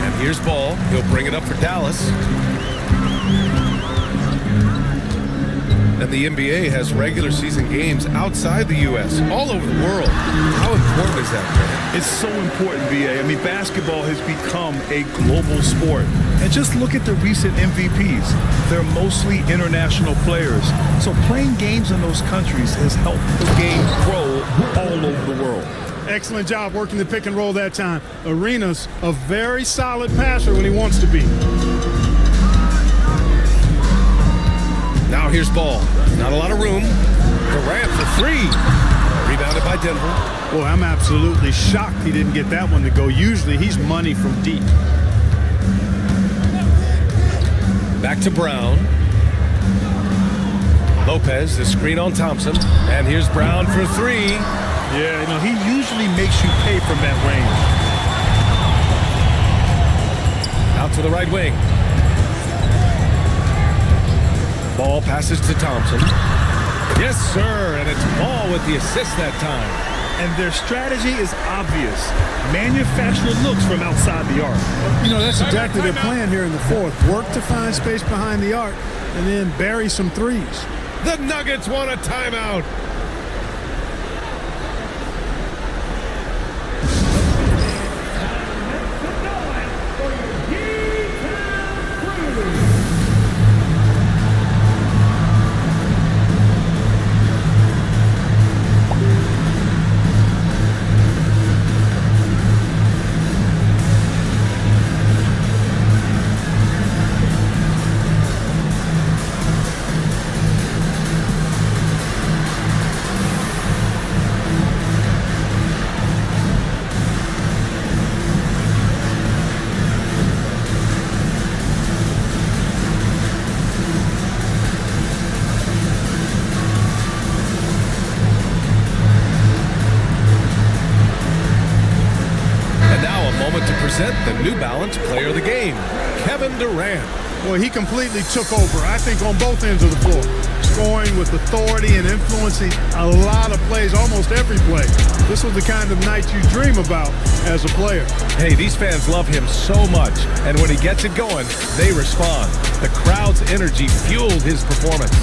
And here's Ball. He'll bring it up for Dallas. And the NBA has regular season games outside the U.S., all over the world. How important is that, man? It's so important, B.A. I mean, basketball has become a global sport. And just look at the recent MVPs. They're mostly international players. So playing games in those countries has helped the game grow all over the world. Excellent job working the pick and roll that time. Arenas, a very solid passer when he wants to be. Now here's Ball. Not a lot of room. Durant for 3. Rebounded by Denver. Boy, I'm absolutely shocked he didn't get that one to go. Usually he's money from deep. Back to Brown. Lopez, the screen on Thompson. And here's Brown for 3. Yeah, you know, he usually makes you pay from that range. Out to the right wing. Ball passes to Thompson. Yes, sir, and it's Ball with the assist that time. and their strategy is obvious. Manufacture looks from outside the arc. You know, that's exactly their plan here in the fourth. Work to find space behind the arc and then bury some threes. The Nuggets want a timeout. The New Balance Player of the Game, Kevin Durant. Well, he completely took over, I think, on both ends of the floor. Scoring with authority and influencing a lot of plays, almost every play. This was the kind of night you dream about as a player. Hey, these fans love him so much, and when he gets it going, they respond. The crowd's energy fueled his performance.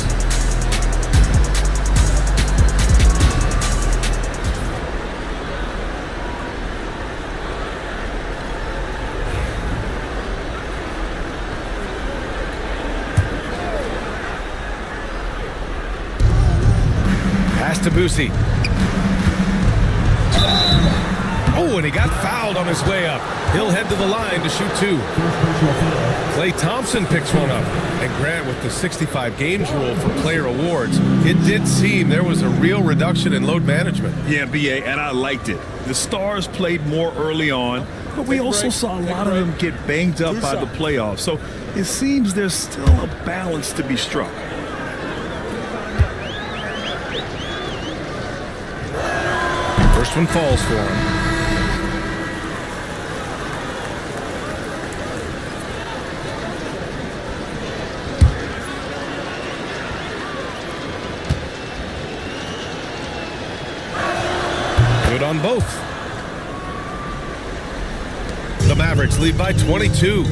To Boosie. Oh, and he got fouled on his way up. He'll head to the line to shoot two. Klay Thompson picks one up. And Grant, with the 65 games rule for player awards, it did seem there was a real reduction in load management. Yeah, BA, and I liked it. The Stars played more early on, but we also saw a lot of them get banged up by the playoffs. So it seems there's still a balance to be struck. First one falls for him. Good on both. The Mavericks lead by 22.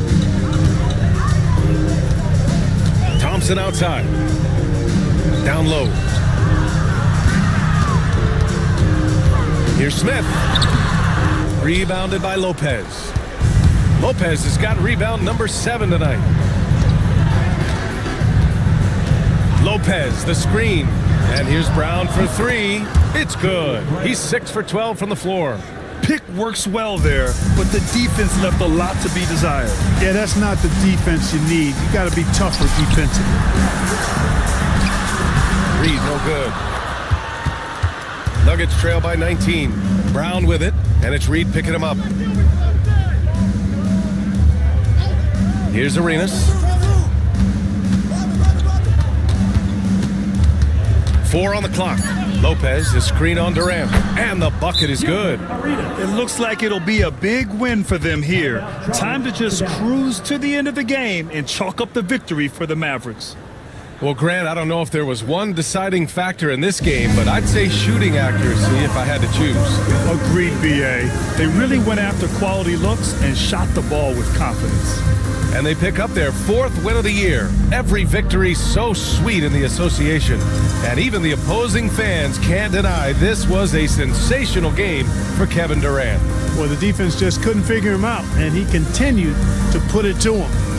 Thompson outside. Down low. Here's Smith. Rebounded by Lopez. Lopez has got rebound number 7 tonight. Lopez, the screen. And here's Brown for 3. It's good. He's 6 for 12 from the floor. Pick works well there, but the defense left a lot to be desired. Yeah, that's not the defense you need. You got to be tougher defensively. Reed, no good. Nuggets trail by 19. Brown with it, and it's Reed picking him up. Here's Arenas. 4 on the clock. Lopez is screen on Durant, and the bucket is good. It looks like it'll be a big win for them here. Time to just cruise to the end of the game and chalk up the victory for the Mavericks. Well, Grant, I don't know if there was one deciding factor in this game, but I'd say shooting accuracy if I had to choose. Agreed, BA. They really went after quality looks and shot the ball with confidence. And they pick up their 4th win of the year. Every victory so sweet in the association. And even the opposing fans can't deny this was a sensational game for Kevin Durant. Well, the defense just couldn't figure him out, and he continued to put it to him.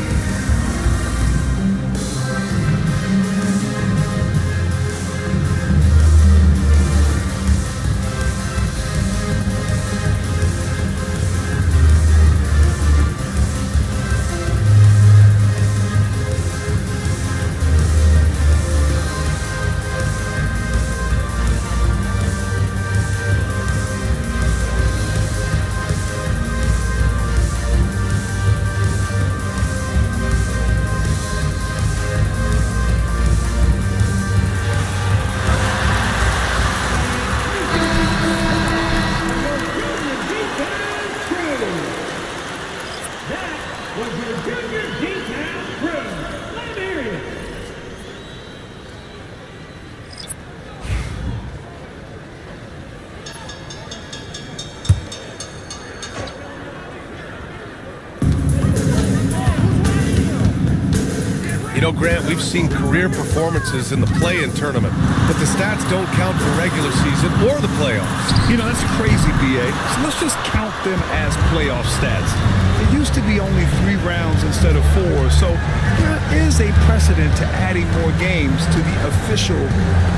know, Grant, we've seen career performances in the play-in tournament, but the stats don't count for regular season or the playoffs. You know, that's crazy, B.A. So let's just count them as playoff stats. It used to be only 3 rounds instead of 4, so there is a precedent to adding more games to the official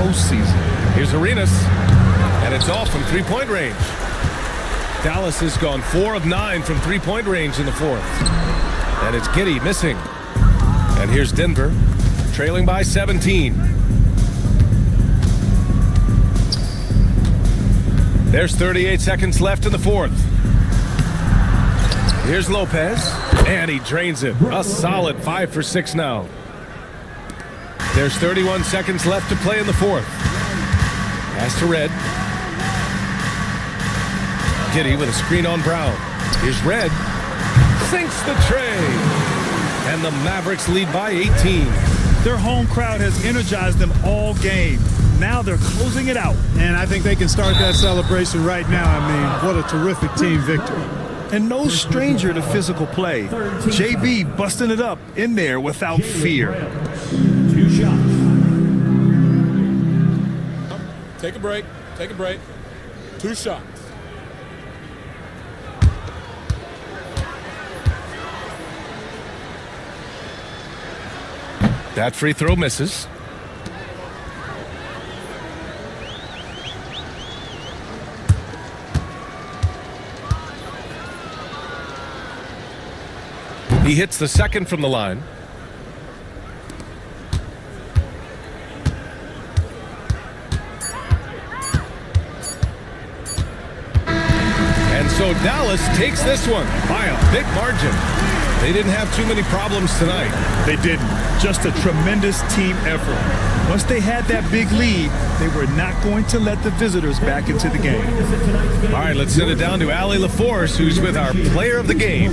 postseason. Here's Arenas, and it's off from three-point range. Dallas has gone 4 of 9 from three-point range in the fourth. And it's Giddey missing. And here's Denver, trailing by 17. There's 38 seconds left in the fourth. Here's Lopez, and he drains it. A solid 5 for 6 now. There's 31 seconds left to play in the fourth. Pass to Red. Giddey with a screen on Brown. Here's Red. Sinks the tray. And the Mavericks lead by 18. Their home crowd has energized them all game. Now they're closing it out. And I think they can start that celebration right now. I mean, what a terrific team victory. And no stranger to physical play. JB busting it up in there without fear. 2 shots. Take a break. Take a break. 2 shots. That free throw misses. He hits the second from the line. And so Dallas takes this one by a big margin. They didn't have too many problems tonight. They didn't. Just a tremendous team effort. Once they had that big lead, they were not going to let the visitors back into the game. All right, let's send it down to Allie LaForce, who's with our player of the game.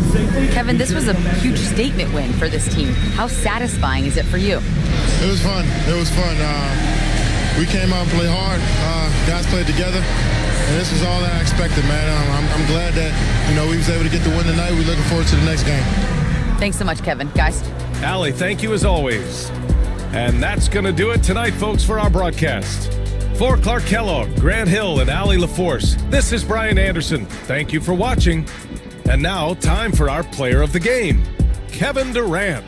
Kevin, this was a huge statement win for this team. How satisfying is it for you? It was fun. It was fun. We came out and played hard. Guys played together. And this was all I expected, man. I'm glad that, we was able to get the win tonight. We're looking forward to the next game. Thanks so much, Kevin. Guys. Allie, thank you as always. And that's going to do it tonight, folks, for our broadcast. For Clark Kellogg, Grant Hill, and Allie LaForce, this is Brian Anderson. Thank you for watching. And now, time for our player of the game, Kevin Durant.